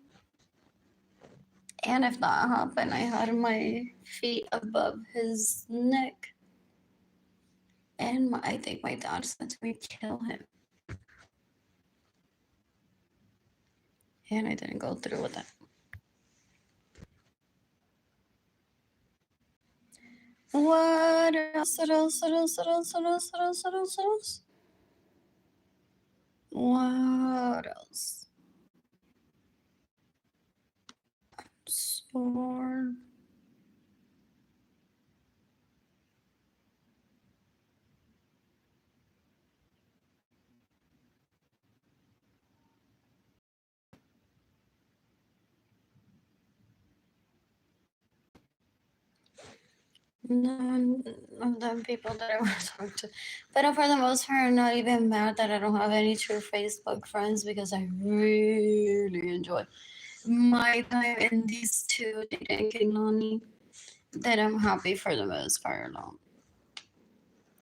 Speaker 1: And if that happened, I had my feet above his neck. And I think my dad said to me, kill him. And I didn't go through with that. What else? What else? What else? What else? What else? What else? What else? What else? What else? Sword. None of them people that I want to talk to. But for the most part, I'm not even mad that I don't have any true Facebook friends because I really enjoy my time in these two, Data and Kinlani, that I'm happy for the most part alone.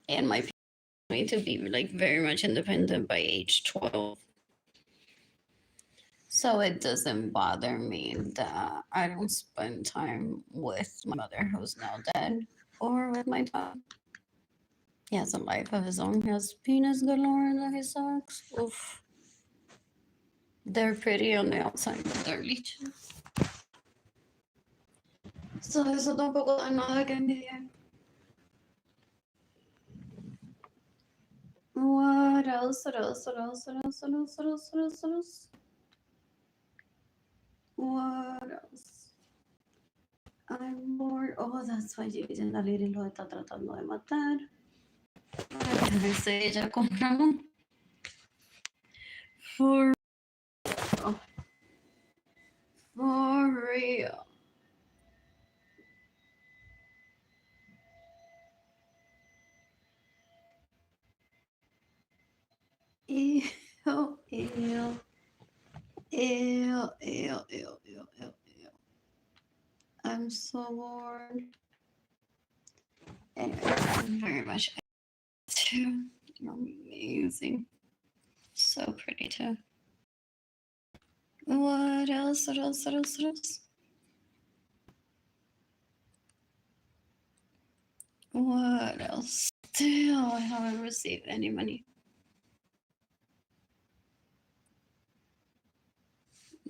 Speaker 1: And my people need to be like very much independent by age 12. So it doesn't bother me that I don't spend time with my mother who's now dead or with my dad. He has a life of his own. He has penis galore that he sucks. Oof. They're pretty on the outside, but they're leeches. So eso tampoco da nada que envidiar. What else? What else? What else? What else? What else? What else? What else? What else? What else? I'm bored. Oh, that's why Jason Daleri lo está tratando de matar. Entonces ella compramos. For real. For real. Ew, ew, ew, ew, ew, ew, ew. I'm so bored. Anyway, I'm very much too. You're amazing. So pretty too. What else? What else? What else? What else? What else? Still, I haven't received any money.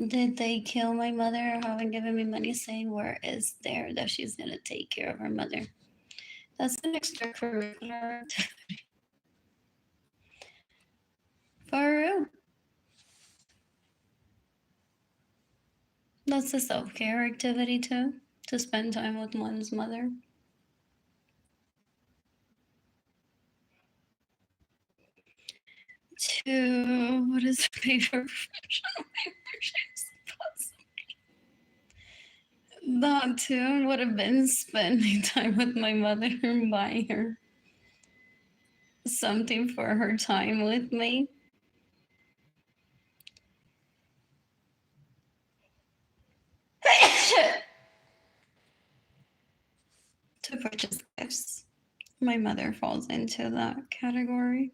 Speaker 1: Did they kill my mother or haven't given me money saying where is there that she's gonna take care of her mother? That's an extracurricular. For real. That's a self-care activity too, to spend time with one's mother. To what is pay for professional memberships? That too would have been spending time with my mother and buying her something for her time with me. My mother falls into that category.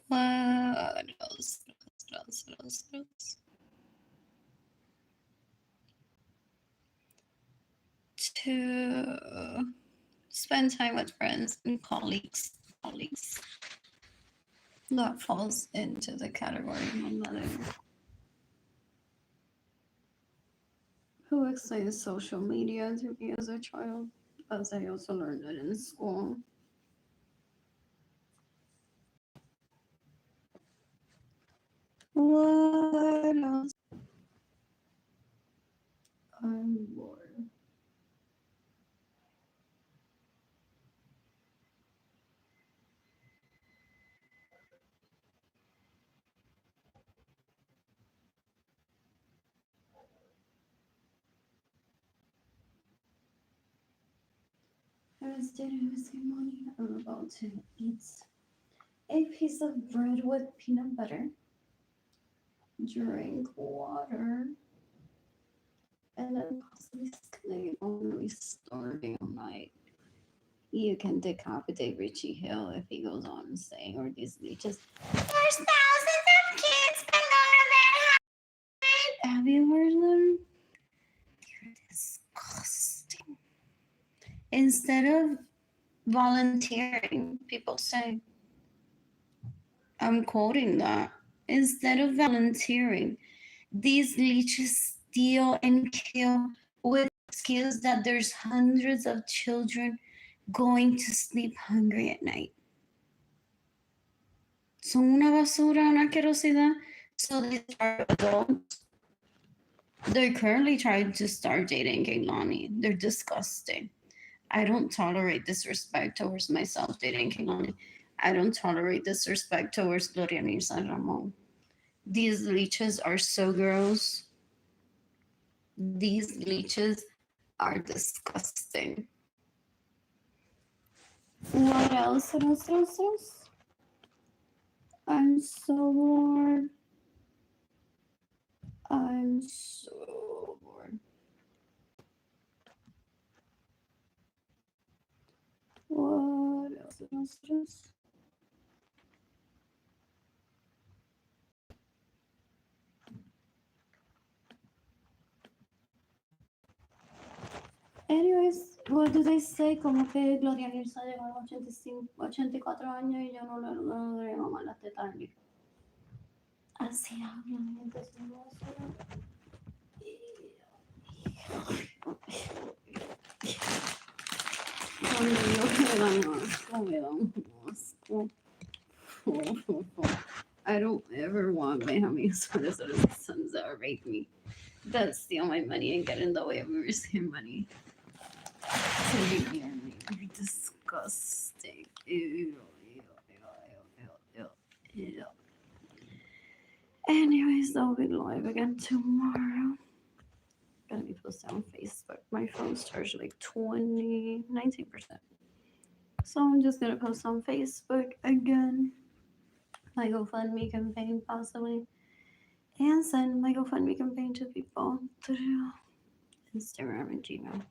Speaker 1: What else? What else? To spend time with friends and colleagues. That falls into the category of my mother. Who explained social media to me as a child, as I also learned it in school. What else? I'm bored. I was dating with money. I'm about to eat a piece of bread with peanut butter, drink water, and then possibly sleep. I'm really starving. I'm like, you can decapitate Richie Hill if he goes on saying, or these leeches. There's thousands of kids below their height. Have you heard them? They're disgusting. Instead of volunteering, people say, I'm quoting that. Instead of volunteering, these leeches steal and kill with excuse that there's hundreds of children going to sleep hungry at night. Son una basura, una asquerosidad. So these are adults. They're currently trying to start dating Kehlani. They're disgusting. I don't tolerate disrespect towards myself dating Kehlani. I don't tolerate disrespect towards Gloria Nisa Ramon. These leeches are so gross. These leeches are disgusting. What else? I'm so bored. I'm so bored. What else? Anyways, what do they say? Como que Gloria Nilsson llegó a los 84 años y ya no le mamá las tetas. Así hablan, entonces no I don't ever want my homies for this sons that rape me, that steal my money and get in the way of me receiving money. To be near me. You're disgusting. Ew. Anyways, I'll be live again tomorrow. Gonna be posted on Facebook. My phone's charged like 19%. So I'm just gonna post on Facebook again. My GoFundMe campaign possibly. And send my GoFundMe campaign to people through Instagram and Gmail.